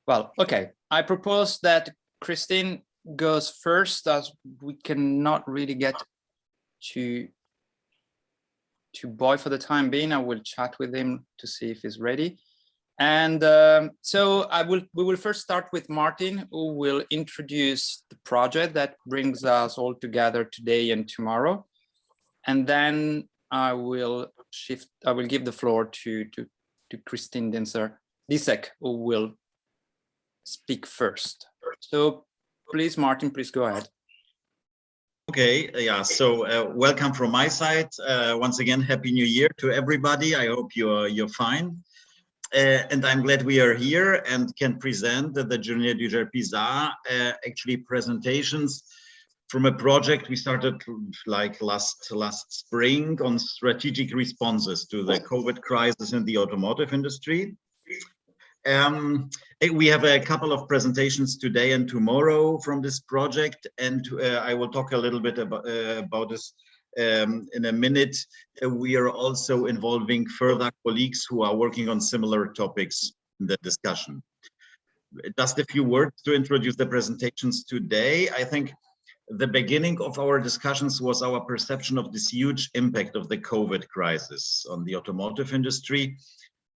Well, okay. I propose that Kristin goes first, as we cannot really get to Boy for the time being. I will chat with him to see if he's ready. And so we will first start with Martin, who will introduce the project that brings us all together today and tomorrow. And then I will give the floor to Kristin Dziczek, who will speak first. So please, Martin, please go ahead. Okay, yeah, so welcome from my side. Once again, Happy New Year to everybody. I hope you're fine. And I'm glad we are here and can present the Journée du Garibaldo, actually presentations from a project we started like last spring on strategic responses to the COVID crisis in the automotive industry. We have a couple of presentations today and tomorrow from this project, and I will talk a little bit about this in a minute. We are also involving further colleagues who are working on similar topics in the discussion. Just a few words to introduce the presentations today. I think the beginning of our discussions was our perception of this huge impact of the COVID crisis on the automotive industry.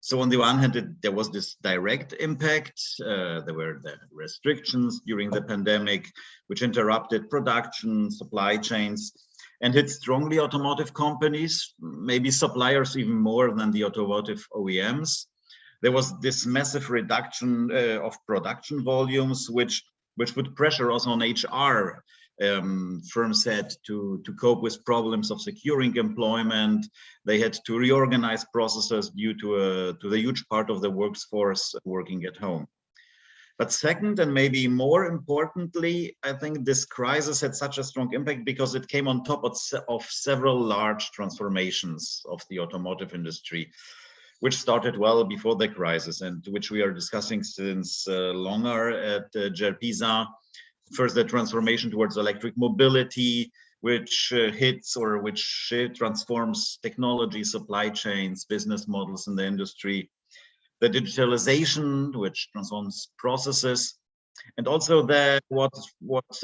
So on the one hand, there was this direct impact. There were the restrictions during the pandemic, which interrupted production, supply chains, and hit strongly automotive companies, maybe suppliers even more than the automotive OEMs. There was this massive reduction of production volumes, which put pressure also on HR. Firms had to cope with problems of securing employment. They had to reorganize processes due to the huge part of the workforce working at home. But second, and maybe more importantly, I think this crisis had such a strong impact because it came on top of several large transformations of the automotive industry, which started well before the crisis and which we are discussing since longer at Garibaldo. First, the transformation towards electric mobility, which transforms technology, supply chains, business models in the industry. The digitalization, which transforms processes, and also what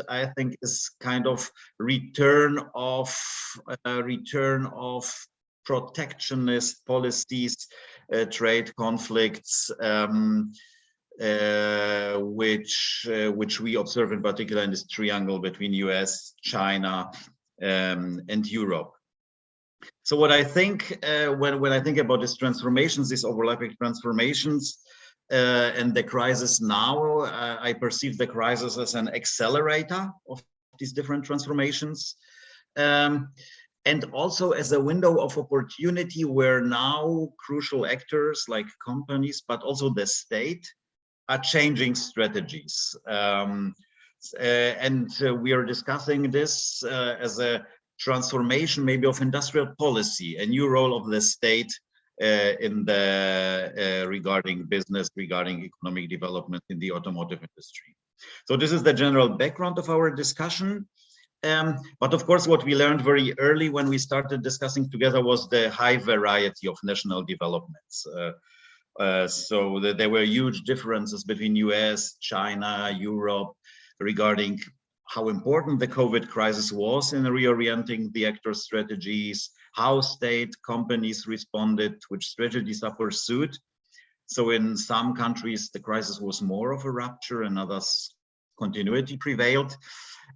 I think is kind of return of protectionist policies, trade conflicts, which we observe in particular in this triangle between US, China, and Europe. So what I think when I think about these transformations, these overlapping transformations, and the crisis now, I perceive the crisis as an accelerator of these different transformations, and also as a window of opportunity where now crucial actors like companies, but also the state, are changing strategies. And we are discussing this as a transformation maybe of industrial policy, a new role of the state in the regarding business, regarding economic development in the automotive industry. So this is the general background of our discussion. But of course, what we learned very early when we started discussing together was the high variety of national developments. So there were huge differences between US, China, Europe regarding how important the COVID crisis was in reorienting the actor strategies, how state companies responded, which strategies are pursued. So in some countries, the crisis was more of a rupture, and others continuity prevailed.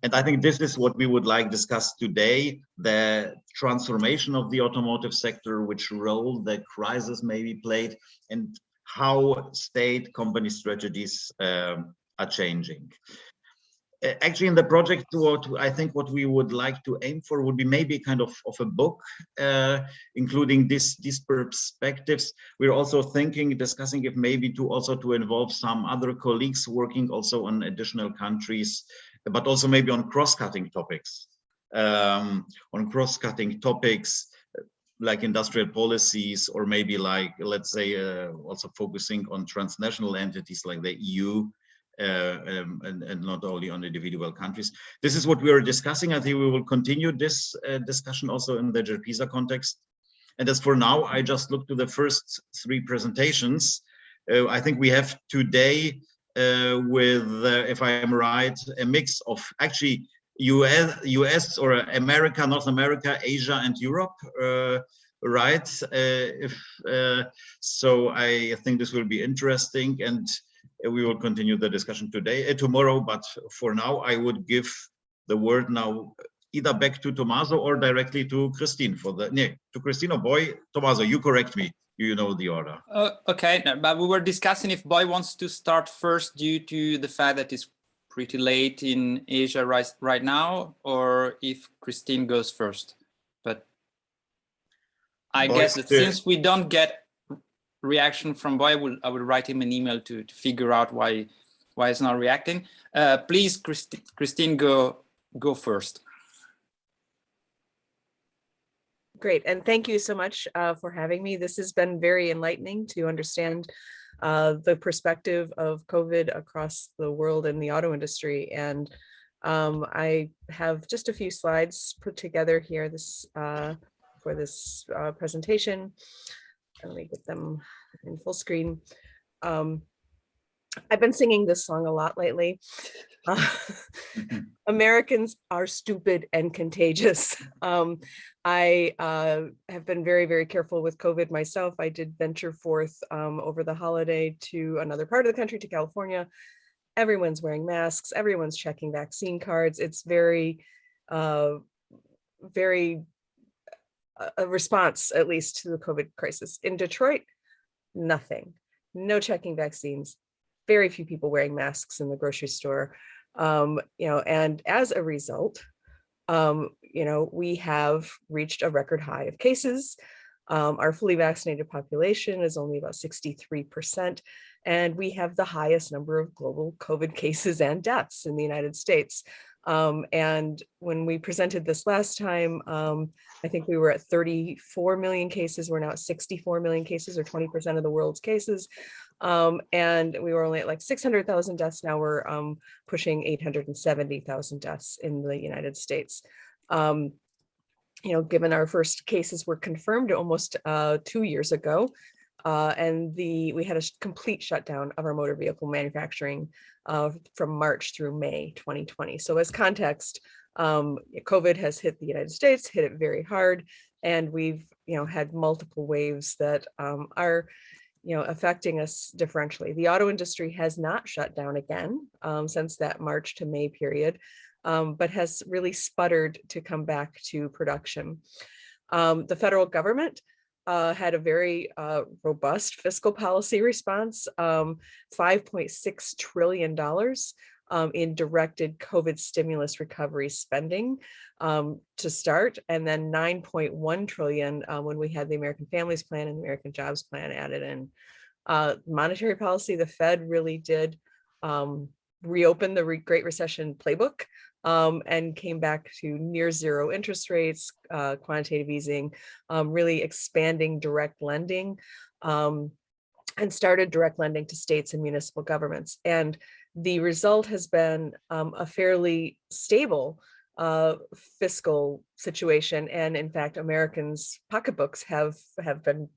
And I think this is what we would like to discuss today, the transformation of the automotive sector, which role the crisis maybe played, and how state company strategies are changing. Actually, in the project, what we would like to aim for would be maybe kind of a book, including these perspectives. We're also discussing if maybe to involve some other colleagues working also on additional countries, but also maybe on cross-cutting topics, like industrial policies, or maybe like, let's say, also focusing on transnational entities like the EU, and not only on individual countries. This is what we are discussing. I think we will continue this discussion also in the Garibaldo context. And as for now, I just look to the first three presentations. I think we have today with, if I am right, a mix of actually US or America, North America, Asia, and Europe, right? So I think this will be interesting, and we will continue the discussion tomorrow. But for now, I would give the word now either back to Tommaso or directly to Kristin to Kristin or Boy. Tommaso, you correct me. You know the order. Okay, but we were discussing if Boy wants to start first due to the fact that it's pretty late in Asia right now, or if Kristin goes first. But I guess that since we don't get reaction from Boy, I will write him an email to figure out why he's not reacting. Please, Kristin, go first. Great, and thank you so much for having me. This has been very enlightening to understand the perspective of COVID across the world in the auto industry. And I have just a few slides put together here for this presentation. Let me get them in full screen. I've been singing this song a lot lately. Americans are stupid and contagious. I have been very, very careful with COVID myself. I did venture forth over the holiday to another part of the country, to California. Everyone's wearing masks. Everyone's checking vaccine cards. It's very, very a response, at least, to the COVID crisis. In Detroit, nothing. No checking vaccines. Very few people wearing masks in the grocery store. And as a result, we have reached a record high of cases. Our fully vaccinated population is only about 63%, and we have the highest number of global COVID cases and deaths in the United States. And when we presented this last time, I think we were at 34 million cases. We're now at 64 million cases, or 20% of the world's cases. And we were only at like 600,000 deaths. Now we're pushing 870,000 deaths in the United States. Given our first cases were confirmed almost 2 years ago, and we had a complete shutdown of our motor vehicle manufacturing from March through May 2020. So as context, COVID has hit the United States, hit it very hard, and we've had multiple waves that are affecting us differentially. The auto industry has not shut down again since that March to May period, but has really sputtered to come back to production. The federal government had a very robust fiscal policy response, $5.6 trillion in directed COVID stimulus recovery spending to start, and then 9.1 trillion when we had the American Families Plan and the American Jobs Plan added in. Monetary policy, the Fed really did reopen the Great Recession playbook and came back to near zero interest rates, quantitative easing, really expanding direct lending, and started direct lending to states and municipal governments. And the result has been a fairly stable fiscal situation. And in fact, Americans' pocketbooks have been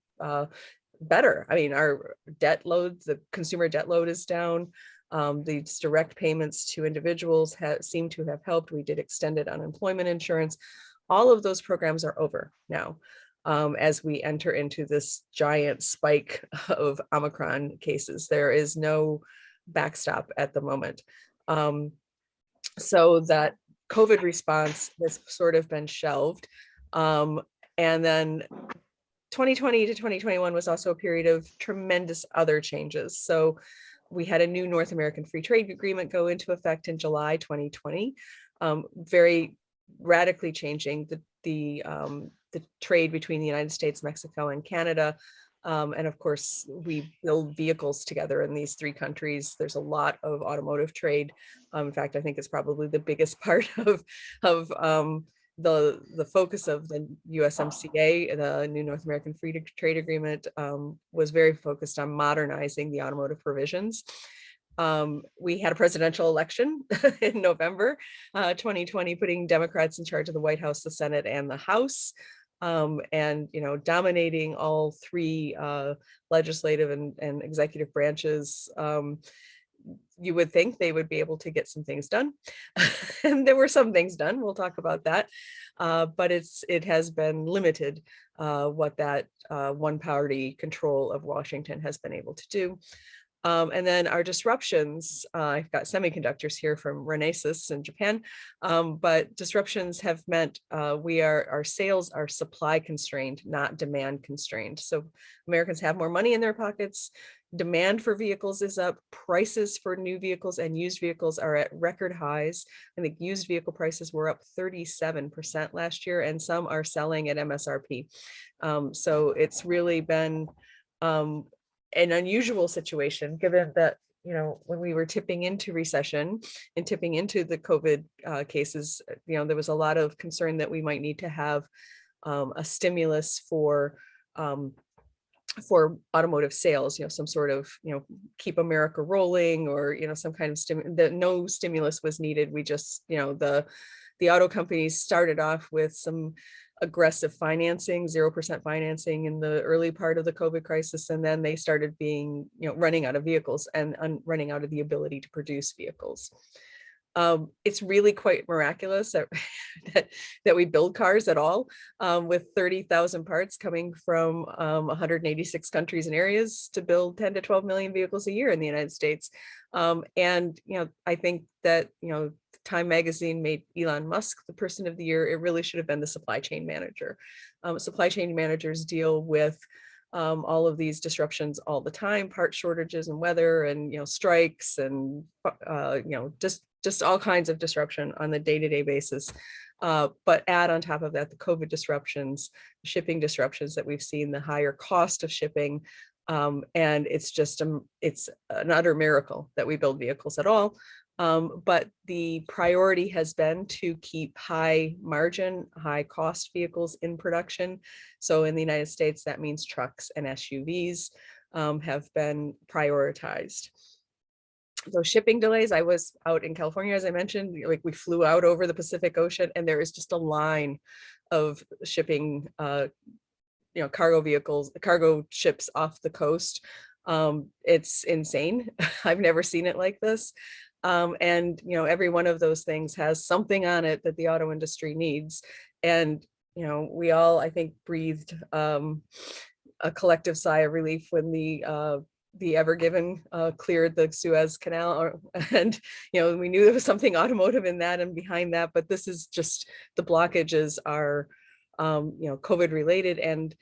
better. I mean, our debt load, the consumer debt load is down. These direct payments to individuals seem to have helped. We did extended unemployment insurance. All of those programs are over now as we enter into this giant spike of Omicron cases. There is no backstop at the moment. So that COVID response has sort of been shelved. And then 2020 to 2021 was also a period of tremendous other changes. So we had a new North American Free Trade Agreement go into effect in July 2020, very radically changing the trade between the United States, Mexico, and Canada. And of course, we build vehicles together in these three countries. There's a lot of automotive trade. In fact, I think it's probably the biggest part of the focus of the USMCA, the new North American Free Trade Agreement, was very focused on modernizing the automotive provisions. We had a presidential election in November 2020, putting Democrats in charge of the White House, the Senate, and the House. And dominating all three legislative and executive branches. you would think they would be able to get some things done. And there were some things done. We'll talk about that. But it has been limited what that one party control of Washington has been able to do. And then our disruptions, I've got semiconductors here from Renesas in Japan, but disruptions have meant our sales are supply constrained, not demand constrained. So Americans have more money in their pockets. Demand for vehicles is up. Prices for new vehicles and used vehicles are at record highs. I think used vehicle prices were up 37% last year, and some are selling at MSRP. So it's really been an unusual situation, given that, you know, when we were tipping into recession and tipping into the COVID cases, you know, there was a lot of concern that we might need to have a stimulus for automotive sales, you know, some sort of, you know, keep America rolling, or, you know, some kind of that no stimulus was needed. We just, you know, the auto companies started off with some aggressive financing, 0% financing in the early part of the COVID crisis. And then they started being, you know, running out of vehicles and running out of the ability to produce vehicles. It's really quite miraculous that we build cars at all, with 30,000 parts coming from 186 countries and areas to build 10 to 12 million vehicles a year in the United States. And, you know, I think that, you know, Time Magazine made Elon Musk the person of the year. It really should have been the supply chain manager. Supply chain managers deal with all of these disruptions all the time, part shortages and weather, and, you know, strikes, and you know, just all kinds of disruption on the day-to-day basis. But add on top of that the COVID disruptions, shipping disruptions that we've seen, the higher cost of shipping, and it's just it's an utter miracle that we build vehicles at all. But the priority has been to keep high margin, high cost vehicles in production. So in the United States, that means trucks and SUVs have been prioritized. So shipping delays, I was out in California, as I mentioned, like we flew out over the Pacific Ocean, and there is just a line of shipping, you know, cargo ships off the coast. It's insane. I've never seen it like this. And, you know, every one of those things has something on it that the auto industry needs. And, you know, we all, I think, breathed a collective sigh of relief when the Ever Given cleared the Suez Canal, and, you know, we knew there was something automotive in that and behind that, but this is just, the blockages are, you know, COVID related. And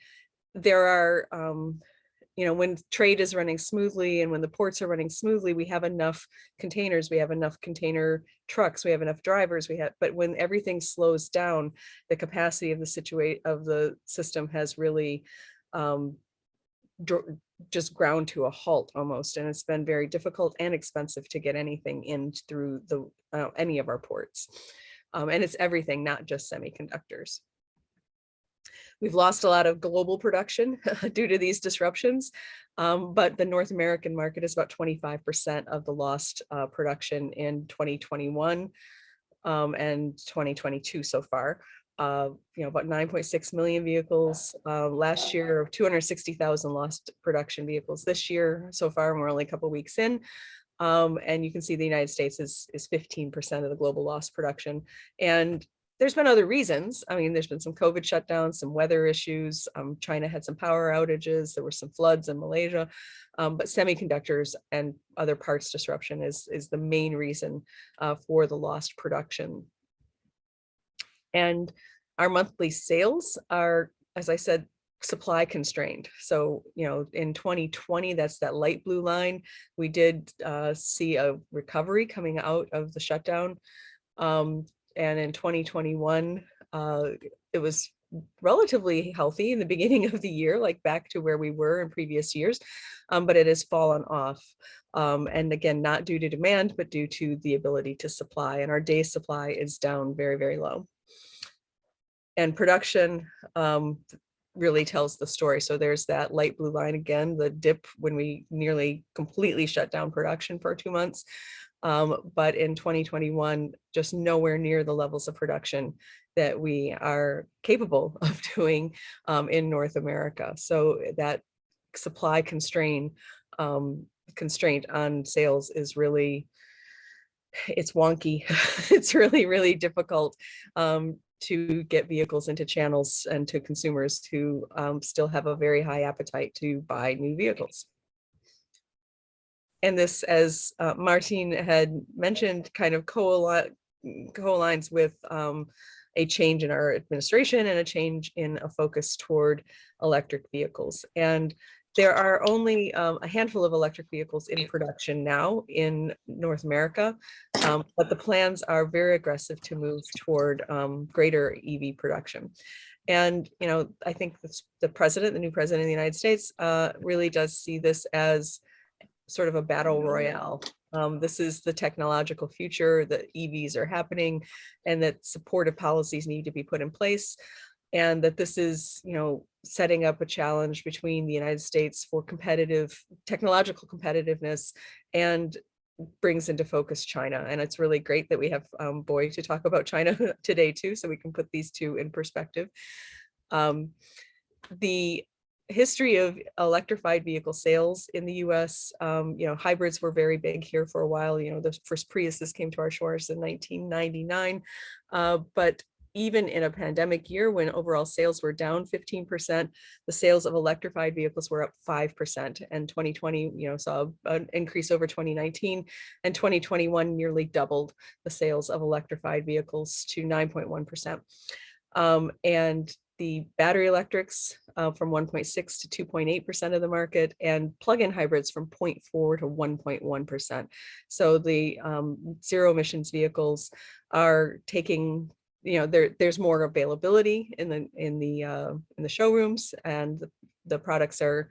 there are, you know, when trade is running smoothly and when the ports are running smoothly, we have enough containers, we have enough container trucks, we have enough drivers, but when everything slows down, the capacity of the system has really just ground to a halt almost. And it's been very difficult and expensive to get anything in through any of our ports. And it's everything, not just semiconductors. We've lost a lot of global production due to these disruptions, but the North American market is about 25% of the lost production in 2021 and 2022 so far. You know, about 9.6 million vehicles last year, 260,000 lost production vehicles this year so far, and we're only a couple of weeks in. And you can see the United States is 15% of the global lost production. And there's been other reasons. I mean, there's been some COVID shutdowns, some weather issues. China had some power outages. There were some floods in Malaysia, but semiconductors and other parts disruption is the main reason for the lost production. And our monthly sales are, as I said, supply constrained. So, you know, in 2020, that's that light blue line, we did see a recovery coming out of the shutdown. And in 2021, it was relatively healthy in the beginning of the year, like back to where we were in previous years, but it has fallen off. And again, not due to demand, but due to the ability to supply. And our day supply is down very, very low. And production really tells the story. So there's that light blue line again, the dip when we nearly completely shut down production for 2 months. But in 2021, just nowhere near the levels of production that we are capable of doing in North America. So that supply constraint constraint on sales is really, it's wonky. It's really, really difficult to get vehicles into channels and to consumers who still have a very high appetite to buy new vehicles. And this, as Martin had mentioned, kind of co-aligns with a change in our administration and a change in a focus toward electric vehicles. And there are only a handful of electric vehicles in production now in North America, but the plans are very aggressive to move toward greater EV production. And, you know, I think the new president of the United States really does see this as sort of a battle royale. This is the technological future, that EVs are happening, and that supportive policies need to be put in place, and that this is, you know, setting up a challenge between the United States for technological competitiveness, and brings into focus China. And it's really great that we have Boy to talk about China today too, so we can put these two in perspective. The history of electrified vehicle sales in the US, you know, hybrids were very big here for a while. You know, the first Priuses came to our shores in 1999, but even in a pandemic year when overall sales were down 15%, the sales of electrified vehicles were up 5%. And 2020, you know, saw an increase over 2019, and 2021 nearly doubled the sales of electrified vehicles to 9.1%. And the battery electrics from 1.6 to 2.8% of the market, and plug-in hybrids from 0.4 to 1.1%. So the zero emissions vehicles are taking, you know, there's more availability in the showrooms, and the products are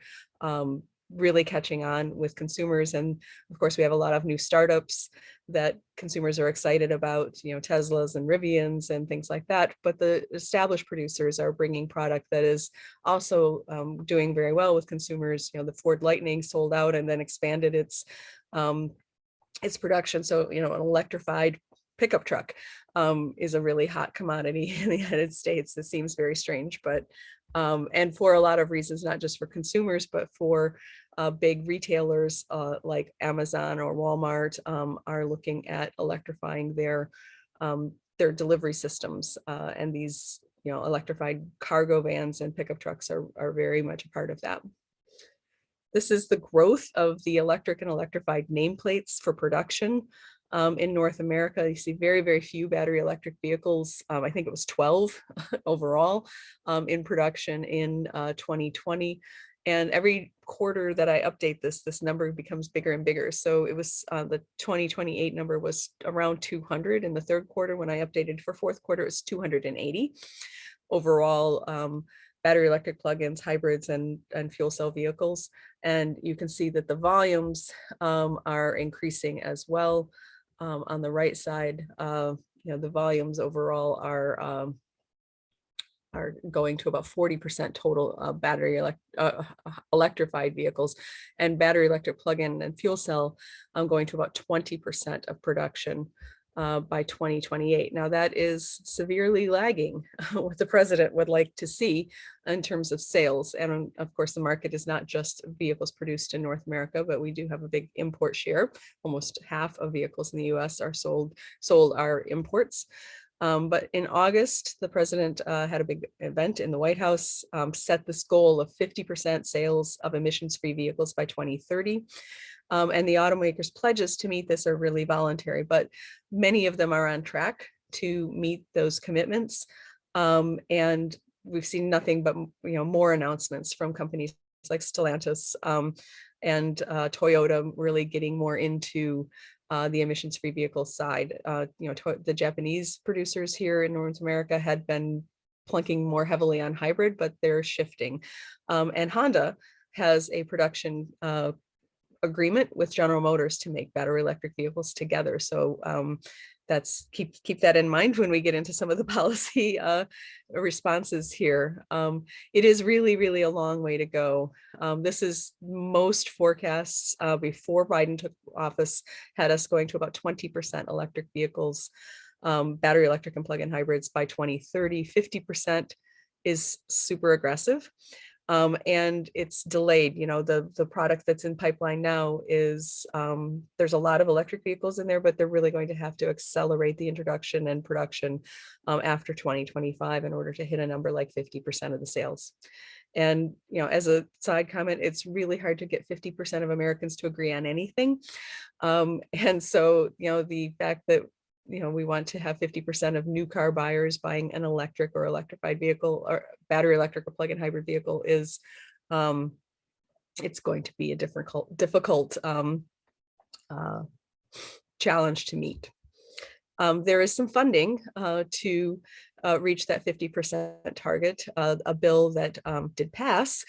really catching on with consumers. And of course, we have a lot of new startups that consumers are excited about, you know, Teslas and Rivians and things like that. But the established producers are bringing product that is also doing very well with consumers. You know, the Ford Lightning sold out and then expanded its production. So, you know, an electrified pickup truck is a really hot commodity in the United States. It seems very strange, but and for a lot of reasons, not just for consumers, but for big retailers like Amazon or Walmart are looking at electrifying their delivery systems, and these, you know, electrified cargo vans and pickup trucks are very much a part of that. This is the growth of the electric and electrified nameplates for production. In North America, you see very, very few battery electric vehicles. I think it was 12 overall in production in 2020. And every quarter that I update this number becomes bigger and bigger. So it was the 2028 number was around 200 in the third quarter. When I updated for fourth quarter, it was 280 overall. Battery electric plugins, hybrids, and fuel cell vehicles. And you can see that the volumes are increasing as well. On the right side, you know, the volumes overall are going to about 40% total battery electrified vehicles, and battery electric plug-in and fuel cell going to about 20% of production by 2028. Now that is severely lagging what the president would like to see in terms of sales. And of course, the market is not just vehicles produced in North America, but we do have a big import share. Almost half of vehicles in the US are sold are imports. But in August, the president had a big event in the White House, set this goal of 50% sales of emissions-free vehicles by 2030. And the automakers' pledges to meet this are really voluntary, but many of them are on track to meet those commitments. And we've seen nothing but, you know, more announcements from companies like Stellantis and Toyota really getting more into the emissions-free vehicle side. You know, the Japanese producers here in North America had been plunking more heavily on hybrid, but they're shifting. And Honda has a production agreement with General Motors to make battery electric vehicles together. So that's keep that in mind when we get into some of the policy responses here. It is really, really a long way to go. This is most forecasts before Biden took office had us going to about 20% electric vehicles, battery electric and plug-in hybrids by 2030. 50% is super aggressive. And it's delayed. You know, the product that's in pipeline now is, there's a lot of electric vehicles in there, but they're really going to have to accelerate the introduction and production after 2025 in order to hit a number like 50% of the sales. And, you know, as a side comment, it's really hard to get 50% of Americans to agree on anything. And so, you know, the fact that, you know, we want to have 50% of new car buyers buying an electric or electrified vehicle or battery electric or plug-in hybrid vehicle is, it's going to be a difficult challenge to meet. There is some funding to reach that 50% target. A bill that did pass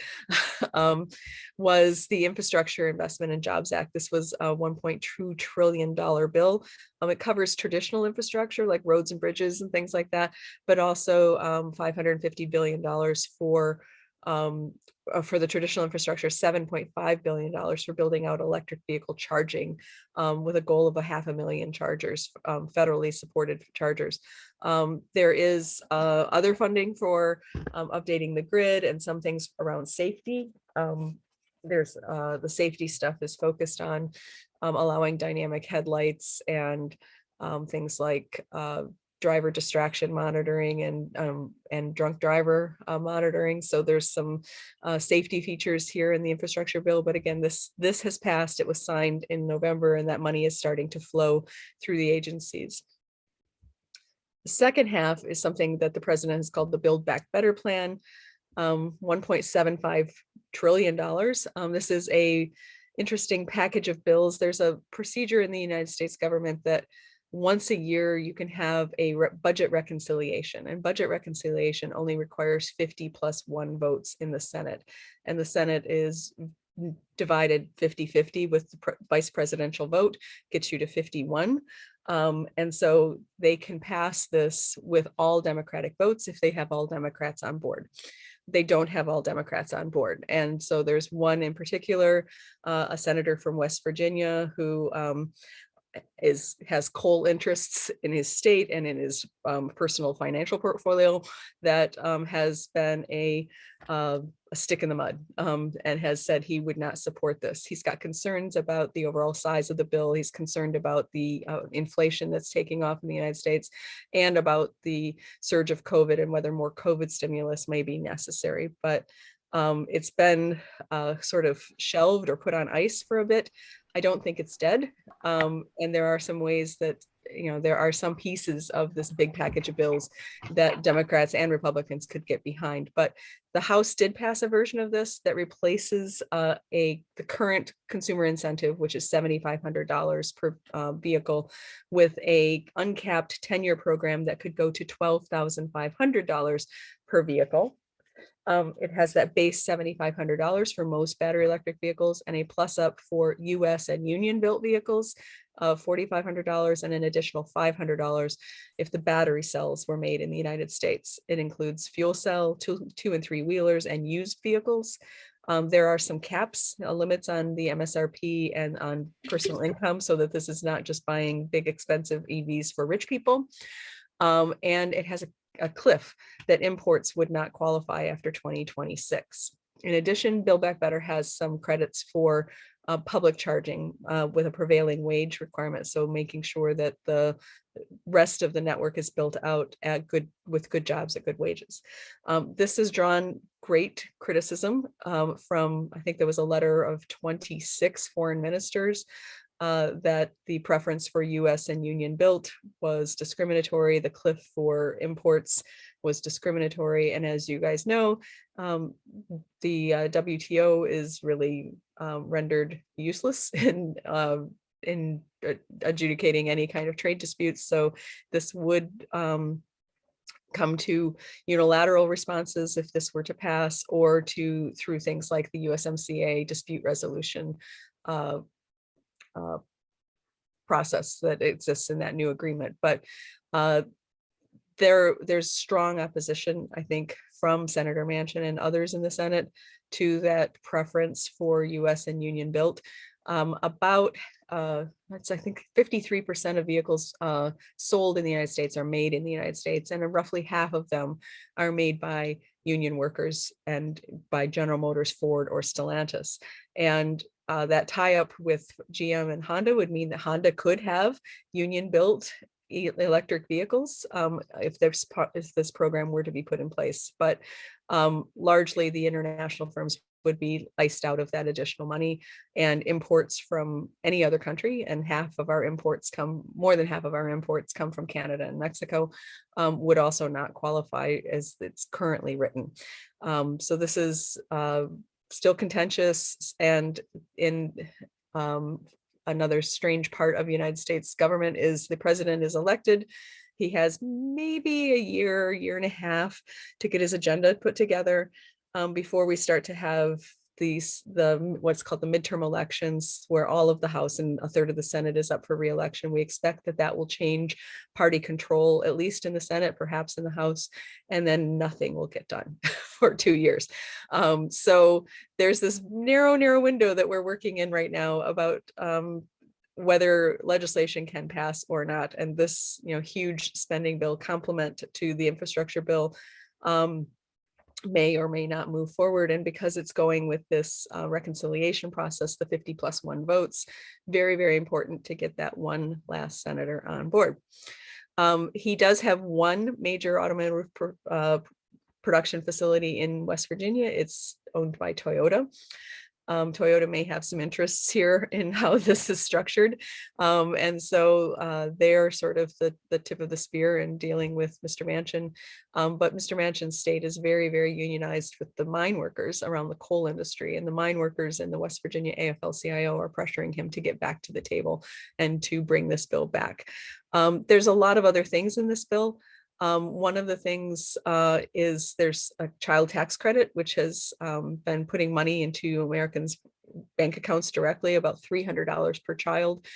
was the Infrastructure Investment and Jobs Act. This was a $1.2 trillion bill. It covers traditional infrastructure like roads and bridges and things like that, but also $550 billion for the traditional infrastructure, $7.5 billion for building out electric vehicle charging, with a goal of 500,000 chargers, federally supported chargers. There is other funding for updating the grid and some things around safety. There's the safety stuff is focused on allowing dynamic headlights and things like driver distraction monitoring and drunk driver monitoring. So there's some safety features here in the infrastructure bill. But again, this has passed. It was signed in November, and that money is starting to flow through the agencies. The second half is something that the president has called the Build Back Better plan, $1.75 trillion. This is a interesting package of bills. There's a procedure in the United States government that once a year you can have a budget reconciliation, and budget reconciliation only requires 50+1 votes in the Senate, and the Senate is divided 50-50 with the vice presidential vote, gets you to 51. And so they can pass this with all Democratic votes if they have all Democrats on board. They don't have all Democrats on board. And so there's one in particular, a senator from West Virginia who has coal interests in his state and in his personal financial portfolio that has been a stick in the mud, and has said he would not support this. He's got concerns about the overall size of the bill. He's concerned about the inflation that's taking off in the United States and about the surge of COVID and whether more COVID stimulus may be necessary. But it's been sort of shelved or put on ice for a bit. I don't think it's dead. And there are some ways that, you know, there are some pieces of this big package of bills that Democrats and Republicans could get behind. But the House did pass a version of this that replaces the current consumer incentive, which is $7,500 per vehicle, with a uncapped 10-year program that could go to $12,500 per vehicle. It has that base $7,500 for most battery electric vehicles and a plus up for US and union built vehicles of $4,500 and an additional $500 if the battery cells were made in the United States. It includes fuel cell, two and three wheelers, and used vehicles. There are some caps, limits on the MSRP and on personal income, so that this is not just buying big expensive EVs for rich people. And it has a cliff that imports would not qualify after 2026. In addition, Build Back Better has some credits for public charging with a prevailing wage requirement. So making sure that the rest of the network is built out with good jobs at good wages. This has drawn great criticism from, I think there was a letter of 26 foreign ministers that the preference for US and union built was discriminatory. The cliff for imports was discriminatory. And as you guys know, the WTO is really rendered useless in adjudicating any kind of trade disputes. So this would come to unilateral responses if this were to pass, or through things like the USMCA dispute resolution process that exists in that new agreement. But there's strong opposition, I think, from Senator Manchin and others in the Senate to that preference for US and union built. That's, I think, 53% of vehicles sold in the United States are made in the United States, and roughly half of them are made by union workers and by General Motors, Ford, or Stellantis. And that tie-up with GM and Honda would mean that Honda could have union-built electric vehicles if this program were to be put in place. But largely the international firms would be iced out of that additional money, and imports from any other country, and more than half of our imports come from Canada and Mexico, would also not qualify as it's currently written. So this is still contentious, and in another strange part of the United States government is the president is elected. He has maybe a year and a half to get his agenda put together before we start to have what's called the midterm elections, where all of the House and a third of the Senate is up for re-election. We expect that will change party control, at least in the Senate, perhaps in the House, and then nothing will get done for 2 years. So there's this narrow window that we're working in right now about whether legislation can pass or not. And this, huge spending bill complement to the infrastructure bill may or may not move forward. And because it's going with this reconciliation process, the 50+1 votes, very, very important to get that one last senator on board. He does have one major automotive production facility in West Virginia. It's owned by Toyota. Toyota may have some interests here in how this is structured. And so they're sort of the tip of the spear in dealing with Mr. Manchin. But Mr. Manchin's state is very, very unionized with the mine workers around the coal industry. And the mine workers in the West Virginia AFL-CIO are pressuring him to get back to the table and to bring this bill back. There's a lot of other things in this bill. One of the things is there's a child tax credit, which has been putting money into Americans' bank accounts directly, about $300 per child.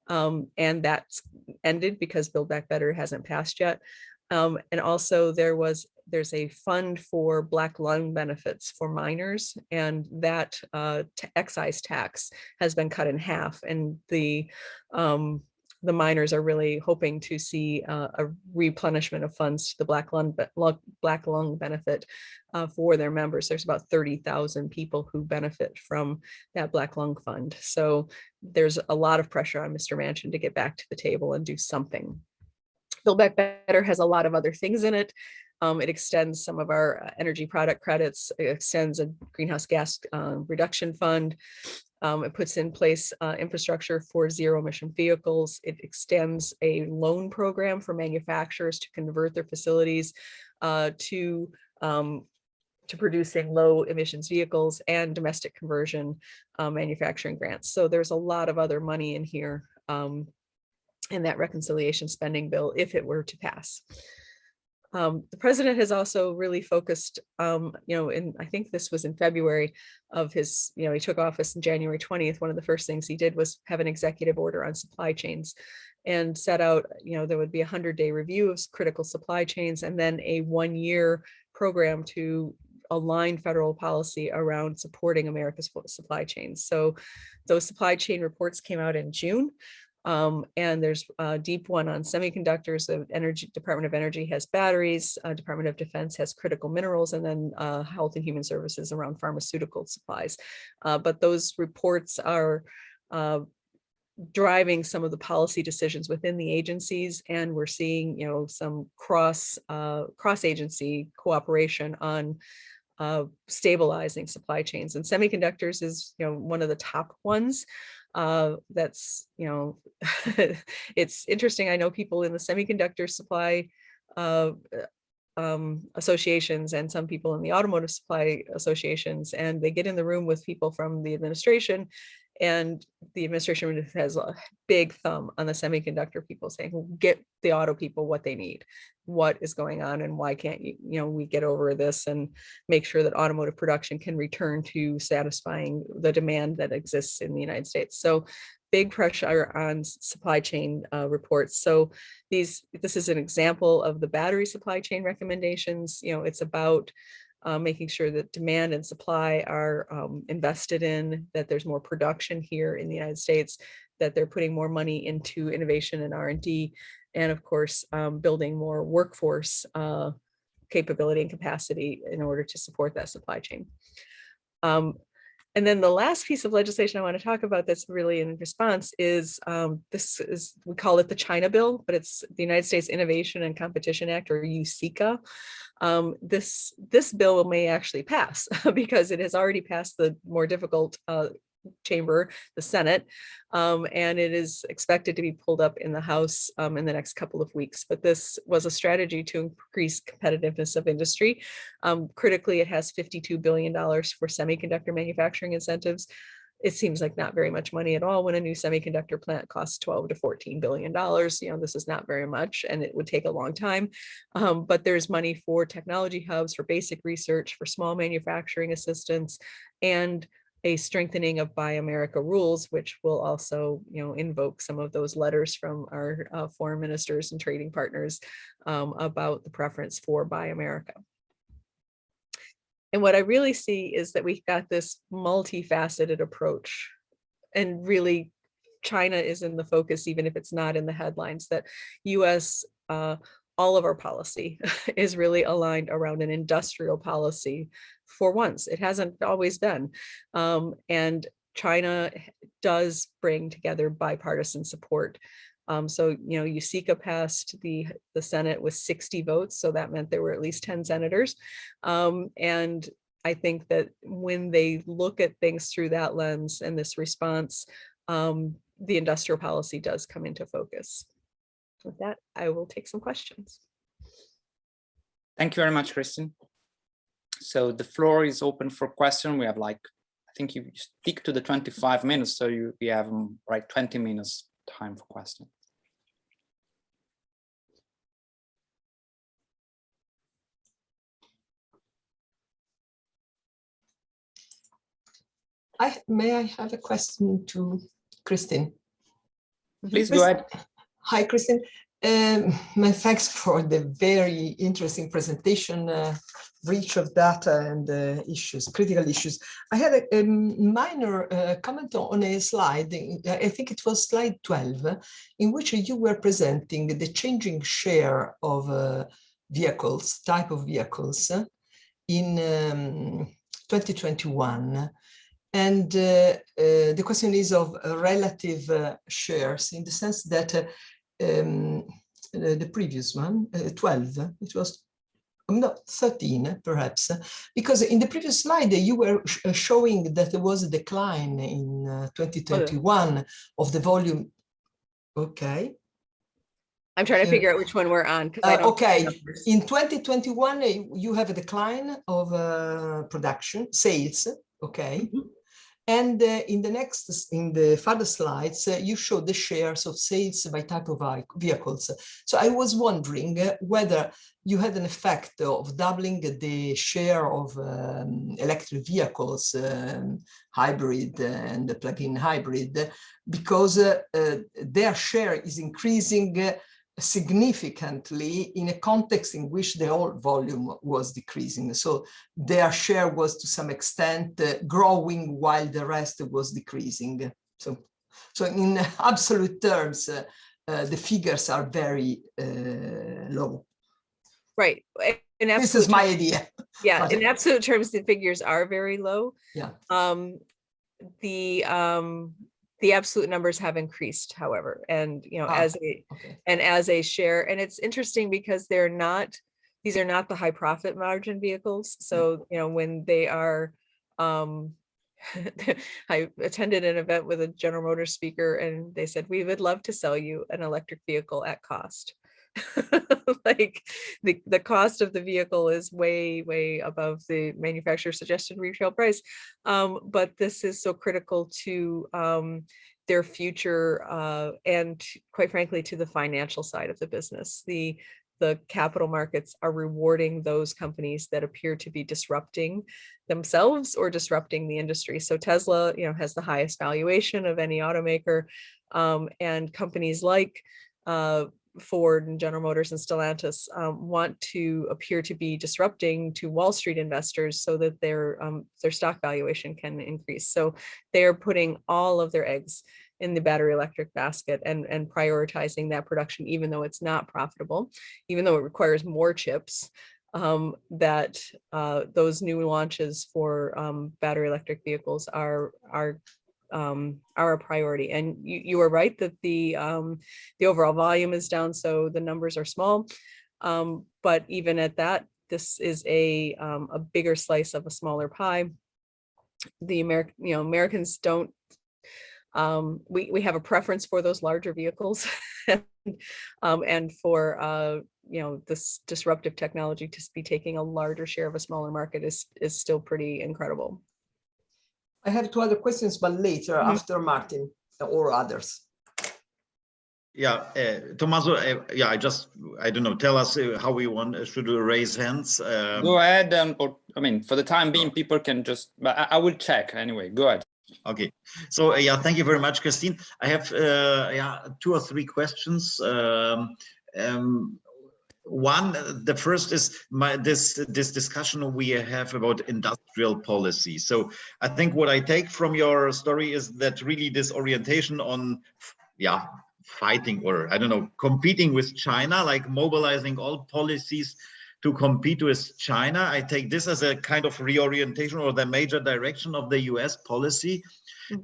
And that's ended because Build Back Better hasn't passed yet. And also there's a fund for Black lung benefits for minors, and that excise tax has been cut in half. And the miners are really hoping to see a replenishment of funds to the Black lung benefit for their members. There's about 30,000 people who benefit from that Black lung fund. So there's a lot of pressure on Mr. Manchin to get back to the table and do something. Build Back Better has a lot of other things in it. It extends some of our energy product credits. It extends a greenhouse gas reduction fund. It puts in place infrastructure for zero emission vehicles. It extends a loan program for manufacturers to convert their facilities to producing low emissions vehicles, and domestic conversion manufacturing grants. So there's a lot of other money in here in that reconciliation spending bill if it were to pass. The president has also really focused, I think this was in February of his, he took office on January 20th. One of the first things he did was have an executive order on supply chains and set out, there would be a 100-day review of critical supply chains, and then a 1-year program to align federal policy around supporting America's supply chains. So those supply chain reports came out in June. And there's a deep one on semiconductors. The Department of Energy has batteries, Department of Defense has critical minerals, and then Health and Human Services around pharmaceutical supplies. But those reports are driving some of the policy decisions within the agencies, and we're seeing, some cross-agency cooperation on stabilizing supply chains. And semiconductors is, one of the top ones. That's, it's interesting. I know people in the semiconductor supply associations and some people in the automotive supply associations, and they get in the room with people from the administration, and the administration has a big thumb on the semiconductor people, saying, well, get the auto people what they need, what is going on, and why can't we get over this and make sure that automotive production can return to satisfying the demand that exists in the United States. So big pressure on supply chain reports. So this is an example of the battery supply chain recommendations. It's about making sure that demand and supply are invested in, that there's more production here in the United States, that they're putting more money into innovation and R&D, and of course, building more workforce capability and capacity in order to support that supply chain. And then the last piece of legislation I want to talk about that's really in response is we call it the China bill, but it's the United States Innovation and Competition Act, or USICA. This bill may actually pass because it has already passed the more difficult chamber, the Senate, and it is expected to be pulled up in the House in the next couple of weeks. But this was a strategy to increase competitiveness of industry. Critically, it has $52 billion for semiconductor manufacturing incentives. It seems like not very much money at all when a new semiconductor plant costs $12 to $14 billion. This is not very much, and it would take a long time. But there's money for technology hubs, for basic research, for small manufacturing assistance, and a strengthening of Buy America rules, which will also, invoke some of those letters from our foreign ministers and trading partners about the preference for Buy America. And what I really see is that we've got this multifaceted approach, and really China is in the focus, even if it's not in the headlines, that US, all of our policy is really aligned around an industrial policy for once. It hasn't always been. And China does bring together bipartisan support. So, USICA passed the Senate with 60 votes. So that meant there were at least 10 senators. And I think that when they look at things through that lens and this response, the industrial policy does come into focus. With that, I will take some questions. Thank you very much, Kristin. So the floor is open for question. We have I think you stick to the 25 minutes, so we have 20 minutes time for questions. May I have a question to Kristin? Please go ahead. Hi, Kristin. My thanks for the very interesting presentation, reach of data and issues, critical issues. I had a minor comment on a slide, I think it was slide 12, in which you were presenting the changing share of vehicles, type of vehicles in 2021. And the question is of relative shares, in the sense that the previous one, 12, it was no 13 perhaps, because in the previous slide you were showing that there was a decline in 2021 of the volume. Okay. I'm trying to figure out which one we're on. Okay, in 2021 you have a decline of production sales. Okay. Mm-hmm. And in the further slides, you show the shares of sales by type of vehicles. So I was wondering whether you had an effect of doubling the share of electric vehicles, hybrid and plug-in hybrid, because their share is increasing significantly in a context in which the whole volume was decreasing. So their share was to some extent growing while the rest was decreasing. So in absolute terms, the figures are very low. Right. This is my idea. Yeah, in absolute terms, the figures are very low. Yeah. The absolute numbers have increased, however, and as a share, and it's interesting because these are not the high profit margin vehicles. So when they are, I attended an event with a General Motors speaker, and they said, we would love to sell you an electric vehicle at cost. Like the cost of the vehicle is way above the manufacturer's suggested retail price, but this is so critical to their future and quite frankly to the financial side of the business. The capital markets are rewarding those companies that appear to be disrupting themselves or disrupting the industry. So Tesla has the highest valuation of any automaker, and companies like Ford and General Motors and Stellantis want to appear to be disrupting to Wall Street investors so that their stock valuation can increase. So they are putting all of their eggs in the battery electric basket and prioritizing that production, even though it's not profitable, even though it requires more chips. that those new launches for battery electric vehicles are a priority. And you are right that the overall volume is down, so the numbers are small. But even at that, this is a bigger slice of a smaller pie. The Americans don't. We have a preference for those larger vehicles, and for this disruptive technology to be taking a larger share of a smaller market is still pretty incredible. I have two other questions, but later after Martin or others. Yeah, Tommaso, yeah, I don't know, tell us how we want, should we raise hands? Go ahead, or I mean, for the time being, people can just, but I will check anyway, go ahead. Okay, so yeah, thank you very much, Kristin. I have yeah, 2 or 3 questions. One, the first is this discussion we have about industrial policy. So I think what I take from your story is that really this orientation on, yeah, fighting, or I don't know, competing with China, like mobilizing all policies to compete with China. I take this as a kind of reorientation or the major direction of the US policy.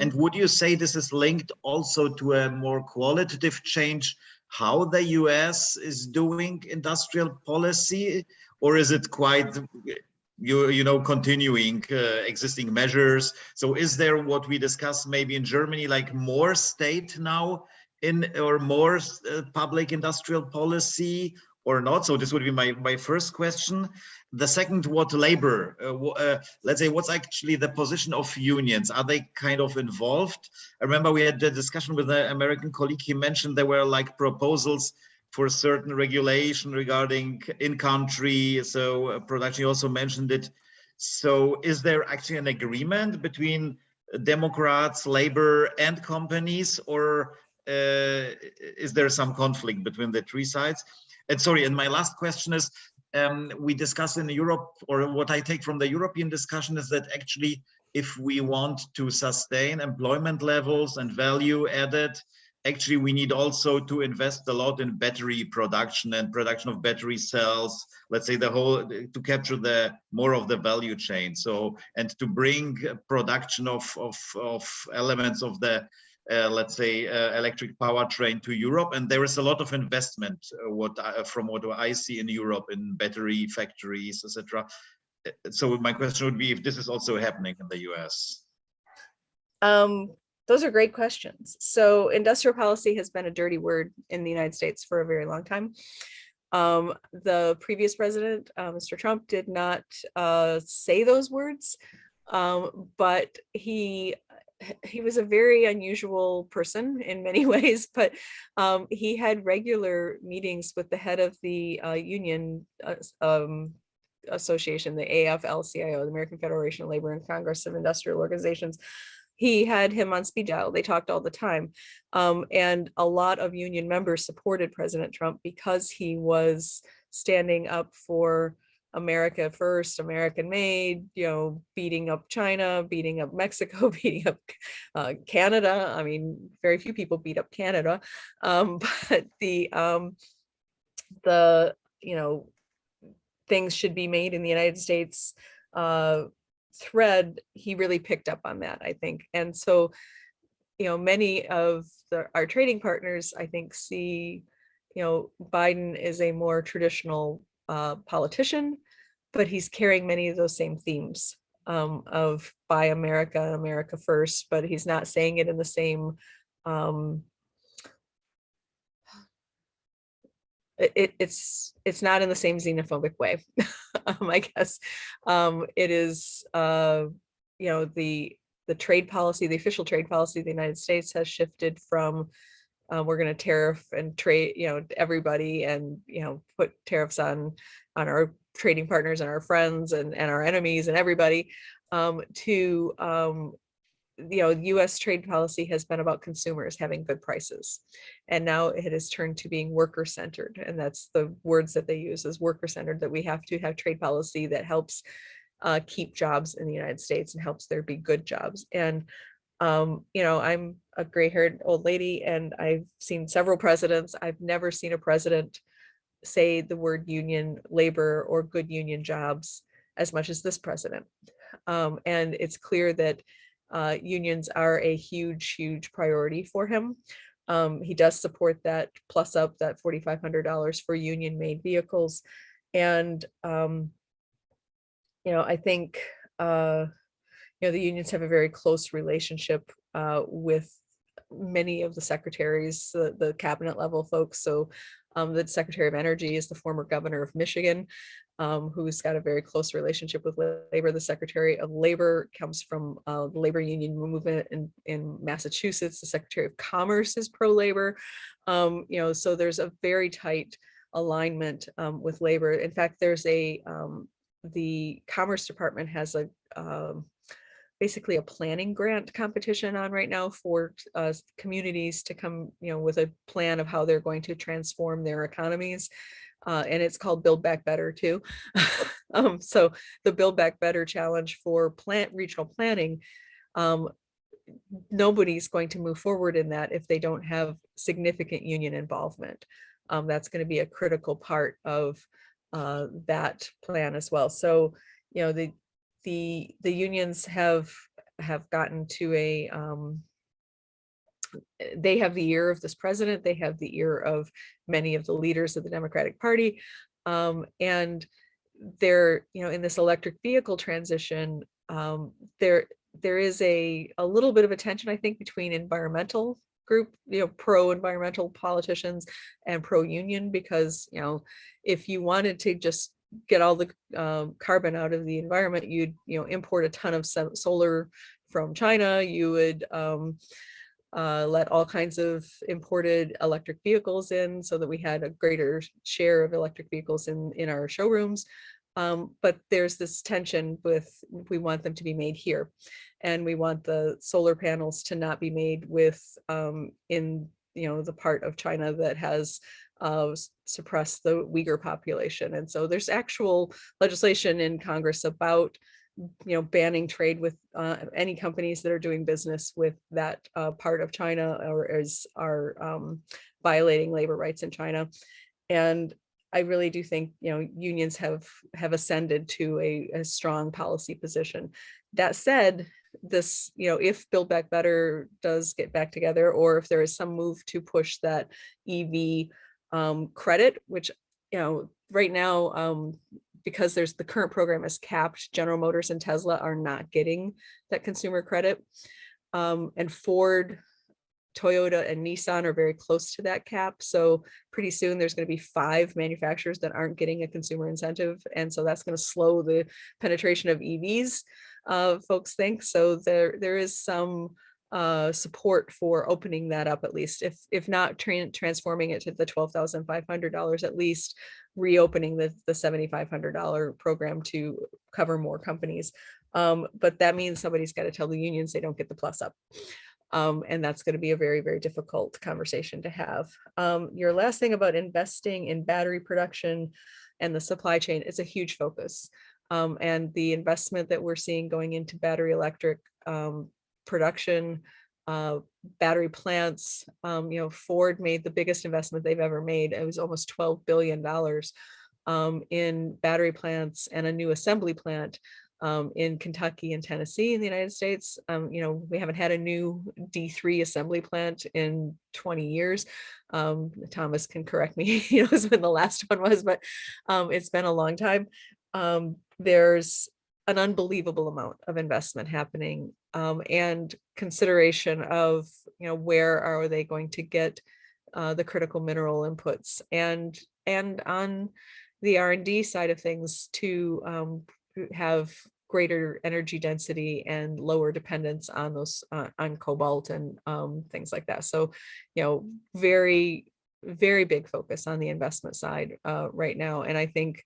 And would you say this is linked also to a more qualitative change, how the US is doing industrial policy, or is it quite, you know, continuing existing measures? So is there what we discussed maybe in Germany, like more state now or more public industrial policy or not? So this would be my first question. The second, what labor, let's say, what's actually the position of unions? Are they kind of involved? I remember we had a discussion with an American colleague. He mentioned there were like proposals for certain regulation regarding in-country, so production. He also mentioned it. So is there actually an agreement between Democrats, labor, and companies, or is there some conflict between the 3 sides? And sorry, and my last question is, we discussed in Europe, or what I take from the European discussion is that actually, if we want to sustain employment levels and value added, actually we need also to invest a lot in battery production and production of battery cells, let's say the whole, to capture the more of the value chain. So, and to bring production of elements of the let's say electric powertrain to Europe. And there is a lot of investment from what I see in Europe in battery factories, etc. So my question would be if this is also happening in the US. Those are great questions. So industrial policy has been a dirty word in the United States for a very long time. The previous president, Mr. Trump, did not say those words, but he was a very unusual person in many ways, but he had regular meetings with the head of the union association, the AFL-CIO, the American Federation of Labor and Congress of Industrial Organizations. He had him on speed dial. They talked all the time. And a lot of union members supported President Trump because he was standing up for America first, American made, you know, beating up China, beating up Mexico, beating up Canada. I mean, very few people beat up Canada, but the you know, things should be made in the United States thread, he really picked up on that, I think. And so, you know, many of our trading partners, I think, see, you know, Biden is a more traditional politician, but he's carrying many of those same themes of buy America and America first, but he's not saying it in the same it's not in the same xenophobic way. I guess it is you know, the trade policy, the official trade policy of the United States has shifted from we're going to tariff and trade, you know, everybody, and, you know, put tariffs on our trading partners and our friends and our enemies and everybody, to you know, US trade policy has been about consumers having good prices. And now it has turned to being worker centered. And that's the words that they use, is worker centered, that we have to have trade policy that helps keep jobs in the United States and helps there be good jobs. And you know, I'm a gray-haired old lady and I've seen several presidents. I've never seen a president say the word union labor or good union jobs as much as this president. And it's clear that unions are a huge priority for him. He does support that plus up that $4,500 for union made vehicles. And, I think, the unions have a very close relationship with many of the secretaries, the cabinet level folks. So the Secretary of Energy is the former governor of Michigan, who's got a very close relationship with labor. The Secretary of Labor comes from the labor union movement in Massachusetts. The Secretary of Commerce is pro-labor. So there's a very tight alignment with labor. In fact, there's the Commerce Department has basically a planning grant competition on right now for communities to come, with a plan of how they're going to transform their economies. And it's called Build Back Better too. So the Build Back Better challenge for regional planning, nobody's going to move forward in that if they don't have significant union involvement. That's going to be a critical part of that plan as well. So, the unions have gotten to they have the ear of this president. They have the ear of many of the leaders of the Democratic Party. And they're, in this electric vehicle transition, there is a little bit of a tension, I think, between environmental group, pro-environmental politicians and pro-union, because, if you wanted to just get all the carbon out of the environment, you'd import a ton of solar from China. You would let all kinds of imported electric vehicles in, so that we had a greater share of electric vehicles in our showrooms. But there's this tension with, we want them to be made here, and we want the solar panels to not be made with in the part of China that has suppressed the Uyghur population. And so there's actual legislation in Congress about banning trade with any companies that are doing business with that part of China, or are violating labor rights in China. And I really do think unions have ascended to a strong policy position. That said, this, if Build Back Better does get back together, or if there is some move to push that EV credit, which right now, because the current program is capped, General Motors and Tesla are not getting that consumer credit, and Ford, Toyota, and Nissan are very close to that cap. So pretty soon there's going to be 5 manufacturers that aren't getting a consumer incentive, and so that's going to slow the penetration of EVs, folks think. So there is some support for opening that up, at least, if not transforming it to the $12,500, at least reopening the $7,500 program to cover more companies. But that means somebody's got to tell the unions they don't get the plus up. And that's going to be a very, very difficult conversation to have. Your last thing about investing in battery production and the supply chain is a huge focus. And the investment that we're seeing going into battery electric production, battery plants, Ford made the biggest investment they've ever made. It was almost $12 billion in battery plants and a new assembly plant in Kentucky and Tennessee in the United States. We haven't had a new D3 assembly plant in 20 years. Thomas can correct me, when the last one was, but it's been a long time. There's an unbelievable amount of investment happening, and consideration of, where are they going to get the critical mineral inputs, and on the R&D side of things to have greater energy density and lower dependence on those on cobalt and things like that. So, very, very big focus on the investment side right now. And I think,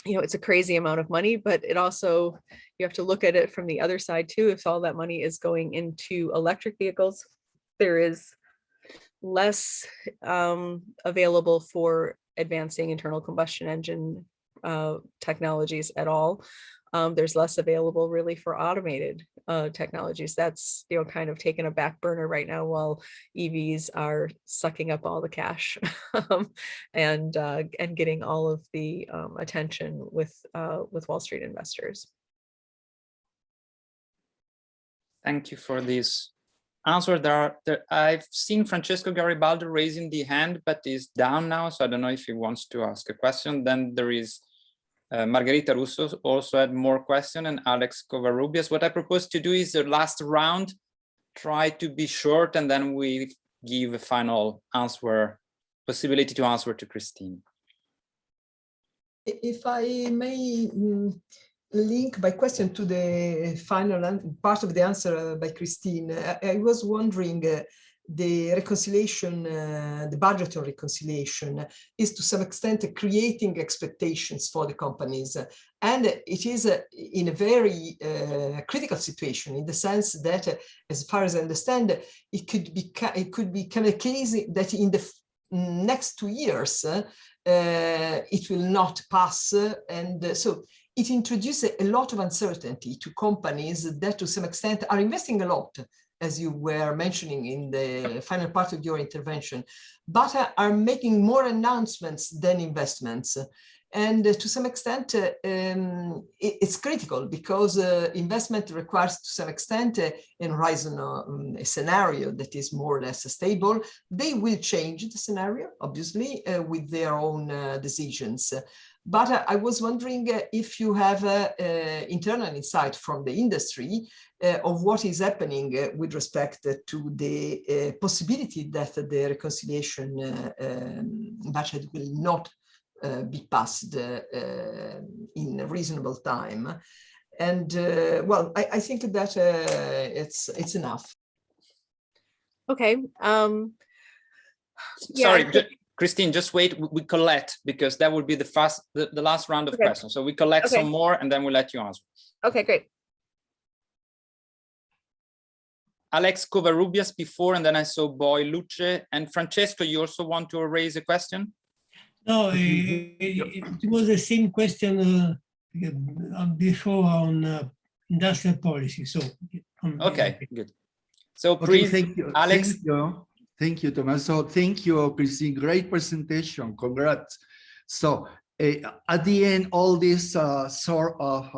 it's a crazy amount of money, but it also, you have to look at it from the other side too. If all that money is going into electric vehicles, there is less available for advancing internal combustion engine technologies at all. There's less available really for automated technologies. That's, you know, kind of taken a back burner right now while EVs are sucking up all the cash and getting all of the attention with Wall Street investors. Thank you for this answer. I've seen Francesco Garibaldo raising the hand, but he's down now, so I don't know if he wants to ask a question. Then there is Margarita Russo also had more questions, and Alex Covarrubias. What I propose to do is the last round, try to be short, and then we give a final answer, possibility to answer to Kristin. If I may link my question to the final part of the answer by Kristin, I was wondering, the reconciliation, the budget on reconciliation is to some extent creating expectations for the companies. And it is in a very critical situation, in the sense that, as far as I understand, it could become a case that in the next 2 years, it will not pass. And so it introduces a lot of uncertainty to companies that to some extent are investing a lot, as you were mentioning in the final part of your intervention, but are making more announcements than investments. And to some extent, it's critical because investment requires to some extent a horizon, a scenario that is more or less stable. They will change the scenario, obviously, with their own decisions. But I was wondering if you have internal insight from the industry of what is happening with respect to the possibility that the reconciliation budget will not be passed in a reasonable time. And well, I think that it's enough. Okay. Sorry, Kristin, just wait. We collect, because that would be the last round of questions. So we collect some more, and then we'll let you answer. Okay, great. Alex Covarrubias before, and then I saw Boy Lüthje. And Francesco, you also want to raise a question? No, it was the same question before on industrial policy. So okay, good. So okay, please, thank you, Alex. Thank you, Tommaso. Thank you, Kristin. Great presentation. Congrats. So at the end, all this sort of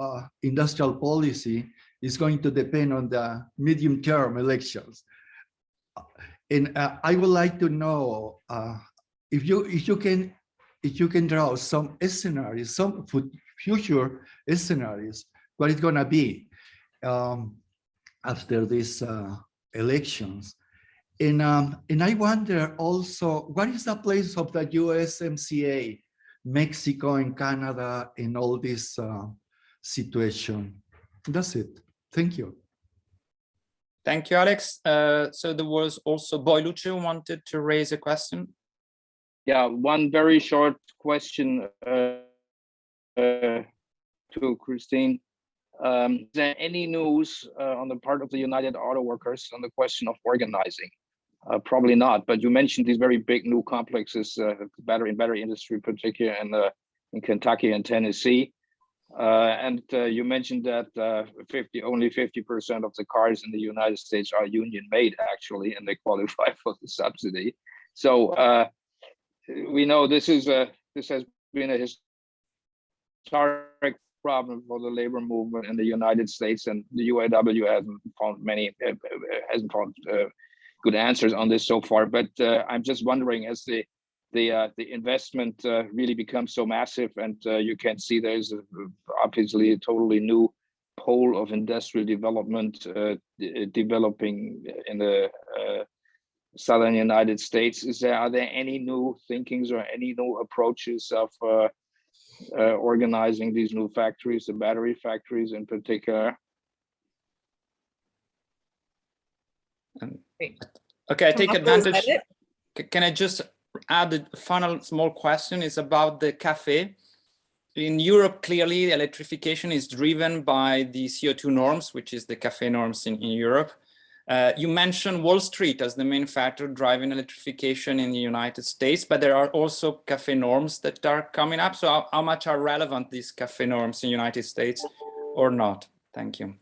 industrial policy is going to depend on the medium-term elections. And I would like to know if you can draw some scenarios, some future scenarios, what it's gonna be after these elections. And I wonder also, what is the place of the USMCA, Mexico and Canada in all this situation? That's it. Thank you. Thank you, Alex. So there was also Boy Lüthje who wanted to raise a question. Yeah, one very short question to Kristin. Is there any news on the part of the United Auto Workers on the question of organizing? Probably not, but you mentioned these very big new complexes, battery industry, particularly in Kentucky and Tennessee. And you mentioned that only 50% of the cars in the United States are union made, actually, and they qualify for the subsidy. So we know this has been a historic problem for the labor movement in the United States, and the UAW hasn't found good answers on this so far. But I'm just wondering, as the investment really becomes so massive, and you can see there's obviously a totally new pole of industrial development developing in the southern United States. Are there any new thinkings or any new approaches of organizing these new factories, the battery factories in particular? Okay, I take advantage. Can I just add a final small question? It's about the CAFE. In Europe, clearly, electrification is driven by the CO2 norms, which is the CAFE norms in Europe. You mentioned Wall Street as the main factor driving electrification in the United States, but there are also CAFE norms that are coming up. So how much are relevant these CAFE norms in the United States or not? Thank you.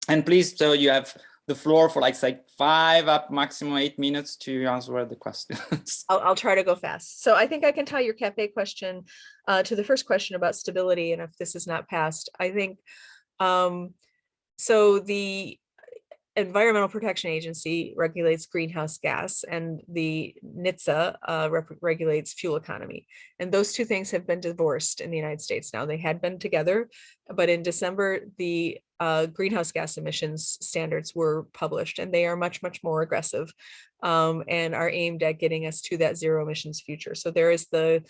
And please, so you have the floor for like 5 up maximum 8 minutes to answer the questions. I'll try to go fast. So I think I can tie your CAFE question to the first question about stability and if this is not passed. I think so the Environmental Protection Agency regulates greenhouse gas and the NHTSA regulates fuel economy. And those two things have been divorced in the United States now. They had been together, but in December, the greenhouse gas emissions standards were published and they are much, much more aggressive and are aimed at getting us to that zero emissions future. So there is the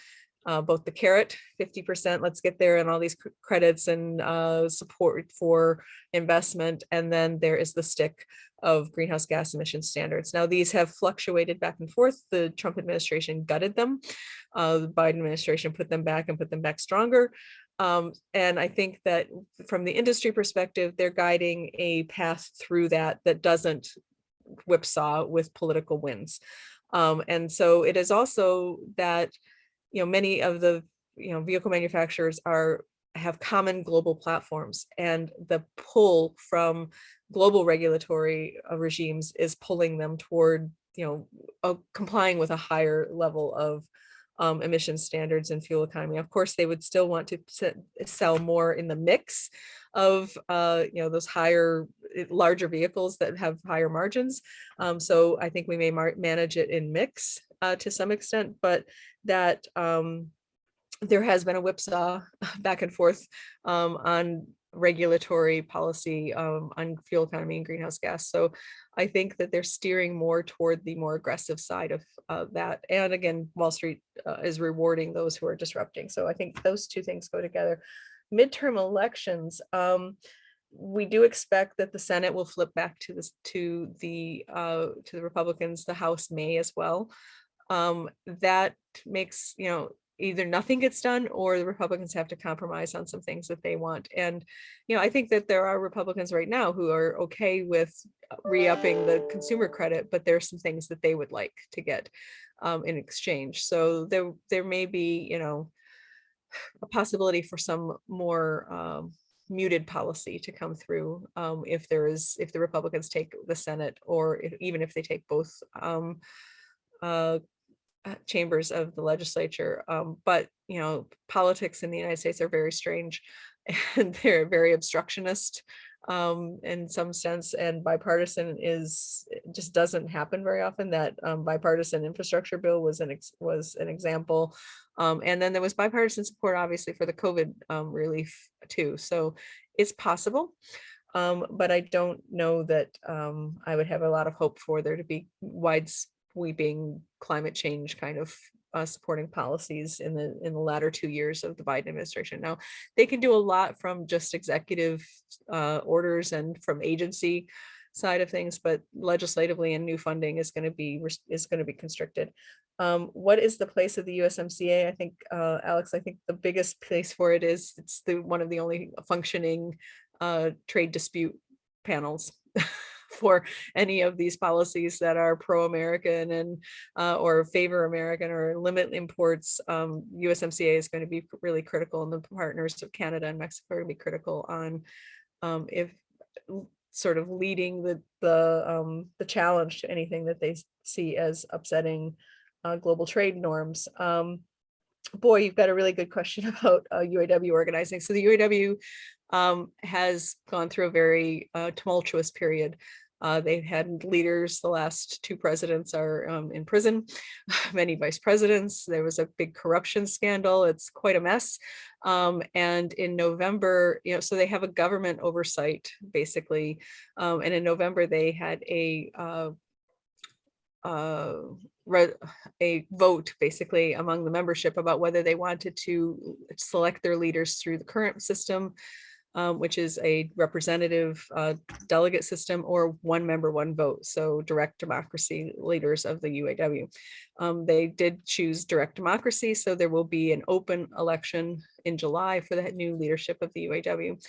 both the carrot, 50%, let's get there, and all these credits and support for investment. And then there is the stick of greenhouse gas emission standards. Now, these have fluctuated back and forth. The Trump administration gutted them. The Biden administration put them back and put them back stronger. And I think that from the industry perspective, they're guiding a path through that doesn't whipsaw with political wins. And so it is also that many of the vehicle manufacturers have common global platforms, and the pull from global regulatory regimes is pulling them toward complying with a higher level of emission standards and fuel economy. Of course, they would still want to sell more in the mix of those larger vehicles that have higher margins. So I think we may manage it in mix to some extent, but that there has been a whipsaw back and forth on regulatory policy on fuel economy and greenhouse gas. So I think that they're steering more toward the more aggressive side of that. And again, Wall Street is rewarding those who are disrupting. So I think those two things go together. Midterm elections, we do expect that the Senate will flip back to the Republicans. The House may as well. That makes either nothing gets done or the Republicans have to compromise on some things that they want. And I think that there are Republicans right now who are okay with re-upping the consumer credit, but there are some things that they would like to get in exchange. So there may be a possibility for some more muted policy to come through if the Republicans take the Senate, or even if they take both chambers of the legislature. But politics in the United States are very strange, and they're very obstructionist in some sense, and bipartisan just doesn't happen very often. That bipartisan infrastructure bill was an example, and then there was bipartisan support obviously for the COVID relief too. So it's possible, but I don't know that I would have a lot of hope for there to be wide-sweeping climate change kind of supporting policies in the latter 2 years of the Biden administration. Now, they can do a lot from just executive orders and from agency side of things, but legislatively and new funding is going to be constricted. What is the place of the USMCA? I think, Alex, I think the biggest place for it is it's one of the only functioning trade dispute panels for any of these policies that are pro-American and or favor American or limit imports. USMCA is going to be really critical, and the partners of Canada and Mexico are going to be critical on if sort of leading the challenge to anything that they see as upsetting global trade norms. Boy, you've got a really good question about UAW organizing. So the UAW has gone through a very tumultuous period. They've had leaders, the last 2 presidents are in prison, many vice presidents. There was a big corruption scandal. It's quite a mess. And in November, so they have a government oversight basically. And in November, they had a vote basically among the membership about whether they wanted to select their leaders through the current system, which is a representative delegate system, or one member, one vote. So direct democracy leaders of the UAW. They did choose direct democracy. So there will be an open election in July for the new leadership of the UAW.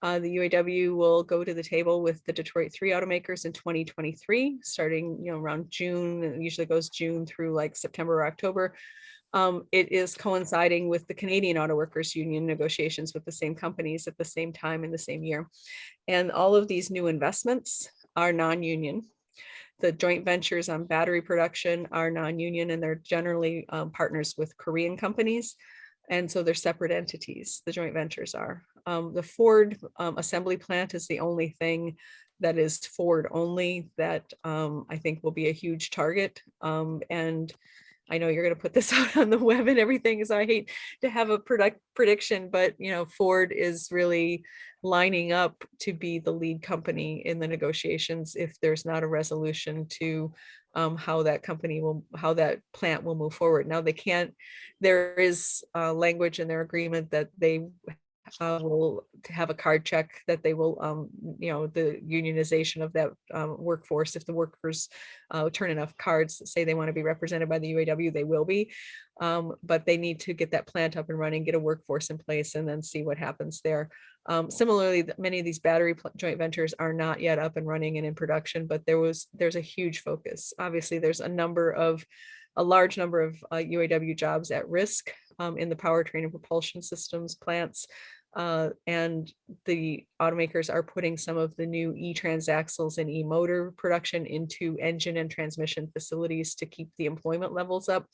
The UAW will go to the table with the Detroit 3 automakers in 2023, starting around June. It usually goes June through like September or October. It is coinciding with the Canadian Auto Workers Union negotiations with the same companies at the same time in the same year. And all of these new investments are non-union. The joint ventures on battery production are non-union, and they're generally partners with Korean companies. And so they're separate entities, the joint ventures are. The Ford assembly plant is the only thing that is Ford only that I think will be a huge target. And I know you're going to put this out on the web and everything, so I hate to have a prediction, but Ford is really lining up to be the lead company in the negotiations if there's not a resolution to how that plant will move forward. Now there is language in their agreement that they will have a card check, that they will, the unionization of that workforce. If the workers turn enough cards, say they want to be represented by the UAW, they will be. But they need to get that plant up and running, get a workforce in place, and then see what happens there. Similarly, many of these battery joint ventures are not yet up and running and in production, but there's a huge focus. Obviously, there's a large number of UAW jobs at risk in the powertrain and propulsion systems plants. And the automakers are putting some of the new e-transaxles and e-motor production into engine and transmission facilities to keep the employment levels up,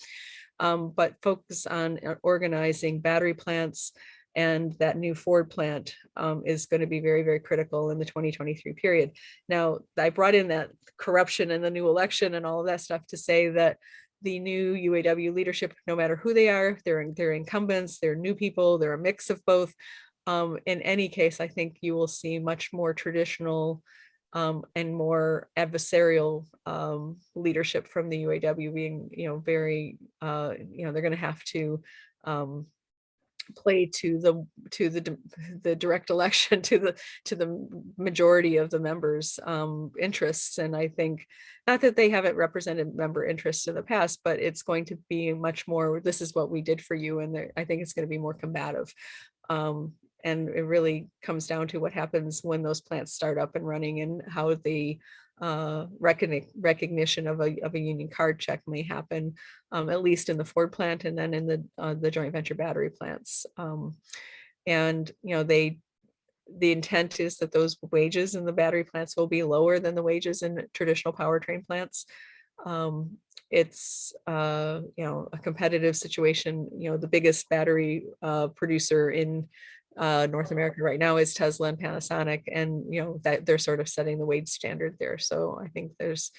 but focus on organizing battery plants. And that new Ford plant is going to be very, very critical in the 2023 period. Now, I brought in that corruption and the new election and all of that stuff to say that the new UAW leadership, no matter who they are, they're incumbents, they're new people, they're a mix of both. In any case, I think you will see much more traditional and more adversarial leadership from the UAW being, very, they're going to have to play to the direct election, to the majority of the members' interests. And I think, not that they haven't represented member interests in the past, but it's going to be much more, this is what we did for you. And I think it's going to be more combative. And it really comes down to what happens when those plants start up and running, and how the recognition of a union card check may happen, at least in the Ford plant, and then in the joint venture battery plants. And the intent is that those wages in the battery plants will be lower than the wages in traditional powertrain plants. It's a competitive situation. The biggest battery producer in North America right now is Tesla and Panasonic, and that they're sort of setting the wage standard there. So I think there's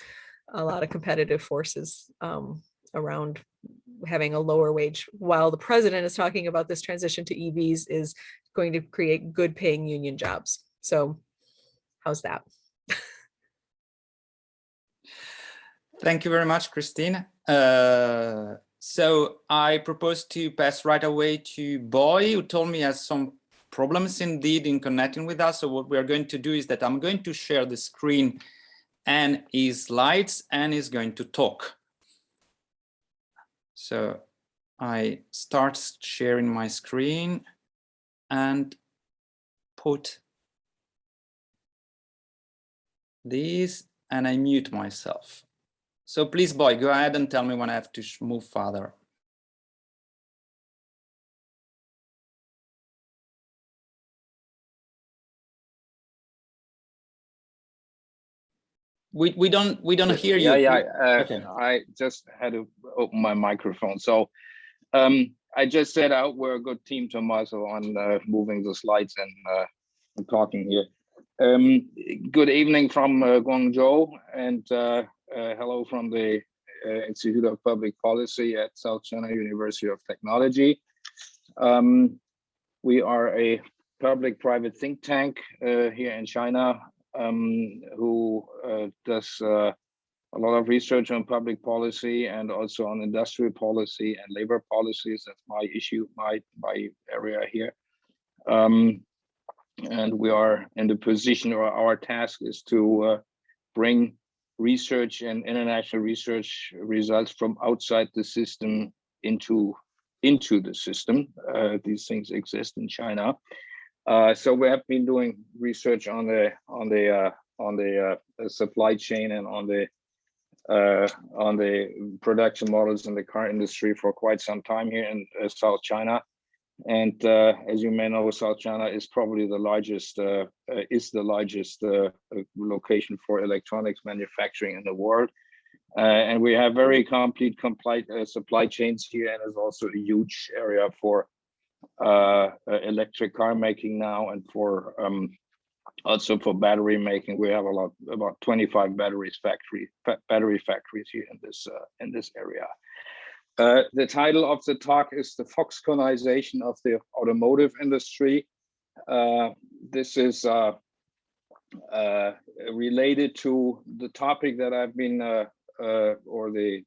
a lot of competitive forces around having a lower wage, while the president is talking about this transition to EVs is going to create good paying union jobs. So how's that? Thank you very much, Kristin. So I propose to pass right away to Boy, who told me has some problems indeed in connecting with us. So what we are going to do is that I'm going to share the screen and his slides, and he's going to talk. So I start sharing my screen and put these, and I mute myself. So please, Boy, go ahead and tell me when I have to move further. We don't hear you. Okay. I just had to open my microphone. So I just set out, we're a good team, Tommaso, on moving the slides and talking here. Good evening from Guangzhou, and hello from the Institute of Public Policy at South China University of Technology. We are a public-private think tank here in China, who does a lot of research on public policy and also on industrial policy and labor policies. That's my issue, my area here. And we are in the position, or our task is to bring research and international research results from outside the system into into the system. These things exist in China. So we have been doing research on the supply chain and on the production models in the car industry for quite some time here in South China. And as you may know, South China is probably the largest location for electronics manufacturing in the world. And we have very complete supply chains here, and is also a huge area for electric car making now, and for also for battery making. We have about 25 battery factories here in this area. The title of the talk is the Foxconnization of the automotive industry. This is related to the topic that I've been or the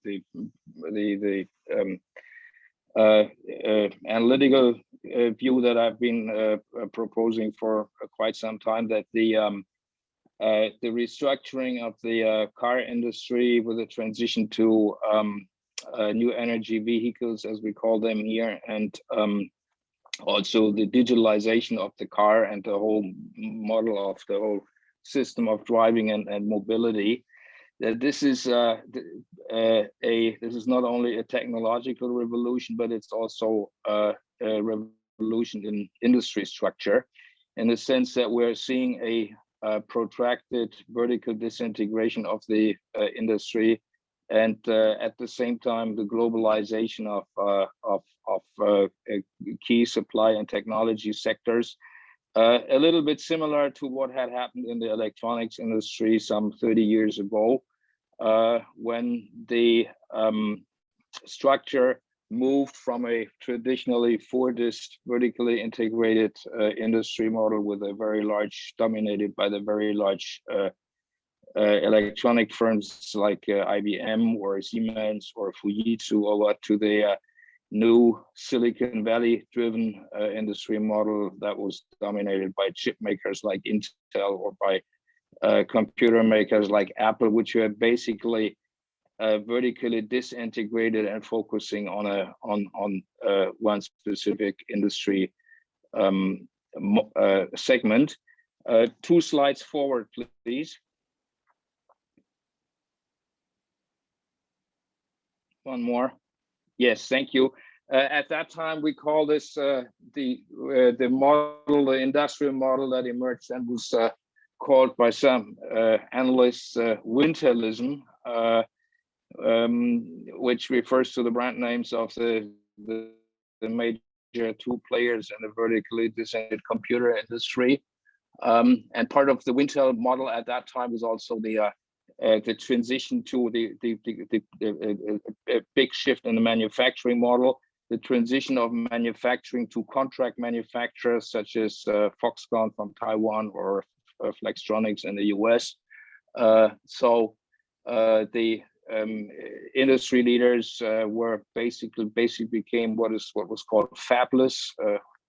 analytical view that I've been proposing for quite some time, that the restructuring of the car industry with a transition to new energy vehicles, as we call them here, and also the digitalization of the car and the whole model of the whole system of driving and mobility. That this is not only a technological revolution, but it's also a revolution in industry structure, in the sense that we're seeing a protracted vertical disintegration of the industry, and at the same time the globalization of key supply and technology sectors. A little bit similar to what had happened in the electronics industry some 30 years ago, when the structure moved from a traditionally Fordist vertically integrated industry model with a very large, dominated by the very large electronic firms like IBM or Siemens or Fujitsu, over to the new Silicon Valley driven industry model that was dominated by chip makers like Intel, or by computer makers like Apple, which were basically vertically disintegrated and focusing on one specific industry segment. 2 slides forward, please. One more. Yes, thank you. At that time, we call this the model, the industrial model that emerged and was called by some analysts Winterism, which refers to the brand names of the major 2 players in the vertically distributed computer industry. And part of the Wintel model at that time was also the transition to the big shift in the manufacturing model, the transition of manufacturing to contract manufacturers such as Foxconn from Taiwan, or Flextronics in the US. So the industry leaders were basically became what was called fabless,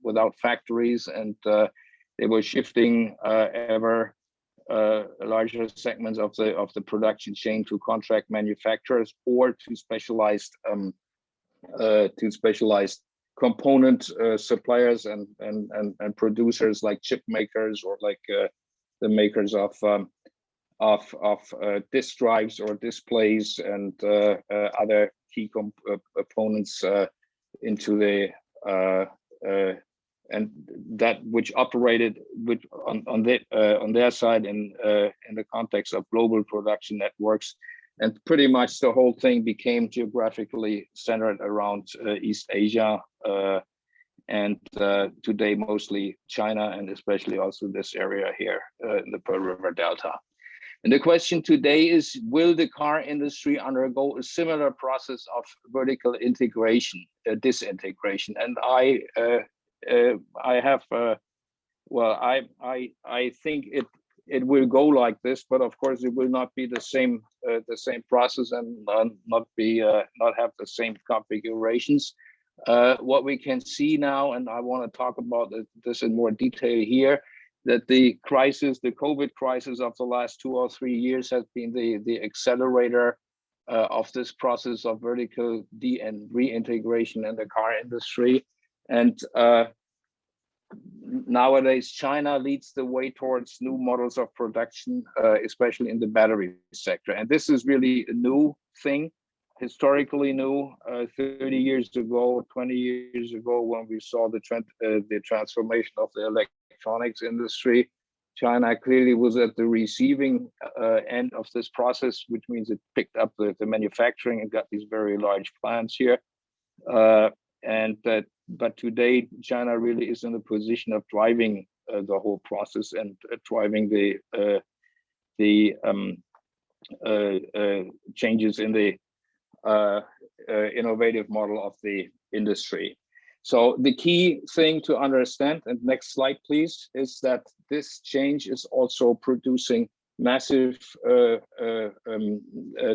without factories, and they were shifting ever larger segments of the production chain to contract manufacturers, or to specialized component suppliers and producers like chip makers, or like the makers of disk drives or displays and other key components into the and that which operated on their side in the context of global production networks. And pretty much the whole thing became geographically centered around East Asia, and today mostly China, and especially also this area here in the Pearl River Delta. And the question today is, will the car industry undergo a similar process of vertical integration, disintegration? And I think it will go like this, but of course it will not be the same process, and not have the same configurations. What we can see now, and I want to talk about this in more detail here, that the COVID crisis of the last 2 or 3 years has been the accelerator of this process of vertical and reintegration in the car industry. And nowadays, China leads the way towards new models of production, especially in the battery sector. And this is really a new thing, historically new. 30 years ago, 20 years ago, when we saw the transformation of the electronics industry, China clearly was at the receiving end of this process, which means it picked up the manufacturing and got these very large plants here. But today, China really is in the position of driving the whole process and driving the changes in the innovative model of the industry. So the key thing to understand, and next slide, please, is that this change is also producing massive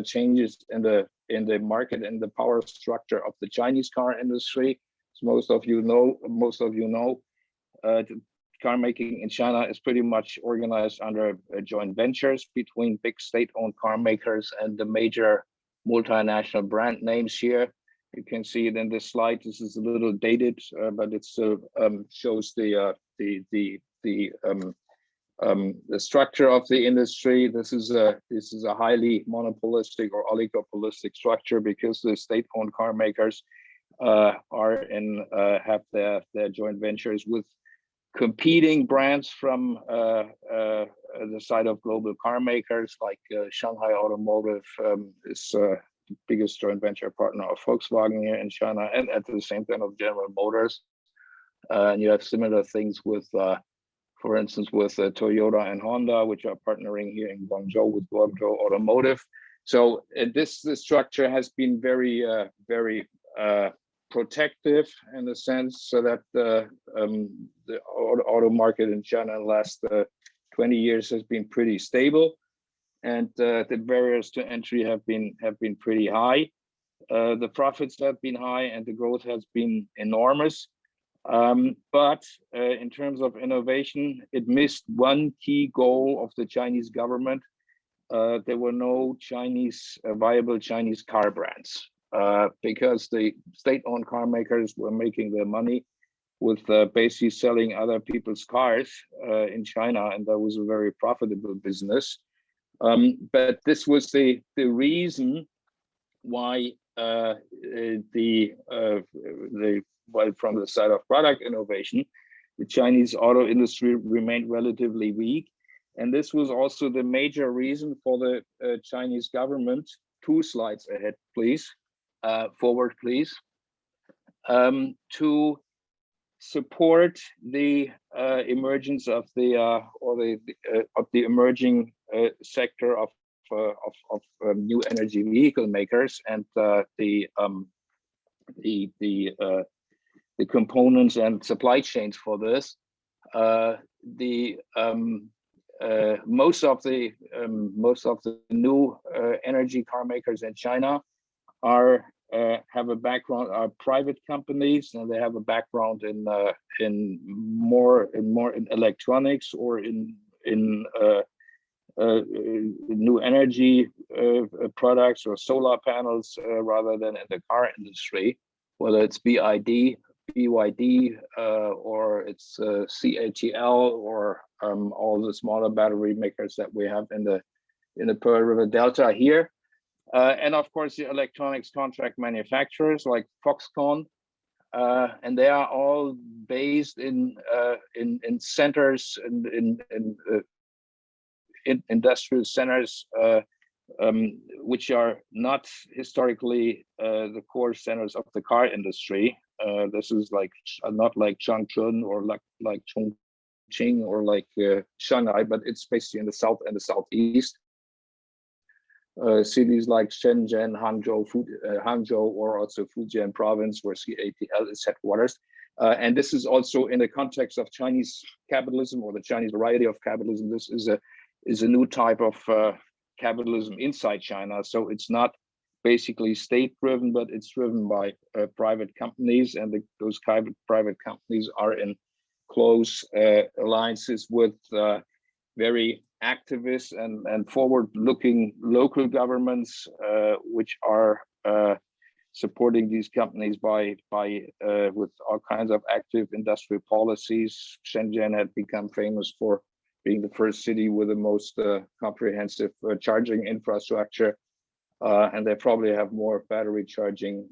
changes in the market and the power structure of the Chinese car industry. As most of you know, car making in China is pretty much organized under joint ventures between big state-owned car makers and the major multinational brand names here. You can see it in this slide. This is a little dated, but it still shows the structure of the industry. This is a highly monopolistic or oligopolistic structure because the state-owned car makers have their joint ventures with competing brands from the side of global car makers like Shanghai Automotive is the biggest joint venture partner of Volkswagen here in China, and at the same time of General Motors. And you have similar things with, for instance, with Toyota and Honda, which are partnering here in Guangzhou with Guangzhou Automotive. So this structure has been very protective in the sense so that the auto market in China in the last 20 years has been pretty stable, and the barriers to entry have been pretty high. The profits have been high and the growth has been enormous. But in terms of innovation, it missed one key goal of the Chinese government. There were no viable Chinese car brands because the state-owned car makers were making their money with basically selling other people's cars in China, and that was a very profitable business. But this was the reason why from the side of product innovation, the Chinese auto industry remained relatively weak. And this was also the major reason for the Chinese government, 2 slides ahead, please, forward, please, to support the emergence of the sector of new energy vehicle makers and the components and supply chains for this. Most of the new energy car makers in China have a background, are private companies, and they have a background in more in electronics or in new energy products or solar panels rather than in the car industry, whether it's BYD, or it's CATL, or all the smaller battery makers that we have in the Pearl River Delta here. And of course, the electronics contract manufacturers like Foxconn, and they are all based in centers, in industrial centers, which are not historically the core centers of the car industry. This is not like Changchun or like Chongqing or like Shanghai, but it's basically in the south and the southeast. Cities like Shenzhen, Hangzhou, or also Fujian province, where CATL is headquarters. And this is also in the context of Chinese capitalism, or the Chinese variety of capitalism. This is a new type of capitalism inside China. So it's not basically state-driven, but it's driven by private companies, and those private companies are in close alliances with very activists and forward-looking local governments, which are supporting these companies with all kinds of active industrial policies. Shenzhen had become famous for being the first city with the most comprehensive charging infrastructure, and they probably have more battery charging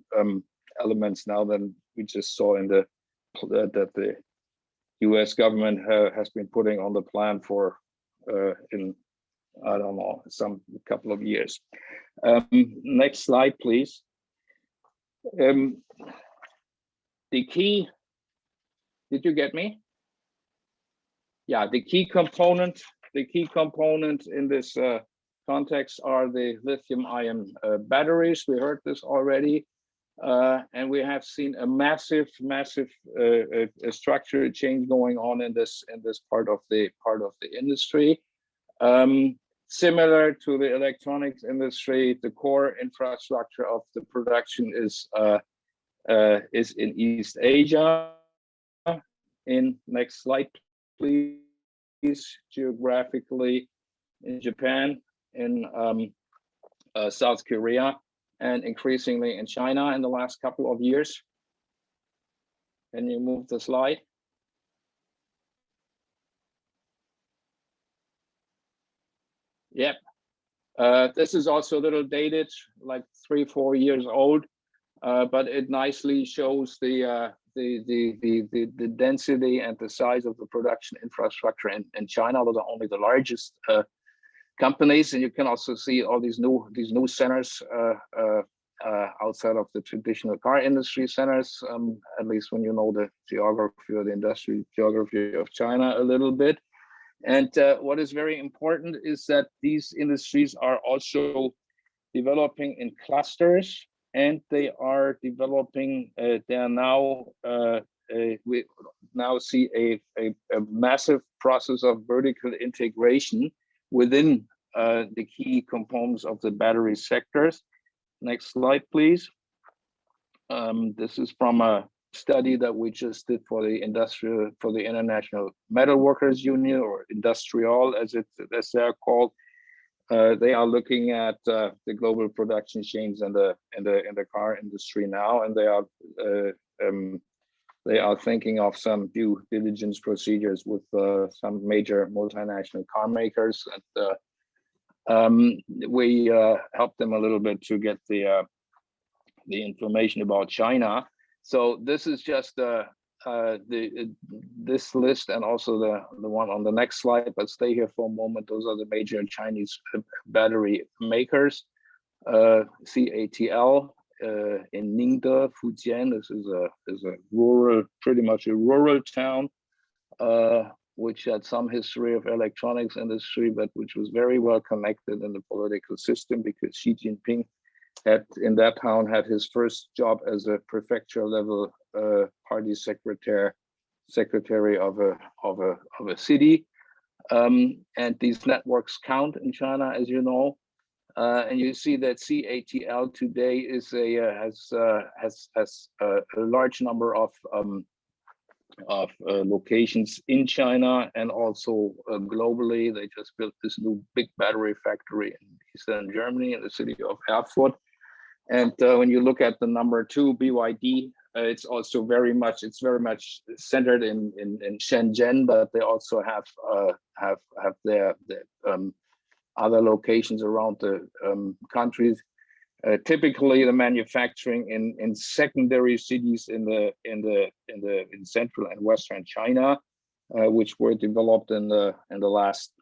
elements now than we just saw in that the U.S. government has been putting on the plan for in, I don't know, some couple of years. Next slide, please. The key, did you get me? Yeah, the key component in this context are the lithium-ion batteries. We heard this already, and we have seen a massive structural change going on in this part of the industry. Similar to the electronics industry, the core infrastructure of the production is in East Asia. Next slide, please. Geographically, in Japan, in South Korea, and increasingly in China in the last couple of years. Can you move the slide? Yep. This is also a little dated, like 3-4 years old, but it nicely shows the density and the size of the production infrastructure in China. Those are only the largest companies, and you can also see all these new centers outside of the traditional car industry centers, at least when you know the geography or the industrial geography of China a little bit. And what is very important is that these industries are also developing in clusters, and they are developing. They are now we now see a massive process of vertical integration within the key components of the battery sectors. Next slide, please. This is from a study that we just did for the International Metal Workers Union, or Industrial as they are called. They are looking at the global production chains in the car industry now, and they are thinking of some due diligence procedures with some major multinational car makers, and we helped them a little bit to get the information about China. So this is just this list, and also the one on the next slide, but stay here for a moment. Those are the major Chinese battery makers. CATL in Ningde, Fujian. This is a rural, pretty much a rural town, which had some history of electronics industry, but which was very well connected in the political system, because Xi Jinping in that town had his first job as a prefecture level party secretary of a city, and these networks count in China, as you know, and you see that CATL today is has a large number of locations in China and also globally. They just built this new big battery factory in Eastern Germany, in the city of Erfurt. And when you look at the number 2, BYD, it's also very much centered in Shenzhen, but they also have their other locations around the countries. Typically, the manufacturing in secondary cities in central and western China, which were developed in the last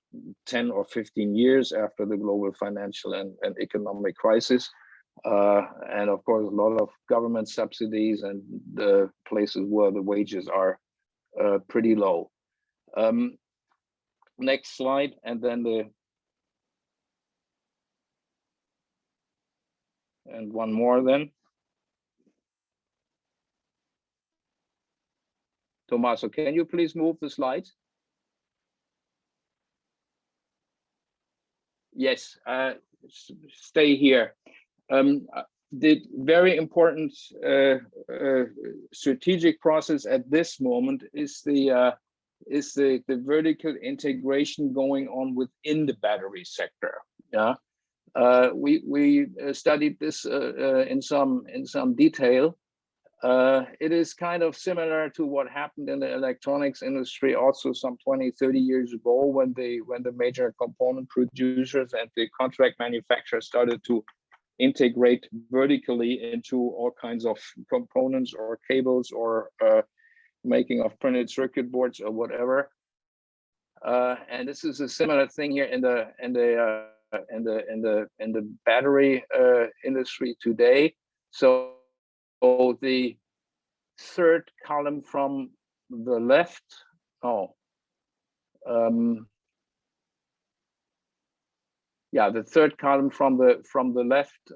10 or 15 years after the global financial and economic crisis. And of course, a lot of government subsidies and the places where the wages are pretty low. Next slide, and then and one more then. Tommaso, can you please move the slides? Yes, stay here. The very important strategic process at this moment is the is the vertical integration going on within the battery sector. Yeah, we studied this in some detail. It is kind of similar to what happened in the electronics industry also some 20-30 years ago, when the major component producers and the contract manufacturers started to integrate vertically into all kinds of components or cables or making of printed circuit boards or whatever. And this is a similar thing here in the battery industry today. So the third column from the left, the third column from the left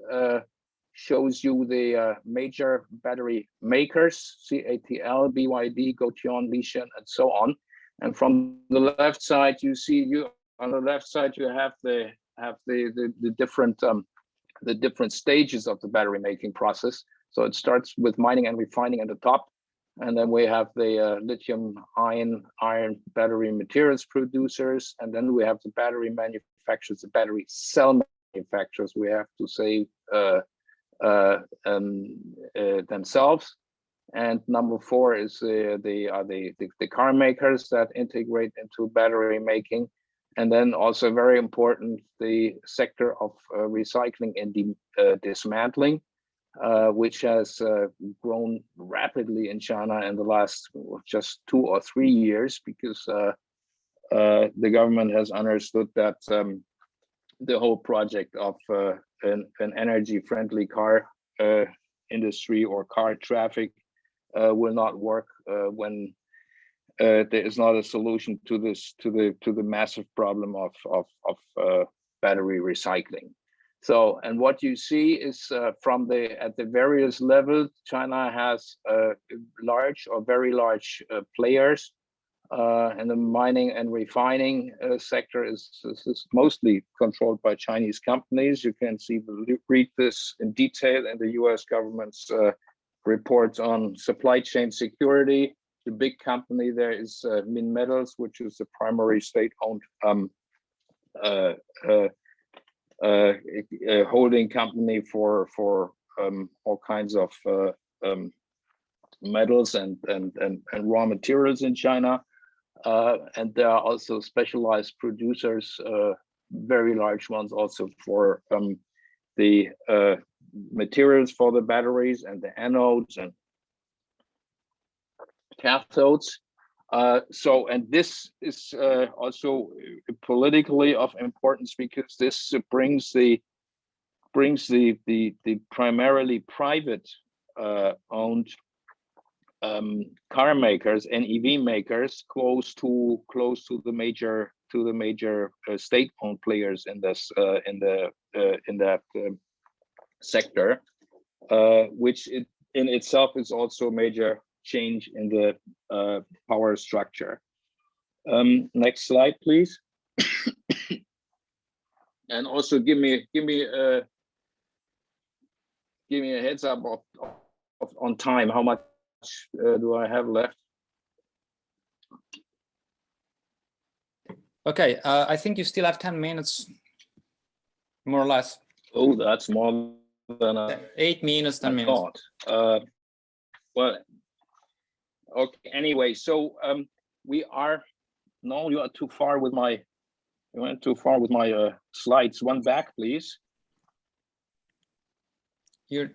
shows you the major battery makers: CATL, BYD, Gotion, Lüthje, and so on. And from the left side, you see you have the different stages of the battery making process. So it starts with mining and refining at the top, and then we have the lithium-ion battery materials producers, and then we have the battery manufacturers, the battery cell manufacturers. We have to say themselves. And number 4 is the car makers that integrate into battery making, and then also very important, the sector of recycling and dismantling. Which has grown rapidly in China in the last just 2 or 3 years, because the government has understood that the whole project of an energy-friendly car industry or car traffic will not work when there is not a solution to the massive problem of battery recycling. So, and what you see is at the various levels, China has large or very large players, and the mining and refining sector is mostly controlled by Chinese companies. You can read this in detail in the U.S. government's reports on supply chain security. The big company there is Min Metals, which is the primary state-owned holding company for all kinds of metals and raw materials in China, and there are also specialized producers, very large ones, also for the materials for the batteries and the anodes and cathodes. And this is also politically of importance, because this brings the primarily private owned car makers and EV makers close to the major state-owned players in this in that sector, which in itself is also a major change in the power structure. Next slide, please. And also give me a heads up on time. How much do I have left? Okay, I think you still have 10 minutes, more or less. Oh, that's more than 8 minutes, 10 minutes. Well, okay. Anyway, so we are. No, you are too far with my. You went too far with my slides. One back, please. You're.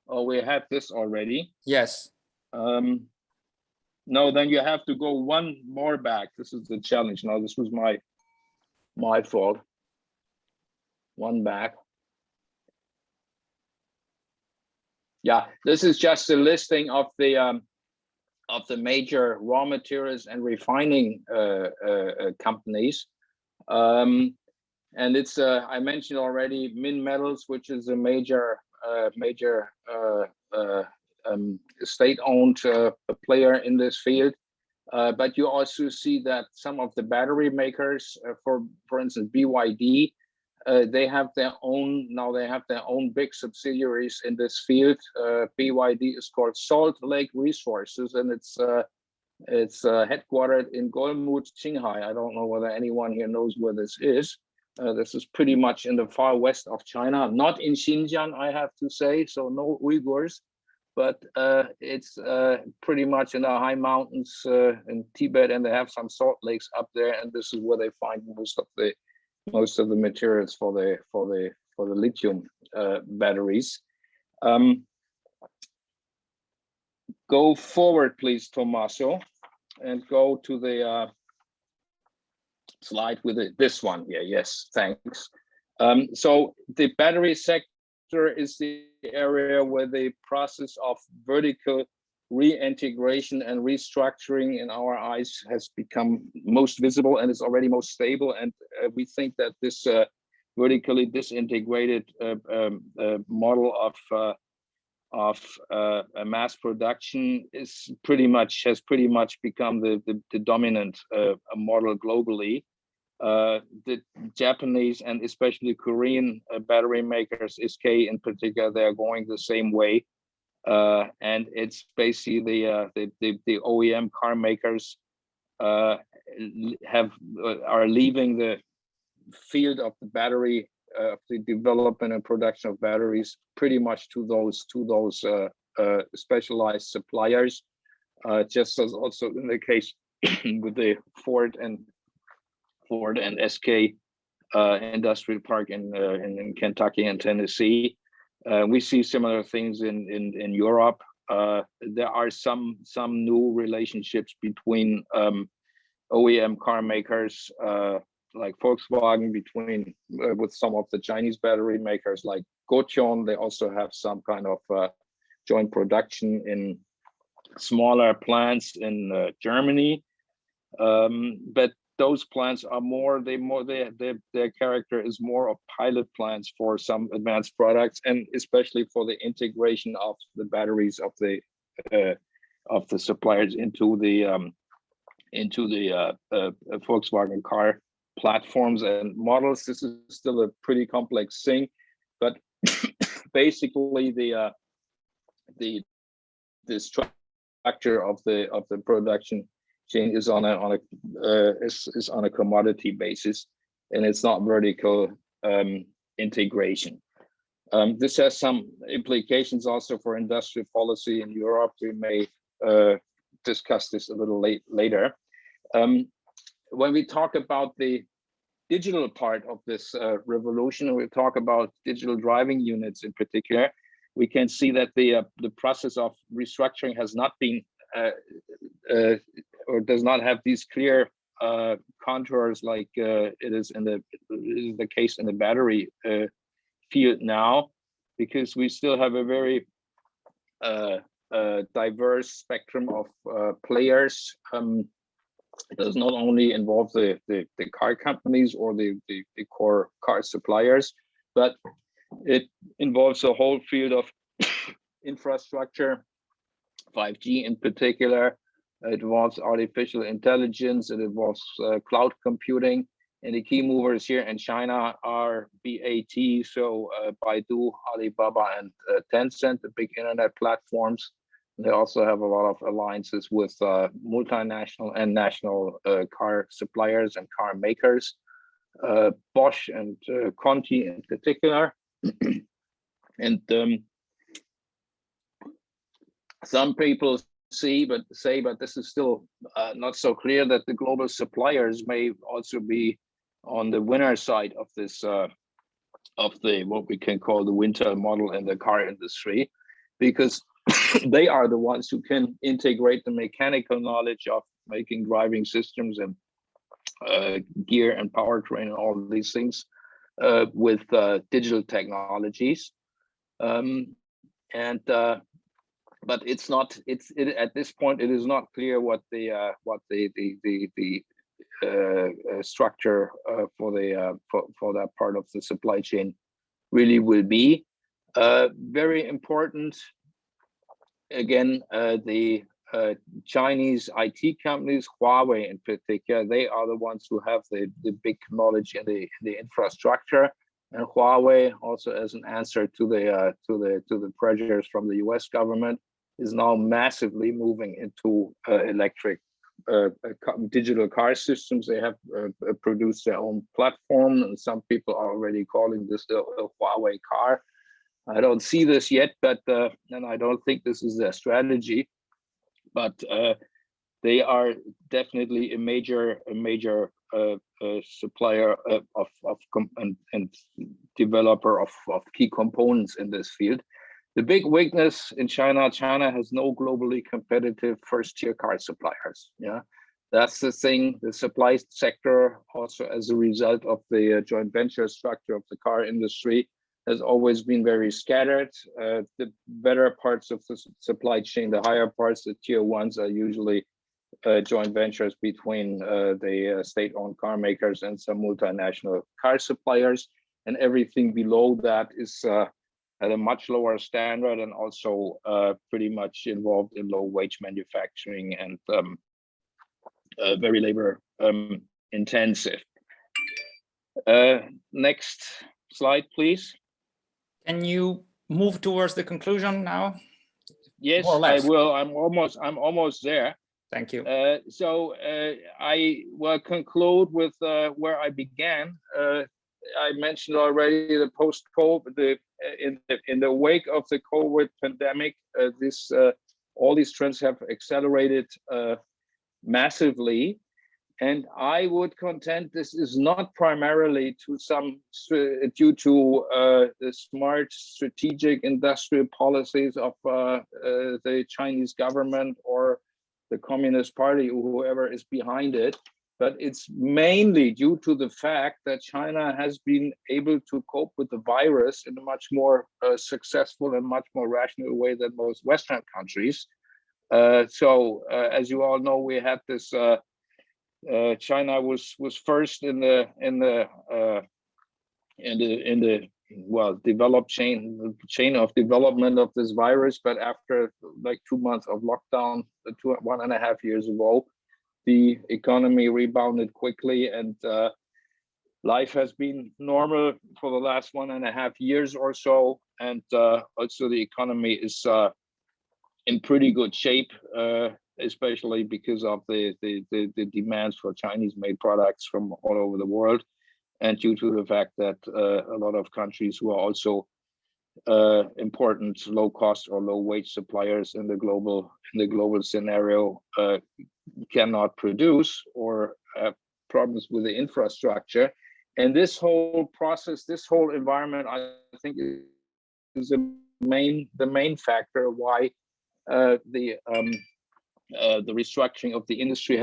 Oh, we have this already. Yes. No, then you have to go one more back. This is the challenge. No, this was my fault. One back. Yeah, this is just a listing of the major raw materials and refining companies, and it's I mentioned already Min Metals, which is a major state-owned player in this field. But you also see that some of the battery makers, for instance BYD, they have their own big subsidiaries in this field. BYD is called Salt Lake Resources, and it's It's headquartered in Golmud, Qinghai. I don't know whether anyone here knows where this is. This is pretty much in the far west of China, not in Xinjiang, I have to say, so no Uyghurs, but it's pretty much in the high mountains in Tibet, and they have some salt lakes up there, and this is where they find most of the materials for the lithium batteries. Go forward, please, Tommaso, and go to the slide with this one. Yeah, yes, thanks. So the battery sector is the area where the process of vertical reintegration and restructuring in our eyes has become most visible, and is already most stable. And we think that this vertically disintegrated model of mass production has pretty much become the dominant model globally. The Japanese and especially Korean battery makers, SK in particular, they are going the same way, and it's basically the OEM car makers are leaving the field of the battery, the development and production of batteries, pretty much to those specialized suppliers, just as also in the case with the Ford and SK industrial park in Kentucky and Tennessee. We see similar things in Europe. There are some new relationships between OEM car makers like Volkswagen, with some of the Chinese battery makers like Gotion. They also have some kind of joint production in smaller plants in Germany. But those plants are their character is more of pilot plants for some advanced products, and especially for the integration of the batteries of the suppliers into the Volkswagen car platforms and models. This is still a pretty complex thing, but basically the structure of the production chain is on a commodity basis, and it's not vertical integration. This has some implications also for industrial policy in Europe. We may discuss this a little later. When we talk about the digital part of this revolution, we talk about digital driving units in particular, we can see that the process of restructuring has not been or does not have these clear contours like it is the case in the battery field now, because we still have a very diverse spectrum of players. It does not only involve the car companies or the core car suppliers, but it involves a whole field of infrastructure, 5G in particular. It involves artificial intelligence. It involves cloud computing. And the key movers here in China are BAT, so Baidu, Alibaba, and Tencent, the big internet platforms. They also have a lot of alliances with multinational and national car suppliers and car makers, Bosch and Conti in particular. And some people say, but this is still not so clear, that the global suppliers may also be on the winner side of this, of the what we can call the winter model in the car industry, because they are the ones who can integrate the mechanical knowledge of making driving systems and gear and powertrain and all of these things with digital technologies. But it's not. At this point, it is not clear what the structure for that part of the supply chain really will be. Very important. Again, the Chinese IT companies, Huawei in particular, they are the ones who have the big knowledge in the infrastructure. And Huawei, also as an answer to the pressures from the U.S. government, is now massively moving into electric digital car systems. They have produced their own platform, and some people are already calling this a Huawei car. I don't see this yet, but and I don't think this is their strategy. But they are definitely a major supplier and developer of key components in this field. The big weakness in China has no globally competitive first-tier car suppliers. Yeah, that's the thing. The supply sector, also as a result of the joint venture structure of the car industry, has always been very scattered. The better parts of the supply chain, the higher parts, the tier ones, are usually joint ventures between the state-owned car makers and some multinational car suppliers, and everything below that is at a much lower standard and also pretty much involved in low-wage manufacturing and very labor intensive. Next slide, please. Can you move towards the conclusion now? Yes, I will. I'm almost there. Thank you. I will conclude with where I began. I mentioned already the post-COVID, in the wake of the COVID pandemic, all these trends have accelerated massively, and I would contend this is not primarily due to the smart strategic industrial policies of the Chinese government or the Communist Party or whoever is behind it, but it's mainly due to the fact that China has been able to cope with the virus in a much more successful and much more rational way than most Western countries. As you all know, we had this. China was first in the developed chain of development of this virus, but after like 2 months of lockdown, 1.5 years ago, the economy rebounded quickly, and life has been normal for the last 1.5 years or so, and also the economy is in pretty good shape, especially because of the demands for Chinese-made products from all over the world, and due to the fact that a lot of countries who are also important low-cost or low-wage suppliers in the global scenario cannot produce or have problems with the infrastructure. And this whole process, this whole environment, I think, is the main factor why the restructuring of the industry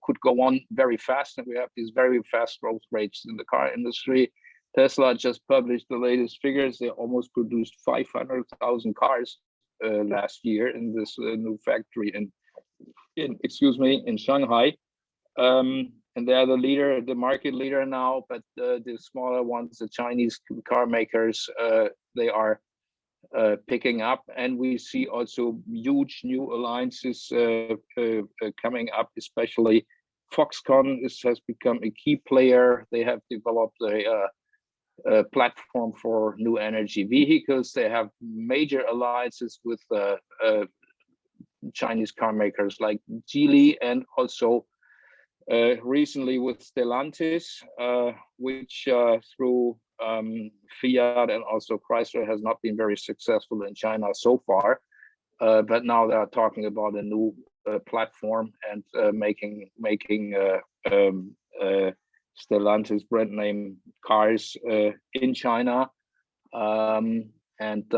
could go on very fast, and we have these very fast growth rates in the car industry. Tesla just published the latest figures. They almost produced 500,000 cars last year in this new factory in Shanghai, and they are the market leader now. But the smaller ones, the Chinese car makers, they are picking up, and we see also huge new alliances coming up. Especially Foxconn has become a key player. They have developed a platform for new energy vehicles. They have major alliances with Chinese car makers like Geely, and also recently with Stellantis, which through Fiat and also Chrysler has not been very successful in China so far, but now they are talking about a new platform and making Stellantis brand name cars in China, and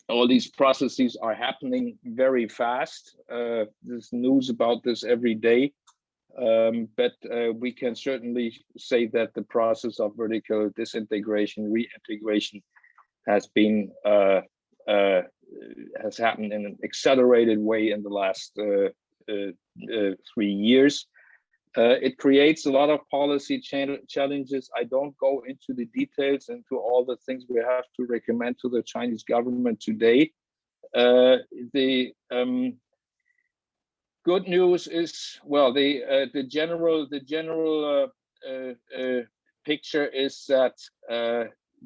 all these processes are happening very fast. There's news about this every day. But we can certainly say that the process of vertical disintegration, reintegration has happened in an accelerated way in the last 3 years. It creates a lot of policy challenges. I don't go into the details, into all the things we have to recommend to the Chinese government today. The good news is, well, the general picture is that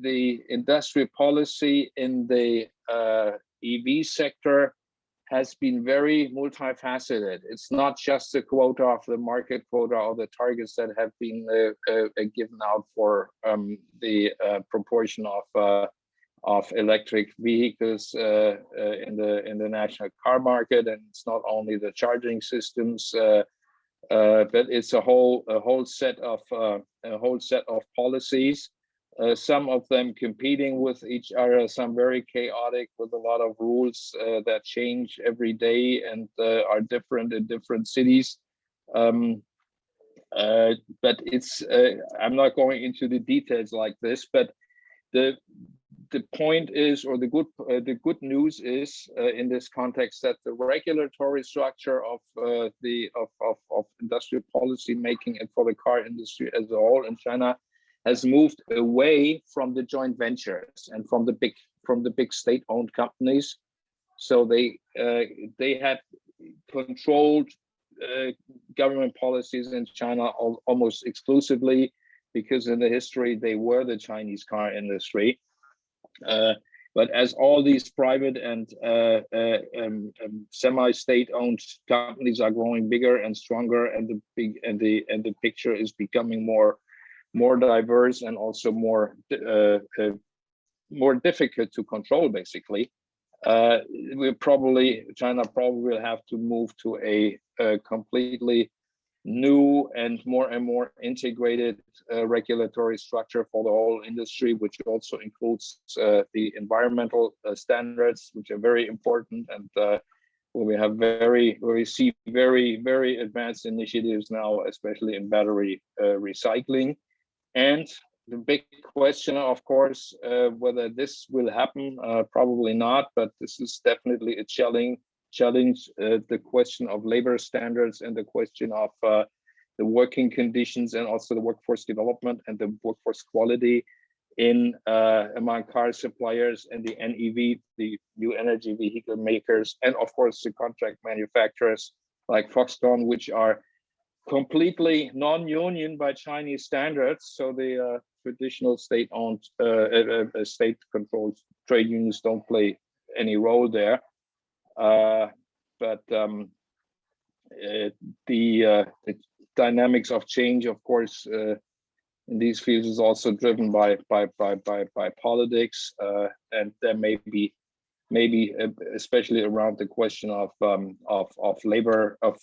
the industrial policy in the EV sector has been very multifaceted. It's not just the quota of the market quota or the targets that have been given out for the proportion of electric vehicles in the national car market, and it's not only the charging systems, but it's a whole set of policies. Some of them competing with each other, some very chaotic with a lot of rules that change every day and are different in different cities. But it's I'm not going into the details like this, but the point is, or the good news is in this context, that the regulatory structure of industrial policy making and for the car industry as a whole in China has moved away from the joint ventures and from the big state-owned companies. So they had controlled government policies in China almost exclusively, because in the history they were the Chinese car industry. But as all these private and semi-state-owned companies are growing bigger and stronger, and the picture is becoming more diverse and also more difficult to control, basically, China probably will have to move to a completely new and more integrated regulatory structure for the whole industry, which also includes the environmental standards, which are very important, and where we see very advanced initiatives now, especially in battery recycling. And the big question, of course, whether this will happen, probably not, but this is definitely a challenge, the question of labor standards and the question of the working conditions and also the workforce development and the workforce quality in among car suppliers and the NEV, the new energy vehicle makers, and of course the contract manufacturers like Foxconn, which are completely non-union by Chinese standards. So the traditional state-owned, state-controlled trade unions don't play any role there. But the dynamics of change, of course, in these fields is also driven by politics, and there may be especially around the question of labor, of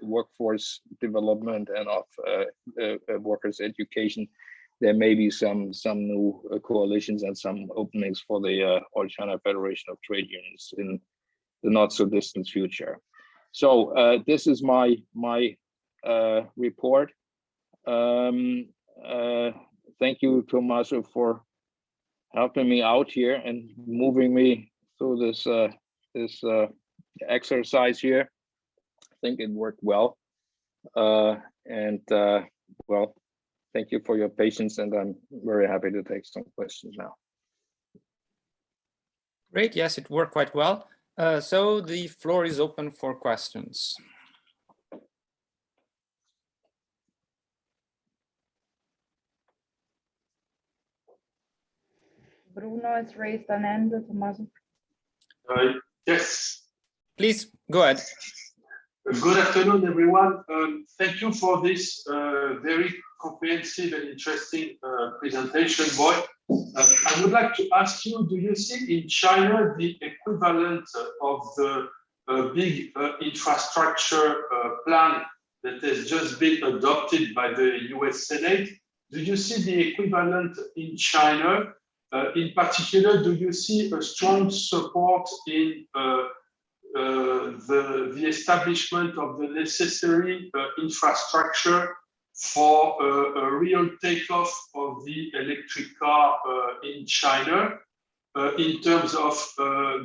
workforce development, and of workers' education. There may be some new coalitions and some openings for the All China Federation of Trade Unions in the not so distant future. So this is my report. Thank you, Tommaso, for helping me out here and moving me through this exercise here. I think it worked well. Well, thank you for your patience, and I'm very happy to take some questions now. Great, yes, it worked quite well. So the floor is open for questions. Bruno has raised an hand, Tommaso. Yes. Please, go ahead. Good afternoon, everyone. Thank you for this very comprehensive and interesting presentation, Boy. I would like to ask you, do you see in China the equivalent of the big infrastructure plan that has just been adopted by the US Senate? Do you see the equivalent in China? In particular, do you see a strong support in the establishment of the necessary infrastructure for a real takeoff of the electric car in China, in terms of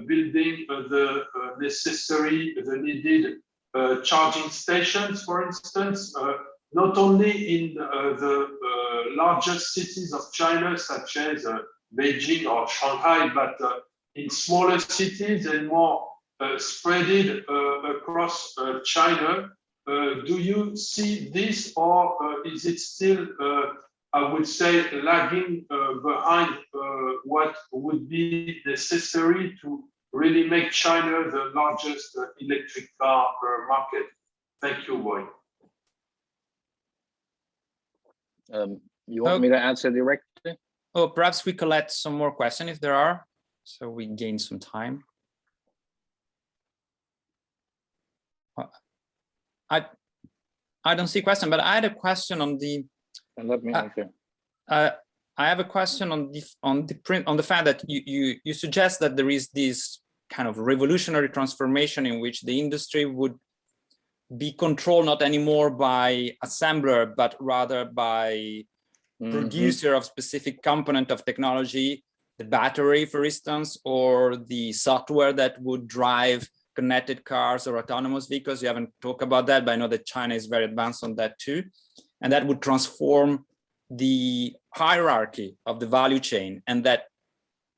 building the needed charging stations, for instance, not only in the largest cities of China, such as Beijing or Shanghai, but in smaller cities and more spread across China. Do you see this, or is it still, I would say, lagging behind what would be necessary to really make China the largest electric car market? Thank you, Boy. You want me to answer directly? Oh, perhaps we collect some more questions if there are, so we gain some time. I don't see a question, but I had a question on the. And let me answer. I have a question on the fact that you suggest that there is this kind of revolutionary transformation in which the industry would be controlled not anymore by assembler, but rather by producer of specific component of technology, the battery, for instance, or the software that would drive connected cars or autonomous vehicles. You haven't talked about that, but I know that China is very advanced on that too. And that would transform the hierarchy of the value chain. And that,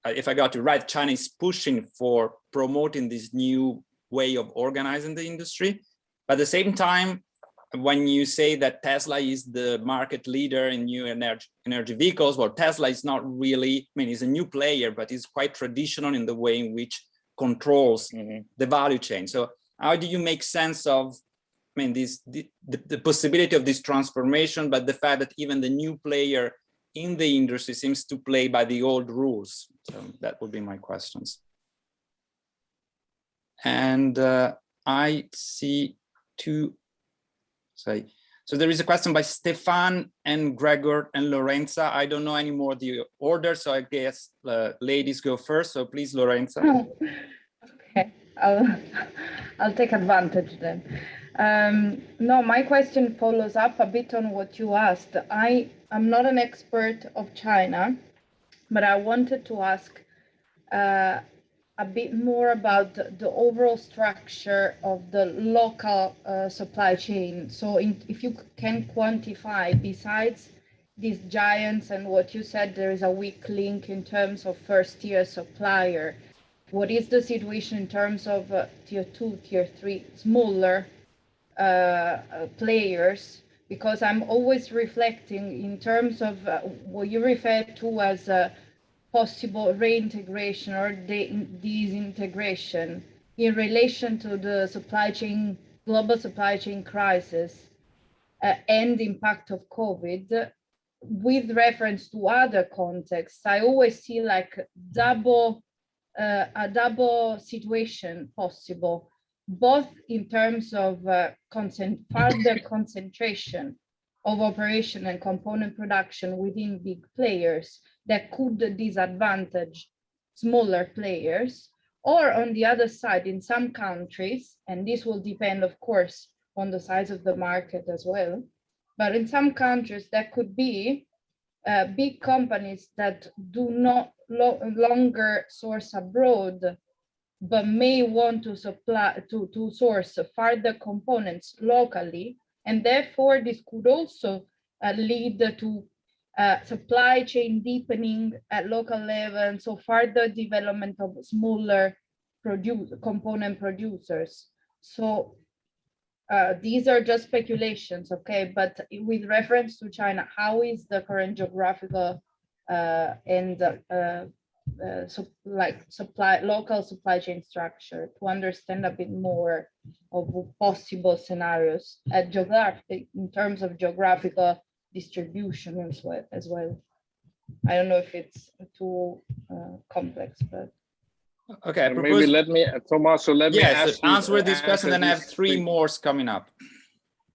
if I got it right, China is pushing for promoting this new way of organizing the industry. But at the same time, when you say that Tesla is the market leader in new energy vehicles, well, Tesla is not really, I mean, he's a new player, but he's quite traditional in the way in which controls the value chain. So how do you make sense of, I mean, the possibility of this transformation, but the fact that even the new player in the industry seems to play by the old rules? So that would be my questions. And I see two. So there is a question by Stefan and Gregor and Lorenza. I don't know anymore the order, so I guess ladies go first. So please, Lorenza. Okay, I'll take advantage then. No, my question follows up a bit on what you asked. I'm not an expert of China, but I wanted to ask a bit more about the overall structure of the local supply chain. So if you can quantify, besides these giants and what you said, there is a weak link in terms of first-tier supplier. What is the situation in terms of tier 2, tier 3, smaller players? Because I'm always reflecting in terms of what you refer to as possible reintegration or disintegration in relation to the supply chain, global supply chain crisis and the impact of COVID. With reference to other contexts, I always see like a double situation possible, both in terms of further concentration of operation and component production within big players that could disadvantage smaller players, or on the other side, in some countries, and this will depend, of course, on the size of the market as well, but in some countries, there could be big companies that do not longer source abroad, but may want to supply to source further components locally, and therefore this could also lead to supply chain deepening at local level, and so further development of smaller component producers. So these are just speculations, okay? But with reference to China, how is the current geographical and local supply chain structure, to understand a bit more of possible scenarios at geographic, in terms of geographical distribution as well. I don't know if it's too complex, but. Okay, maybe let me, Tommaso, let me answer this question, then I have three more coming up.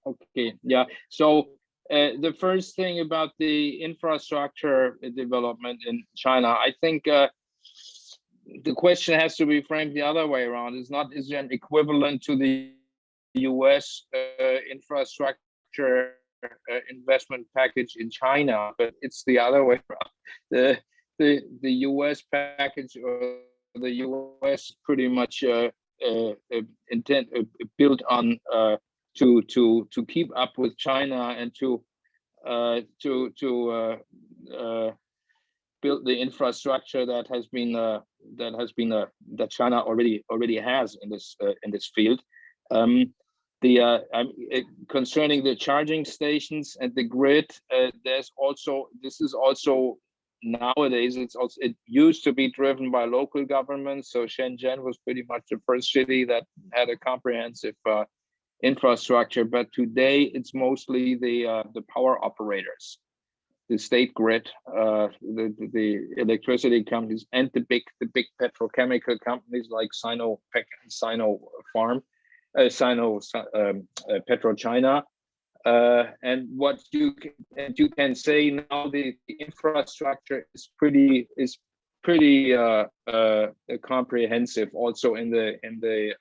Okay, yeah. So the first thing about the infrastructure development in China, I think the question has to be framed the other way around. Is there an equivalent to the US infrastructure investment package in China? But it's the other way around. The US package, or the US pretty much built on to keep up with China and to build the infrastructure that China already has in this field. Concerning the charging stations and the grid, this is also nowadays it used to be driven by local governments. So Shenzhen was pretty much the first city that had a comprehensive infrastructure, but today it's mostly the power operators, the state grid, the electricity companies, and the big petrochemical companies like PetroChina. And what you can say now, the infrastructure is pretty comprehensive, also in the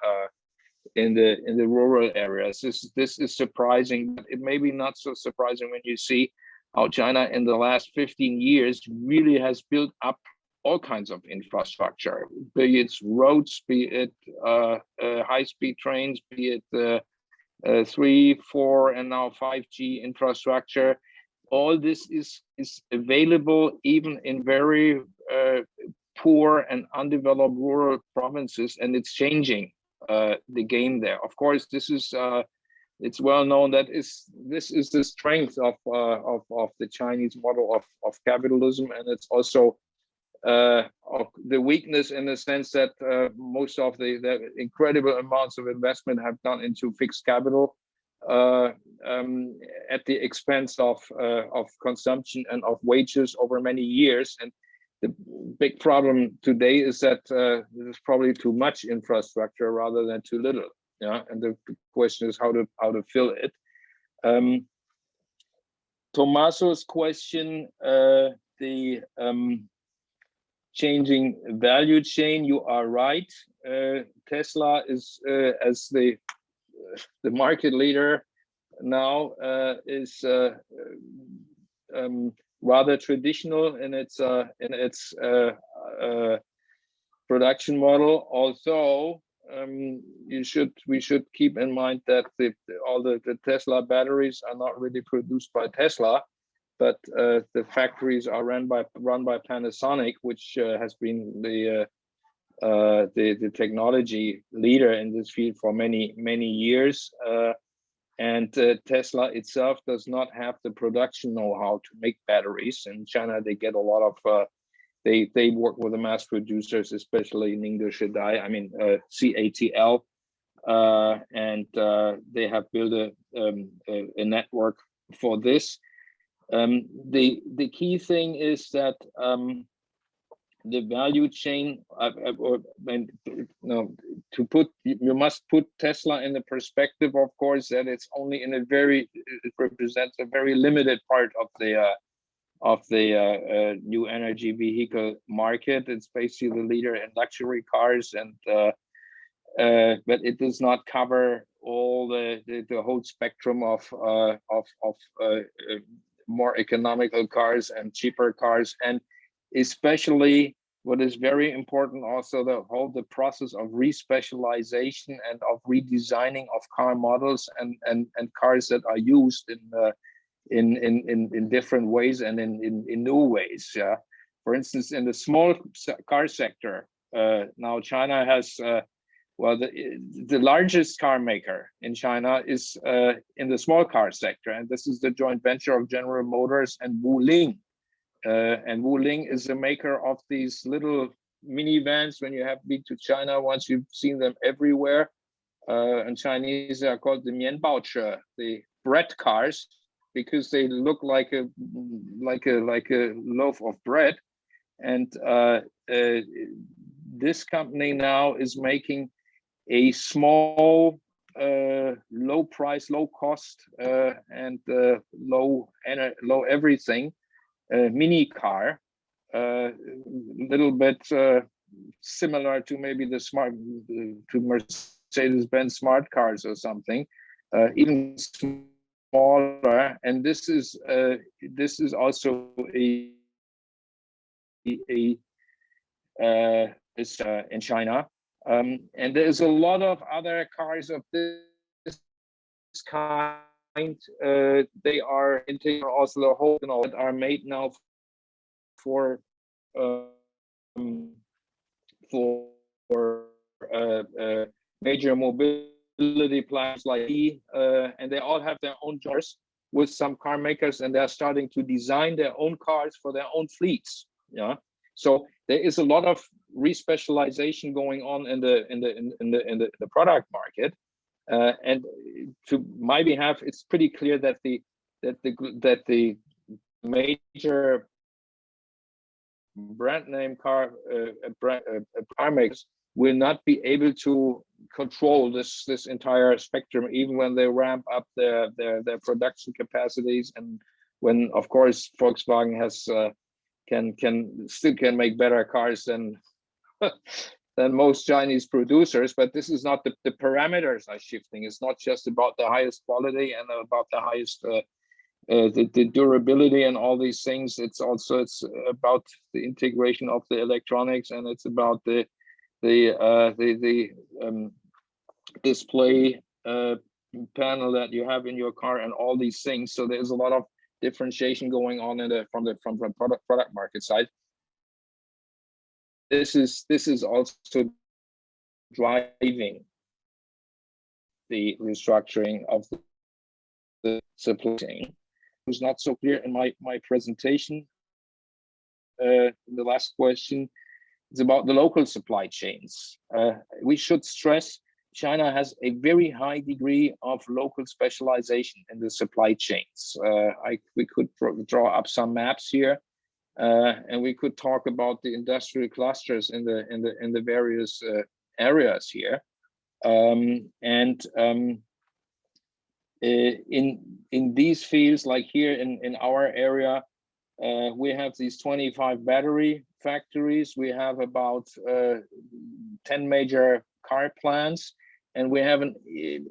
rural areas. This is surprising, but it may be not so surprising when you see how China in the last 15 years really has built up all kinds of infrastructure, be it roads, be it high-speed trains, be it 3, 4, and now 5G infrastructure. All this is available even in very poor and undeveloped rural provinces, and it's changing the game there. Of course, this is it's well known that this is the strength of the Chinese model of capitalism, and it's also of the weakness in the sense that most of the incredible amounts of investment have gone into fixed capital at the expense of consumption and of wages over many years. And the big problem today is that there's probably too much infrastructure rather than too little. Yeah, and the question is how to fill it. Tommaso's question, the changing value chain, you are right. Tesla is as the market leader now is rather traditional in its production model. Although we should keep in mind that all the Tesla batteries are not really produced by Tesla, but the factories are run by Panasonic, which has been the technology leader in this field for many years. And Tesla itself does not have the production know-how to make batteries. In China, they get a lot of they work with the mass producers, especially Ningde Shidai, CATL, and they have built a network for this. The key thing is that the value chain, you must put Tesla in the perspective, of course, that it's only it represents a very limited part of the new energy vehicle market. It's basically the leader in luxury cars, and but it does not cover all the whole spectrum of more economical cars and cheaper cars, and especially what is very important also the process of respecialization and of redesigning of car models and cars that are used in different ways and in new ways. Yeah, for instance, in the small car sector, now China has the largest car maker in China is in the small car sector, and this is the joint venture of General Motors and Wuling. And Wuling is the maker of these little minivans. When you have been to China once, you've seen them everywhere. In Chinese, they are called the mianbaoche, the bread cars, because they look like a loaf of bread. And this company now is making a small, low price, low cost, and low everything mini car, little bit similar to maybe to Mercedes-Benz smart cars or something, even smaller. And this is also in China. And there's a lot of other cars of this kind. They are also the whole, that are made now for major mobility plans like and they all have their own jars. with some car makers, and they're starting to design their own cars for their own fleets. Yeah, so there is a lot of re-specialization going on in the product market, and to my behalf, it's pretty clear that the major brand name car makers will not be able to control this entire spectrum, even when they ramp up their production capacities, and when, of course, Volkswagen has can make better cars than than most Chinese producers. But this is not the parameters are shifting. It's not just about the highest quality and about the highest the durability and all these things. It's about the integration of the electronics, and it's about the display panel that you have in your car and all these things. So there's a lot of differentiation going on from the product market side. This is also driving the restructuring of the supply chain. It was not so clear in my presentation. The last question is about the local supply chains. We should stress China has a very high degree of local specialization in the supply chains. We could draw up some maps here, and we could talk about the industrial clusters in the various areas here. In these fields, like here in our area, we have these 25 battery factories. We have about 10 major car plants, and we have an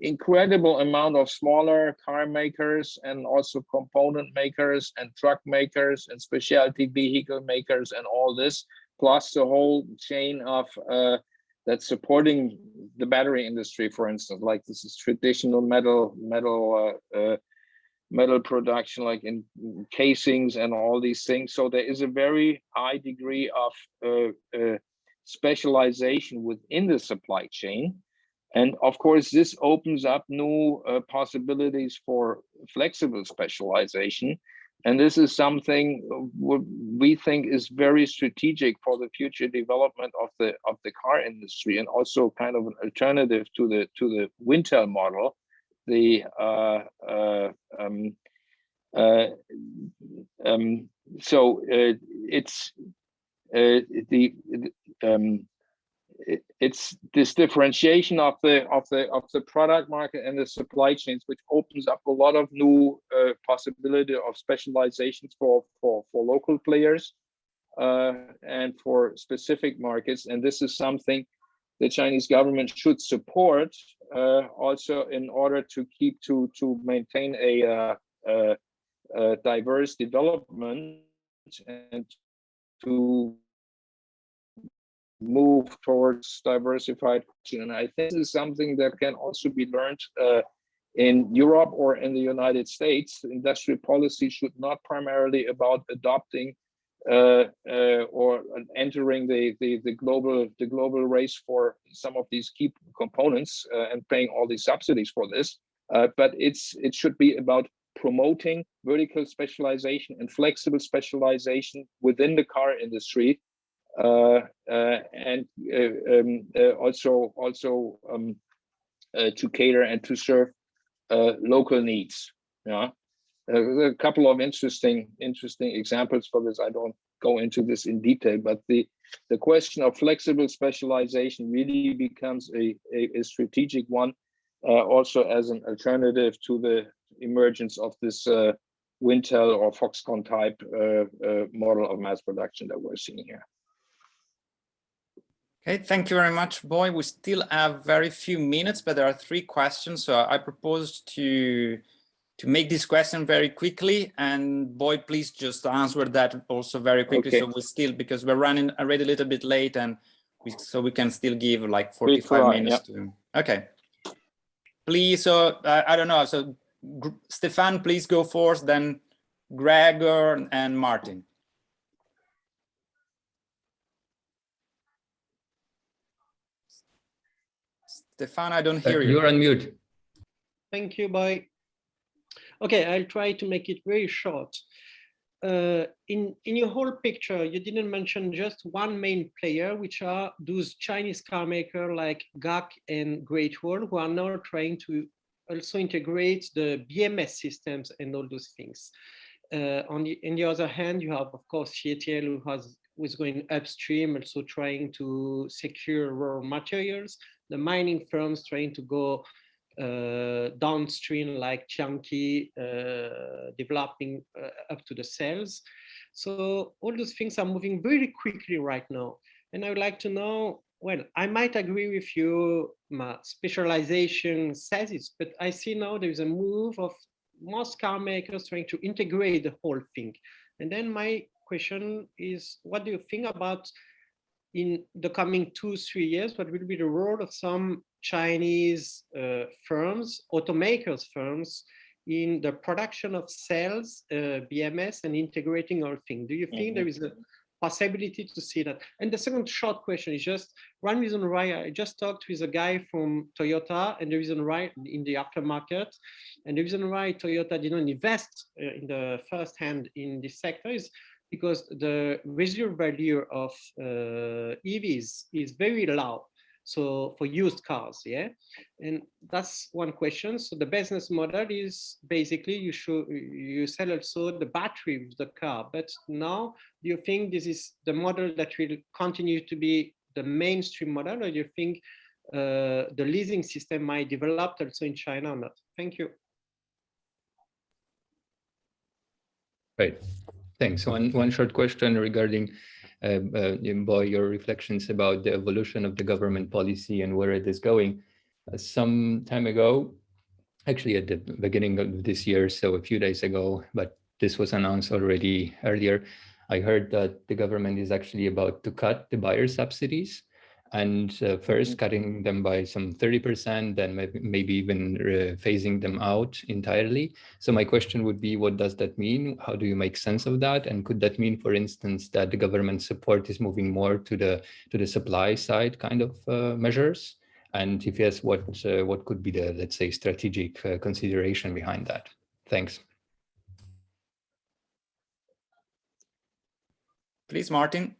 incredible amount of smaller car makers and also component makers and truck makers and specialty vehicle makers and all this, plus the whole chain of that's supporting the battery industry, for instance, like this is traditional metal production, like in casings and all these things. So there is a very high degree of specialization within the supply chain. And of course, this opens up new possibilities for flexible specialization. And this is something we think is very strategic for the future development of the car industry, and also kind of an alternative to the Wintel model. It's this differentiation of the product market and the supply chains, which opens up a lot of new possibility of specializations for local players and for specific markets. And this is something the Chinese government should support also in order to maintain a diverse development and to move towards diversified. And I think this is something that can also be learned in Europe or in the United States. Industrial policy should not primarily about adopting or entering the global race for some of these key components and paying all these subsidies for this, but it should be about promoting vertical specialization and flexible specialization within the car industry, and also to cater and to serve local needs. Yeah, a couple of interesting examples for this. I don't go into this in detail, but the question of flexible specialization really becomes a strategic one, also as an alternative to the emergence of this Wintel or Foxconn type model of mass production that we're seeing here. Okay, thank you very much, Boy. We still have very few minutes, but there are 3 questions. So I propose to make this question very quickly, and Boy, please just answer that also very quickly. Okay. So we still, because we're running already a little bit late, and so we can still give like 45 minutes to. Okay. Please, so I don't know. So Stefan, please go first, then Gregor and Martin. Stefan, I don't hear you. You're on mute. Thank you, Boy. Okay, I'll try to make it very short. In your whole picture, you didn't mention just one main player, which are those Chinese car makers like GAC and Great Wall, who are now trying to also integrate the BMS systems and all those things. On the other hand, you have, of course, CATL, who is going upstream, also trying to secure raw materials. The mining firms trying to go downstream, like Tianqi, developing up to the cells. So all those things are moving very quickly right now. And I would like to know, well, I might agree with you, specialization says it, but I see now there's a move of most car makers trying to integrate the whole thing. And then my question is, what do you think about in the coming 2-3 years, what will be the role of some Chinese firms, automakers firms, in the production of cells, BMS, and integrating all things? Do you think there is a possibility to see that? And the second short question is just one reason why I just talked with a guy from Toyota, and the reason why in the aftermarket, and the reason why Toyota didn't invest in the first hand in this sector is because the residual value of EVs is very low. So for used cars, yeah, and that's one question. So the business model is basically you sell also the battery with the car. But now, do you think this is the model that will continue to be the mainstream model, or do you think the leasing system might develop also in China or not? Thank you. Right. Thanks. One short question regarding Boy, your reflections about the evolution of the government policy and where it is going. Some time ago, actually at the beginning of this year, so a few days ago, but this was announced already earlier, I heard that the government is actually about to cut the buyer subsidies, and first cutting them by some 30%, then maybe even phasing them out entirely. So my question would be, what does that mean? How do you make sense of that? And could that mean, for instance, that the government support is moving more to the supply side kind of measures? And if yes, what could be the, let's say, strategic consideration behind that? Thanks. Please, Martin.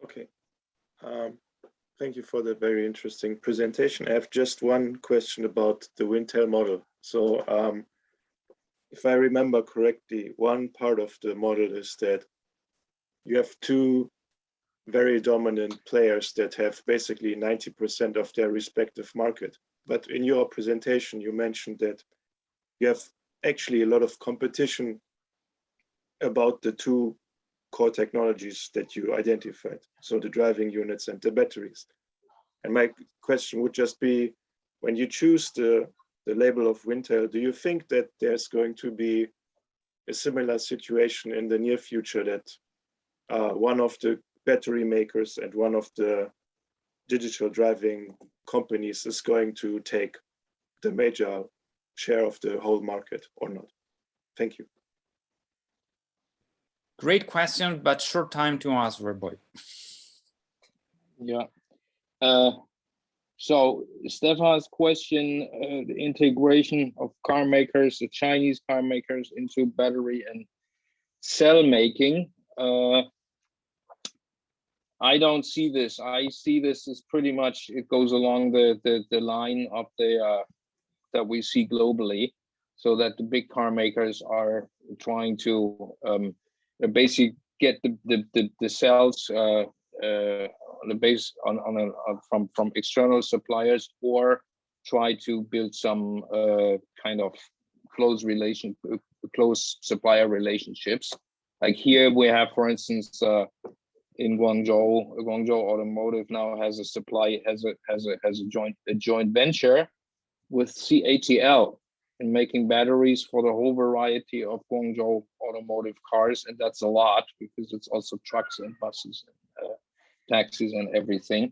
Okay. Thank you for the very interesting presentation. I have just one question about the Wintel model. So if I remember correctly, one part of the model is that you have two very dominant players that have basically 90% of their respective market. But in your presentation, you mentioned that you have actually a lot of competition about the two core technologies that you identified, so the driving units and the batteries. And my question would just be, when you choose the label of Wintel, do you think that there's going to be a similar situation in the near future, that one of the battery makers and one of the digital driving companies is going to take the major share of the whole market or not? Thank you. Great question, but short time to answer, Boy. Yeah. So Stefan's question, the integration of car makers, the Chinese car makers, into battery and cell making. I don't see this. I see this as pretty much, it goes along the line of the that we see globally, so that the big car makers are trying to basically get the cells on the base from external suppliers, or try to build some kind of close supplier relationships. Like here we have, for instance, in Guangzhou Automotive now has a joint venture with CATL in making batteries for the whole variety of Guangzhou Automotive cars, and that's a lot because it's also trucks and buses and taxis and everything.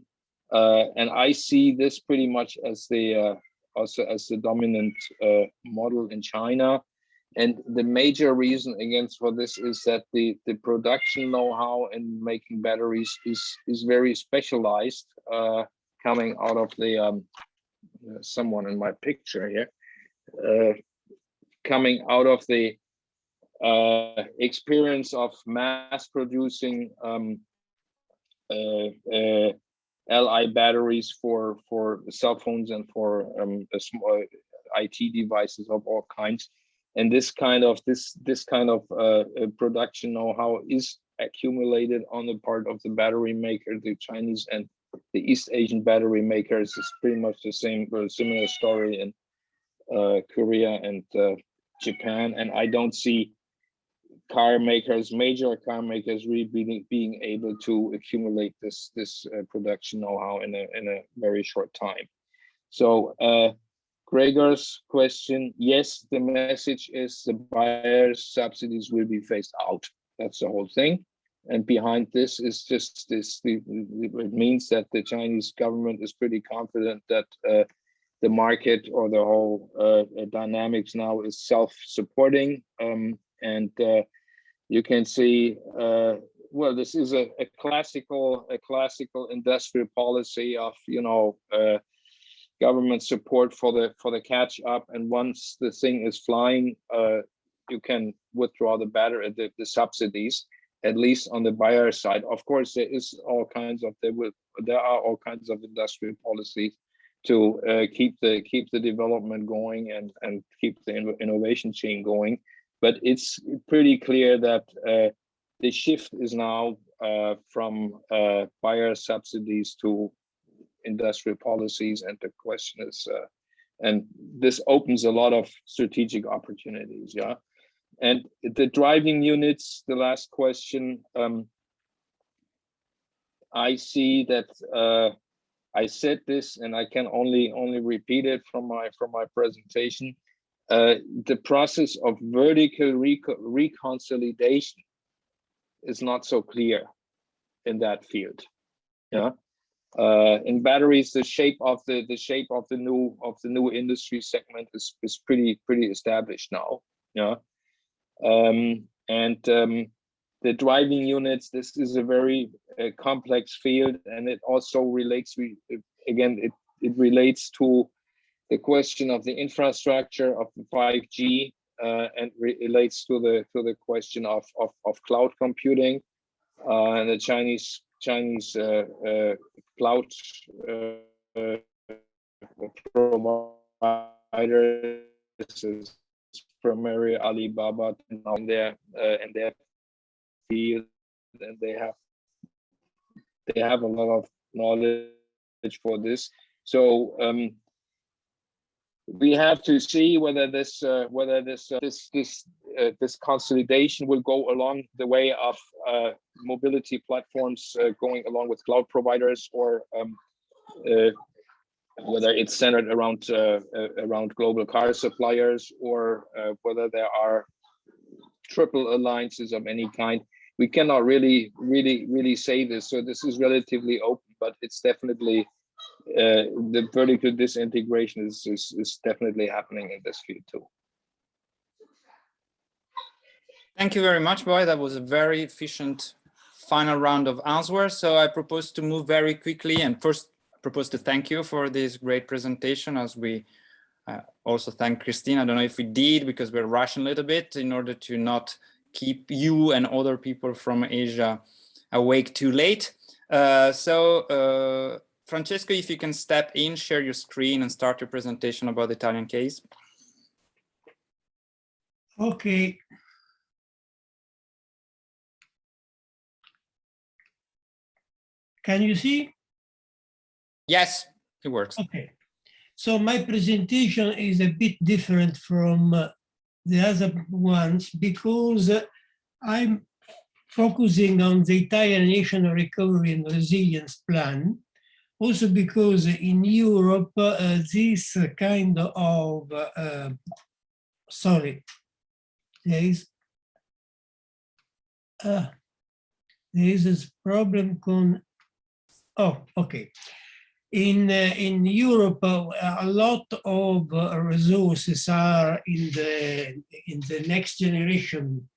And I see this pretty much as the also as the dominant model in China. And the major reason against for this is that the production know-how in making batteries is very specialized, coming out of the someone in my picture here, coming out of the experience of mass producing Li batteries for cell phones and for small IT devices of all kinds, and this kind of production know-how is accumulated on the part of the battery maker. The Chinese and the East Asian battery makers is pretty much the same, or similar story in Korea and Japan, and I don't see major car makers really being able to accumulate this production know-how in a very short time. So Gregor's question, yes, the message is the buyer's subsidies will be phased out. That's the whole thing. And behind this is just this, it means that the Chinese government is pretty confident that the market or the whole dynamics now is self-supporting. And you can see, well, this is a classical industrial policy of, government support for the catch up, and once the thing is flying, you can withdraw the subsidies, at least on the buyer side. Of course, there are all kinds of industrial policies to keep the development going and keep the innovation chain going. But it's pretty clear that the shift is now from buyer subsidies to industrial policies, and the question is, and this opens a lot of strategic opportunities, yeah. And the driving units, the last question, I see that I said this, and I can only repeat it from my presentation. The process of vertical reconsolidation is not so clear in that field, yeah. In batteries, the shape of the new industry segment is pretty established now, yeah. The driving units, this is a very complex field, and it also relates. It relates to the question of the infrastructure of the 5G, and relates to the question of cloud computing, and the Chinese cloud providers is primarily Alibaba in their field, and they have a lot of knowledge for this. So we have to see whether this consolidation will go along the way of mobility platforms going along with cloud providers, or whether it's centered around global car suppliers, or whether there are triple alliances of any kind. We cannot really say this. So this is relatively open, but it's definitely the vertical disintegration is definitely happening in this field too. Thank you very much, Boy. That was a very efficient final round of answers. So I propose to move very quickly, and first propose to thank you for this great presentation, as we also thank Kristin. I don't know if we did, because we're rushing a little bit in order to not keep you and other people from Asia awake too late. Francesco, if you can step in, share your screen and start your presentation about the Italian case. Okay. Can you see? Yes, it works. Okay. So my presentation is a bit different from the other ones, because I'm focusing on the Italian National Recovery and Resilience Plan. Also because in Europe, this kind of, there is this problem con, oh, okay. In Europe, a lot of resources are in the next generation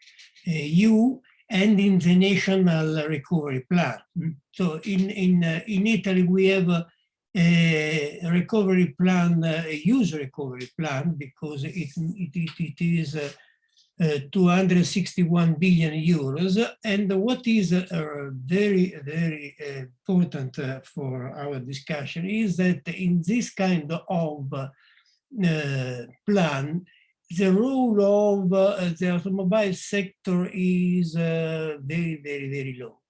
EU and in the National Recovery Plan. So in Italy, we have a recovery plan, a use recovery plan, because it is 261 billion euros. And what is very, very important for our discussion is that in this kind of plan, the role of the automobile sector is very, very, very low.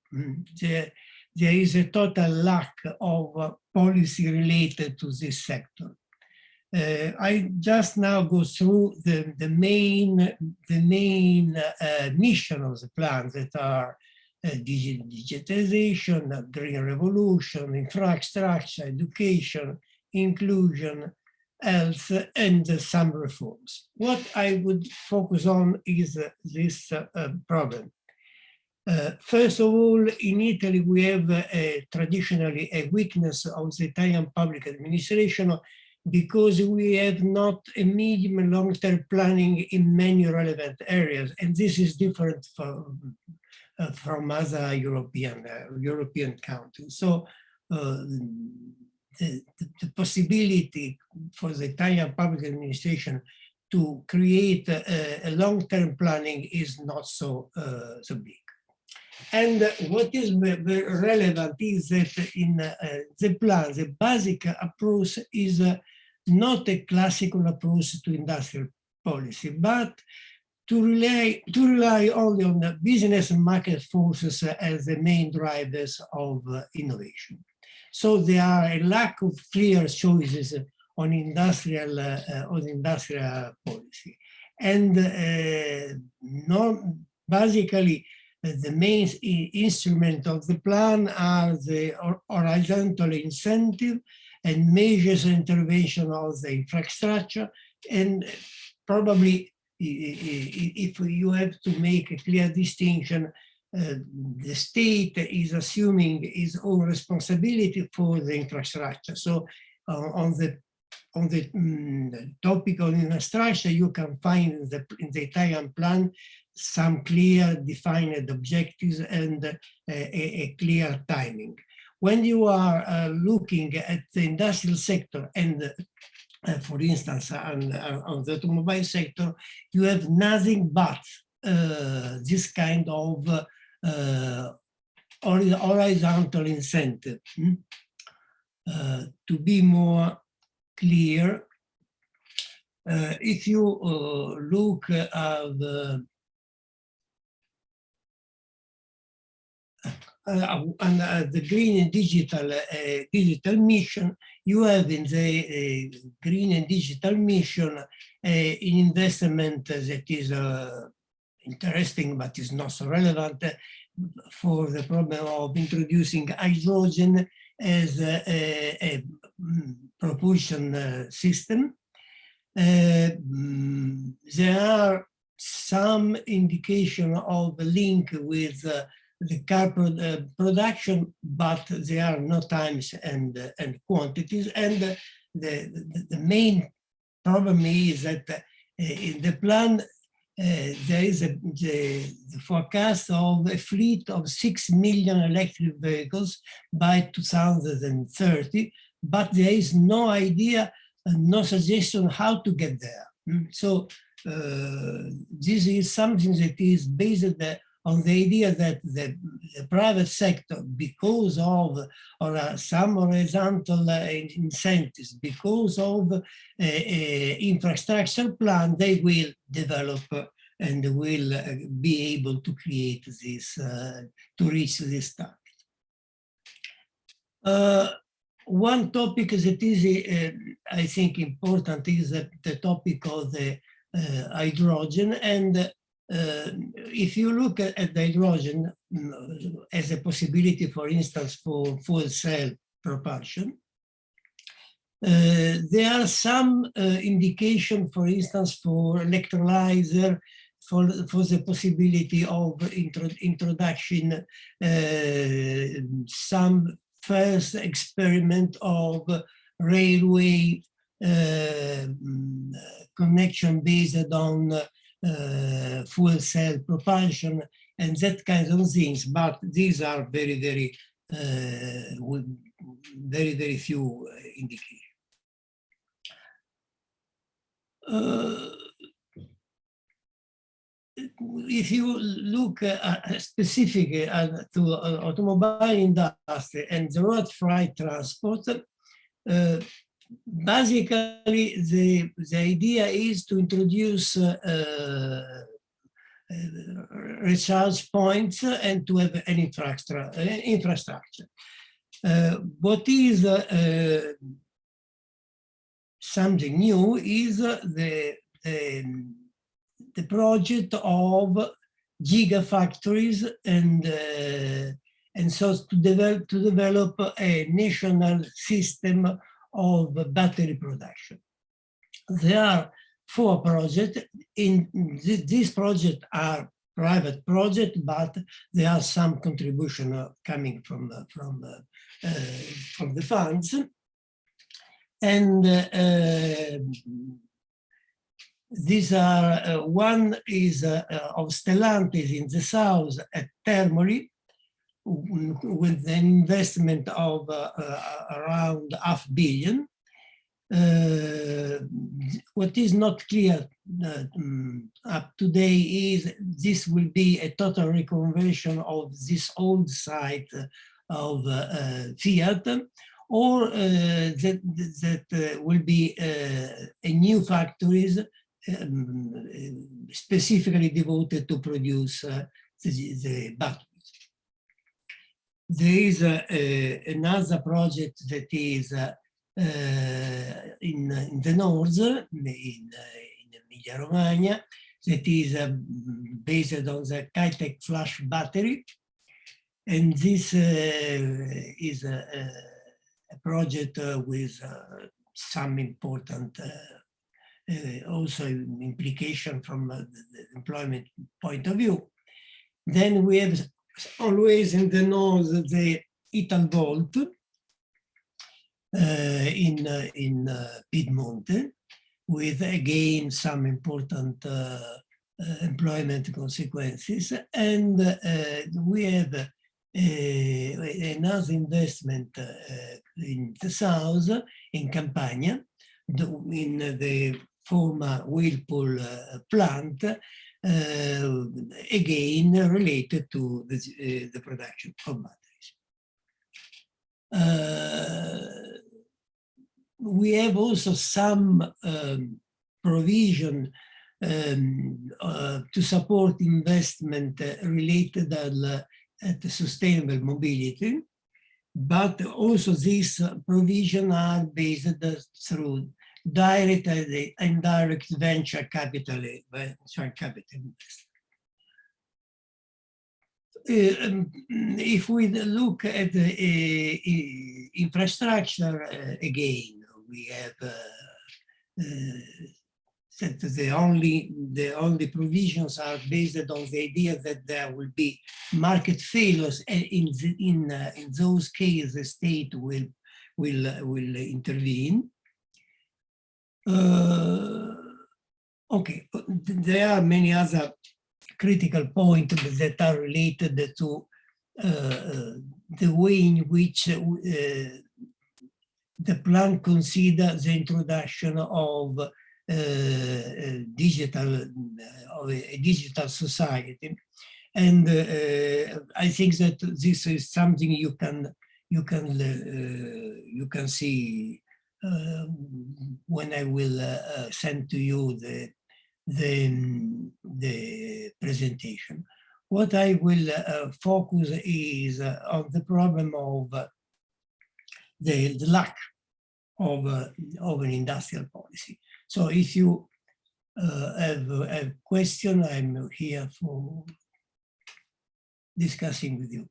There is a total lack of policy related to this sector. I just now go through the main mission of the plan, that are digitization, green revolution, infrastructure, education, inclusion, health, and some reforms. What I would focus on is this problem. First of all, in Italy, we have traditionally a weakness of the Italian public administration, because we have not a medium and long-term planning in many relevant areas, and this is different from other European countries. So the possibility for the Italian public administration to create a long-term planning is not so big. And what is very relevant is that in the plan, the basic approach is not a classical approach to industrial policy, but to rely only on the business and market forces as the main drivers of innovation. So there are a lack of clear choices on industrial policy, and basically the main instrument of the plan are the horizontal incentive and measures intervention of the infrastructure. And probably if you have to make a clear distinction, the state is assuming its own responsibility for the infrastructure. So on the topic of infrastructure, you can find in the Italian plan some clear defined objectives and a clear timing. When you are looking at the industrial sector and for instance, on the automobile sector, you have nothing but this kind of horizontal incentive. To be more clear, if you look at the green and digital mission, you have in the green and digital mission an investment that is interesting but is not so relevant for the problem of introducing hydrogen as a propulsion system. There are some indication of a link with the car production, but there are no times and quantities. And the main problem is that in the plan, there is the forecast of a fleet of 6 million electric vehicles by 2030, but there is no idea and no suggestion how to get there. So this is something that is based on the idea that the private sector, because of some horizontal incentives, because of infrastructure plan, they will develop and will be able to create this, to reach this target. One topic that is, I think, important is the topic of the hydrogen. And if you look at the hydrogen as a possibility, for instance, for fuel cell propulsion, there are some indication, for instance, for electrolyzer, for the possibility of introduction, some first experiment of railway connection based on fuel cell propulsion and that kind of things, but these are very, very very, very few indications. If you look specifically to automobile industry and the road freight transport, basically the idea is to introduce recharge points and to have an infrastructure. What is something new is the project of gigafactories and so to develop a national system of battery production. There are 4 projects. These projects are private projects, but there are some contribution coming from the funds. And these are, one is of Stellantis in the south at Termoli, with an investment of around $500 million. What is not clear up to date is this will be a total reconversion of this old site of Fiat, or that will be a new factories specifically devoted to produce the batteries. There is another project that is in the north, in Emilia-Romagna, that is based on the Kitec flash battery. And this is a project with some important also implication from the employment point of view. Then we have always in the north the Italvolt in Piedmonte, with again some important employment consequences. And we have another investment in the south, in Campania, in the former Whirlpool plant, again related to the production of batteries. We have also some provision to support investment related at sustainable mobility, but also these provisions are based through direct and indirect venture capital investment. If we look at the infrastructure again, we have that the only provisions are based on the idea that there will be market failures, and in those cases the state will intervene. Okay, there are many other critical points that are related to the way in which the plan considers the introduction of a digital society, and I think that this is something you can see when I will send to you the presentation. What I will focus is on the problem of the lack of an industrial policy. So if you have a question, I'm here for discussing with you.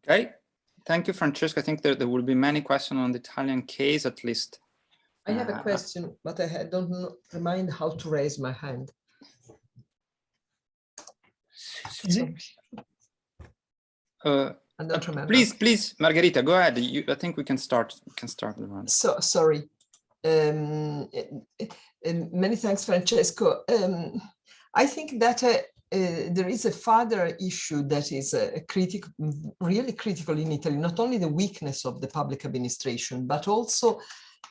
Okay, thank you, Francesco. I think there will be many questions on the Italian case, at least. I have a question, but I don't remind how to raise my hand. I don't remember. Please, Margherita, go ahead. I think we can start. The round. So sorry. Many thanks, Francesco. I think that there is a further issue that is really critical in Italy, not only the weakness of the public administration, but also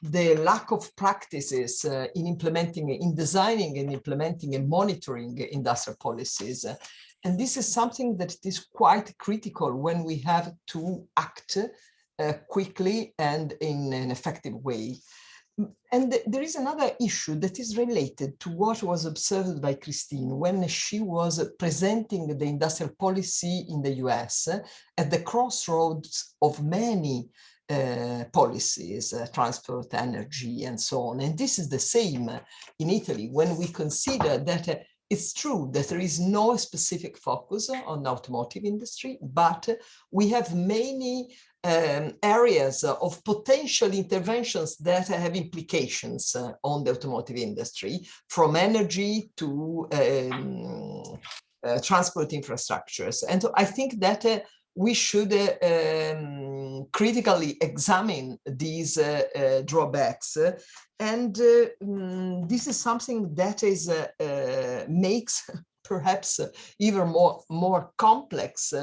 the lack of practices in designing and implementing and monitoring industrial policies. And this is something that is quite critical when we have to act quickly and in an effective way. And there is another issue that is related to what was observed by Kristin when she was presenting the industrial policy in the US at the crossroads of many policies, transport, energy, and so on. And this is the same in Italy when we consider that it's true that there is no specific focus on the automotive industry, but we have many areas of potential interventions that have implications on the automotive industry, from energy to transport infrastructures. And I think that we should critically examine these drawbacks. And this is something that is makes perhaps even more complex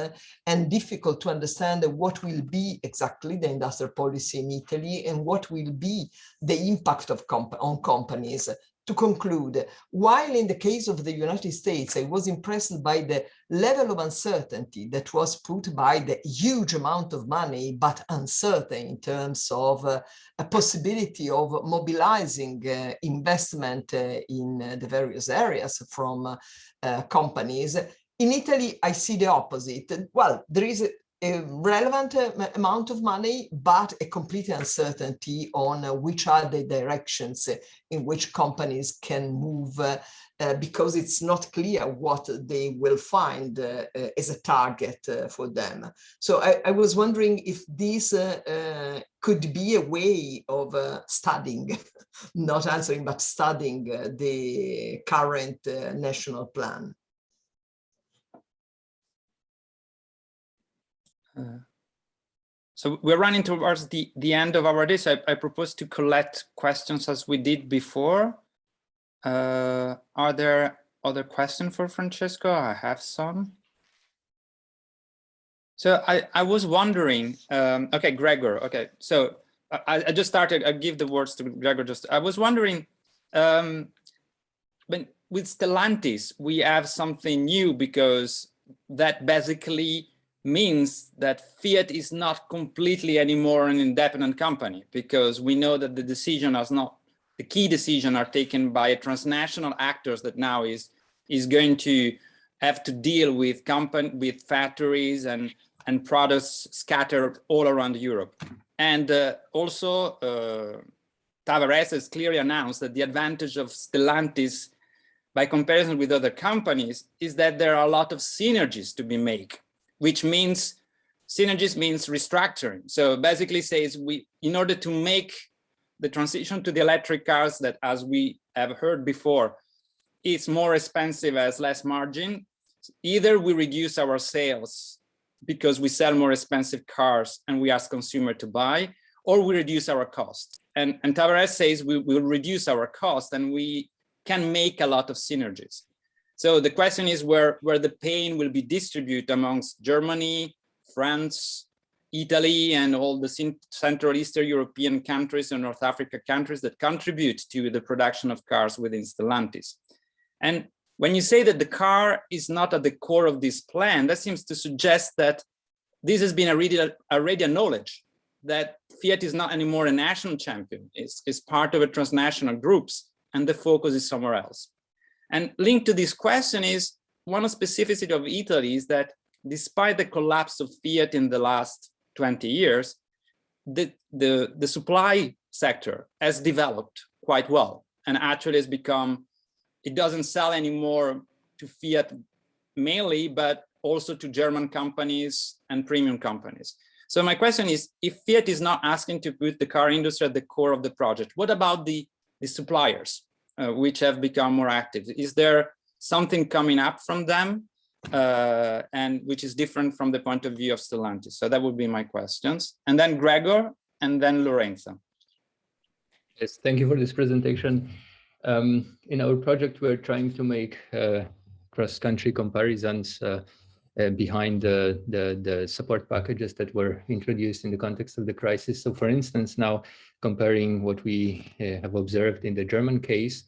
and difficult to understand what will be exactly the industrial policy in Italy and what will be the impact of on companies. To conclude, while in the case of the United States, I was impressed by the level of uncertainty that was put by the huge amount of money, but uncertain in terms of a possibility of mobilizing investment in the various areas from companies. In Italy, I see the opposite. Well, there is a relevant amount of money, but a complete uncertainty on which are the directions in which companies can move, because it's not clear what they will find as a target for them. So I was wondering if this could be a way of studying, not answering, but studying the current national plan. So we're running towards the end of our day. So I propose to collect questions as we did before. Are there other questions for Francesco? I have some. So I was wondering, okay, Gregor, okay. So I just started, I give the words to Gregor I was wondering, when with Stellantis, we have something new, because that basically means that Fiat is not completely anymore an independent company, because we know that the decision is not, the key decision are taken by transnational actors that now is going to have to deal with factories and products scattered all around Europe. And also Tavares has clearly announced that the advantage of Stellantis by comparison with other companies is that there are a lot of synergies to be made, which means synergies means restructuring. So basically says in order to make the transition to the electric cars that, as we have heard before, it's more expensive, has less margin, either we reduce our sales because we sell more expensive cars and we ask consumer to buy, or we reduce our cost. And Tavares says we will reduce our cost and we can make a lot of synergies. So the question is where the pain will be distributed amongst Germany, France, Italy, and all the Central Eastern European countries and North Africa countries that contribute to the production of cars within Stellantis. And when you say that the car is not at the core of this plan, that seems to suggest that this has been already a knowledge that Fiat is not anymore a national champion, is part of a transnational groups, and the focus is somewhere else. And linked to this question is one of the specificity of Italy is that despite the collapse of Fiat in the last 20 years, the supply sector has developed quite well and actually has become, it doesn't sell anymore to Fiat mainly, but also to German companies and premium companies. So my question is, if Fiat is not asking to put the car industry at the core of the project, what about the suppliers which have become more active? Is there something coming up from them and which is different from the point of view of Stellantis? So that would be my questions. And then Gregor, and then Lorenzo. Yes, thank you for this presentation. In our project, we're trying to make cross-country comparisons behind the support packages that were introduced in the context of the crisis. So for instance, now comparing what we have observed in the German case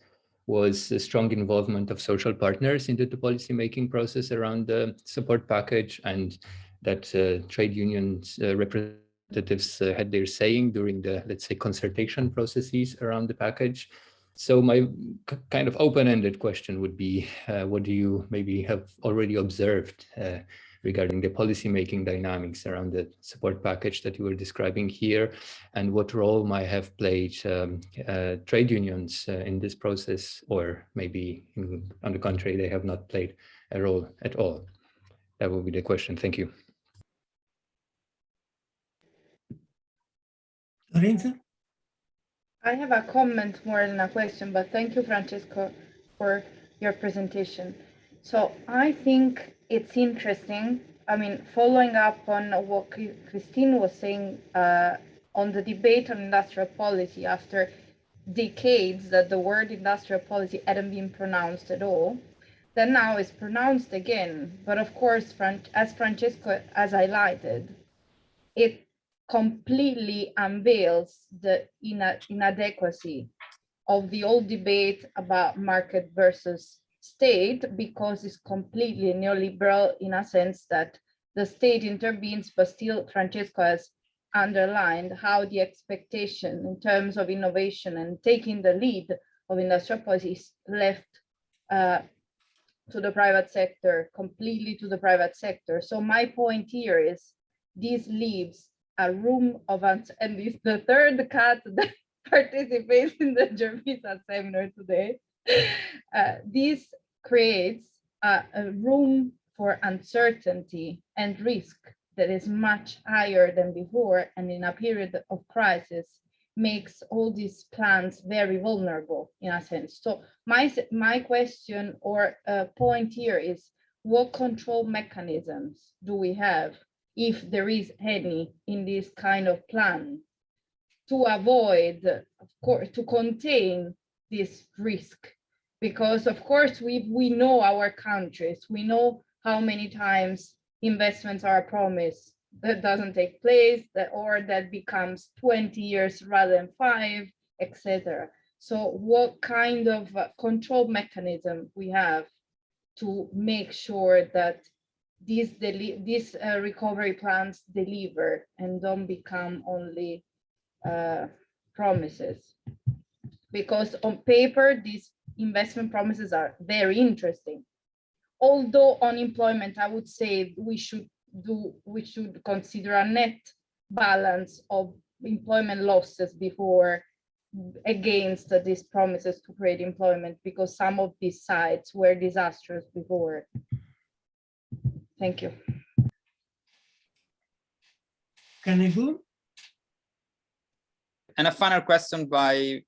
was a strong involvement of social partners into the policy-making process around the support package, and that trade unions representatives had their saying during the, let's say, consultation processes around the package. So my kind of open-ended question would be, what do you maybe have already observed regarding the policy-making dynamics around the support package that you were describing here, and what role might have played trade unions in this process, or maybe on the contrary, they have not played a role at all? That would be the question. Thank you. Lorenzo? I have a comment more than a question, but thank you, Francesco, for your presentation. So I think it's interesting. I mean, following up on what Kristin was saying on the debate on industrial policy after decades that the word industrial policy hadn't been pronounced at all, then now it's pronounced again. But of course, as Francesco has highlighted, it completely unveils the inadequacy of the old debate about market versus state, because it's completely neoliberal in a sense that the state intervenes, but still Francesco has underlined how the expectation in terms of innovation and taking the lead of industrial policy is left to the private sector, completely to the private sector. So my point here is this leaves a room of, and this is the third cat that participates in the Gervisa seminar today. This creates a room for uncertainty and risk that is much higher than before, and in a period of crisis makes all these plans very vulnerable in a sense. So my question or point here is, what control mechanisms do we have, if there is any, in this kind of plan to avoid, of course, to contain this risk? Because of course we know our countries, we know how many times investments are promised that doesn't take place, or that becomes 20 years rather than 5, etc. So what kind of control mechanism we have to make sure that these recovery plans deliver and don't become only promises? Because on paper, these investment promises are very interesting. Although unemployment, I would say we should consider a net balance of employment losses before against these promises to create employment, because some of these sites were disastrous before. Thank you. Can I go? And a final question by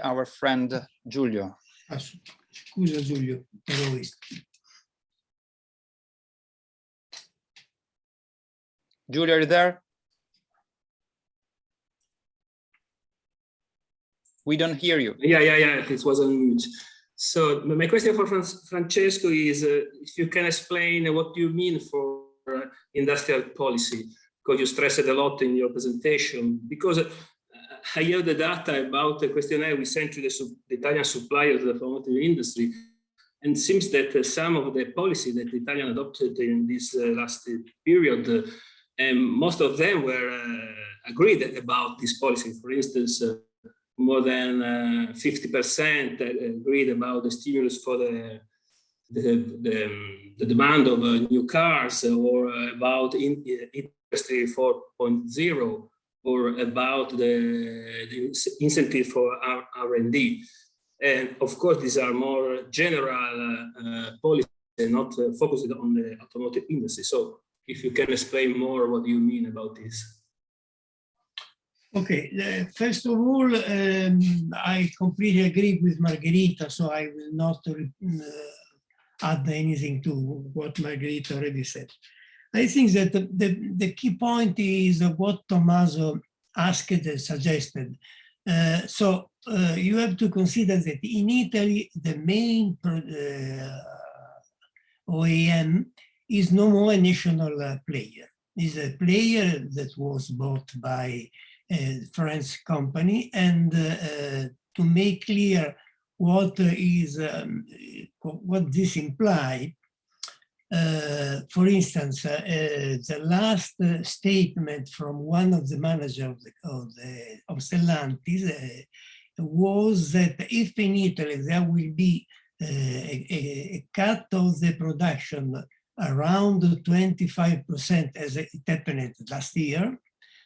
our friend Giulio. Scusa Giulio, ero visto. Giulio, are you there? We don't hear you. Yeah, it was on mute. So my question for Francesco is if you can explain what you mean for industrial policy, because you stressed it a lot in your presentation. Because I have the data about the questionnaire we sent to the Italian suppliers of the automotive industry, and it seems that some of the policy that the Italian adopted in this last period, most of them were agreed about this policy. For instance, more than 50% agreed about the stimulus for the demand of new cars, or about Industry 4.0, or about the incentive for R&D. And of course, these are more general policies, not focused on the automotive industry. So if you can explain more what you mean about this. Okay, first of all, I completely agree with Margherita, so I will not add anything to what Margherita already said. I think that the key point is what Tommaso asked and suggested. You have to consider that in Italy, the main OEM, is no more a national player. Is a player that was bought by a French company, and to make clear what this implies, for instance, the last statement from one of the managers of Stellantis was that if in Italy there will be a cut of the production around 25%, as it happened last year,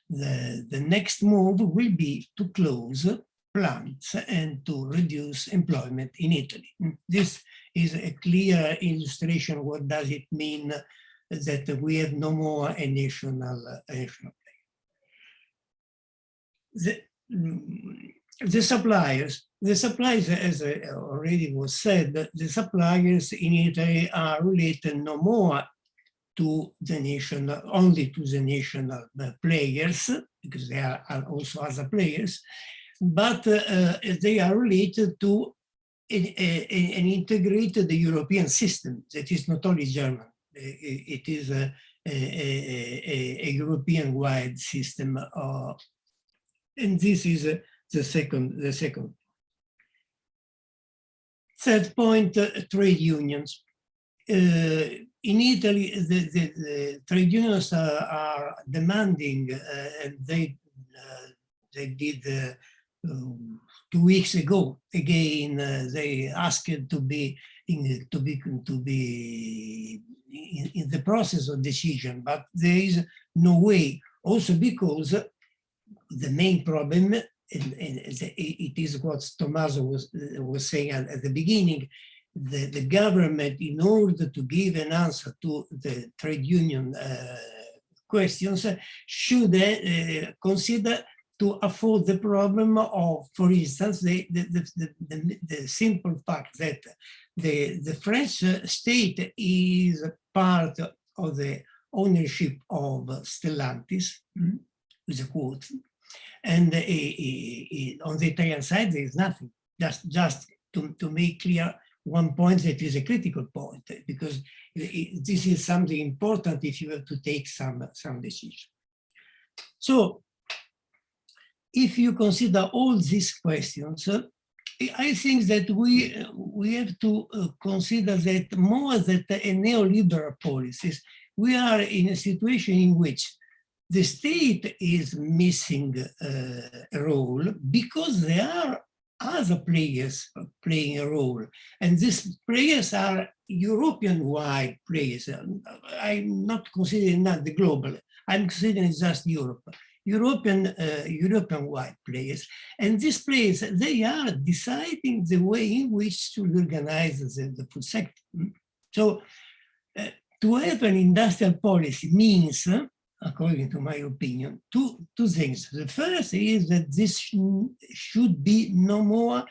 the next move will be to close plants and to reduce employment in Italy. This is a clear illustration. What does it mean that we have no more a national player? The suppliers, as already was said, the suppliers in Italy are related no more to the national, only to the national players, because there are also other players, but they are related to an integrated European system that is not only German. It is a European-wide system, and this is the second. Third point, trade unions. In Italy, the trade unions are demanding, and they did 2 weeks ago. Again, they asked to be in the process of decision, but there is no way. Also because the main problem, and it is what Tommaso was saying at the beginning, the government, in order to give an answer to the trade union questions, should consider to afford the problem of, for instance, the simple fact that the French state is part of the ownership of Stellantis, with a quote, and on the Italian side there is nothing. Just to make clear one point that is a critical point, because this is something important if you have to take some decision. So, if you consider all these questions, I think that we have to consider that more than a neoliberal policies, we are in a situation in which the state is missing a role because there are other players playing a role, and these players are European-wide players. I'm not considering that the global, I'm considering just Europe. European-wide players, and these players, they are deciding the way in which to organize the food sector. So to have an industrial policy means, according to my opinion, two things. The first is that this should be no more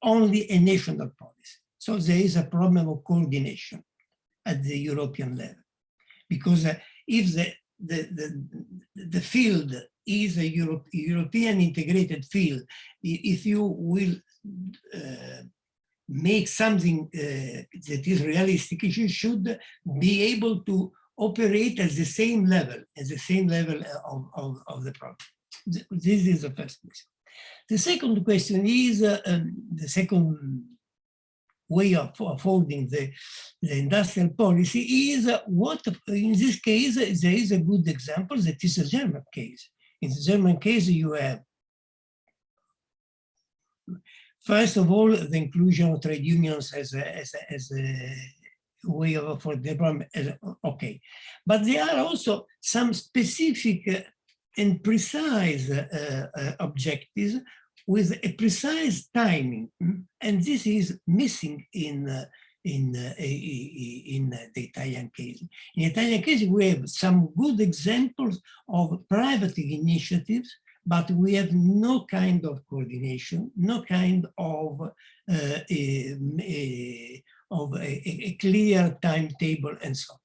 only a national policy. So there is a problem of coordination at the European level, because if the field is a European integrated field, if you will make something that is realistic, you should be able to operate at the same level, of the problem. This is the first question. The second question is, the second way of holding the industrial policy is what, in this case, there is a good example that is a German case. In the German case, you have, first of all, the inclusion of trade unions as a way of for the problem. Okay, but there are also some specific and precise objectives with a precise timing, and this is missing in the Italian case. In the Italian case, we have some good examples of private initiatives, but we have no kind of coordination, no kind of a clear timetable, and so on.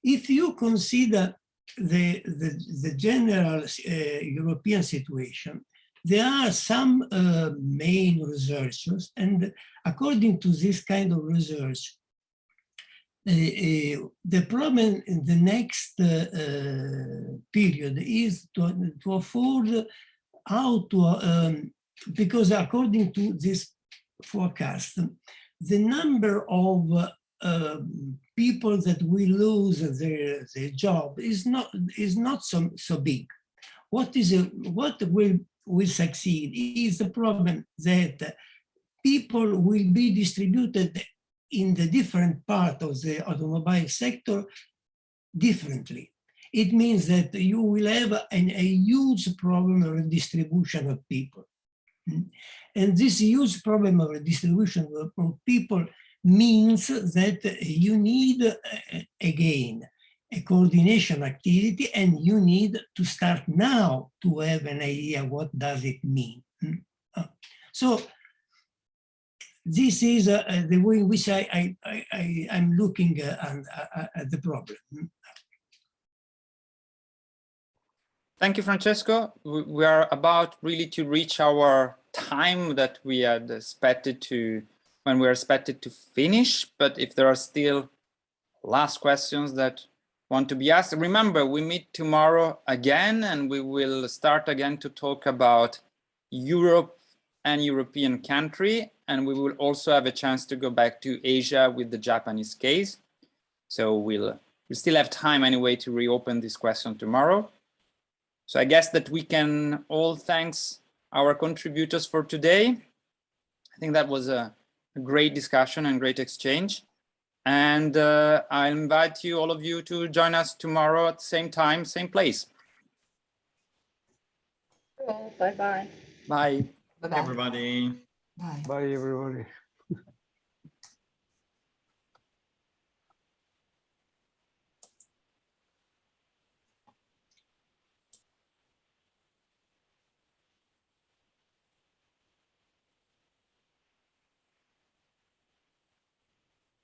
If you consider the general European situation, there are some main researchers, and according to this kind of research, the problem in the next period is to afford how to, because according to this forecast, the number of people that will lose their job is not so big. What will succeed is the problem that people will be distributed in the different part of the automobile sector differently. It means that you will have a huge problem of distribution of people. And this huge problem of distribution of people means that you need, again, a coordination activity, and you need to start now to have an idea what does it mean. So this is the way in which I'm looking at the problem. Thank you, Francesco. We are about really to reach our time that we had expected to, when we are expected to finish. But if there are still last questions that want to be asked, remember, we meet tomorrow again, and we will start again to talk about Europe and European country. And we will also have a chance to go back to Asia with the Japanese case. So we'll still have time anyway to reopen this question tomorrow. So I guess that we can all thank our contributors for today. I think that was a great discussion and great exchange. And I invite you, all of you, to join us tomorrow at the same time, same place. Bye-bye. Bye. Bye, everybody. Bye. Bye, everybody.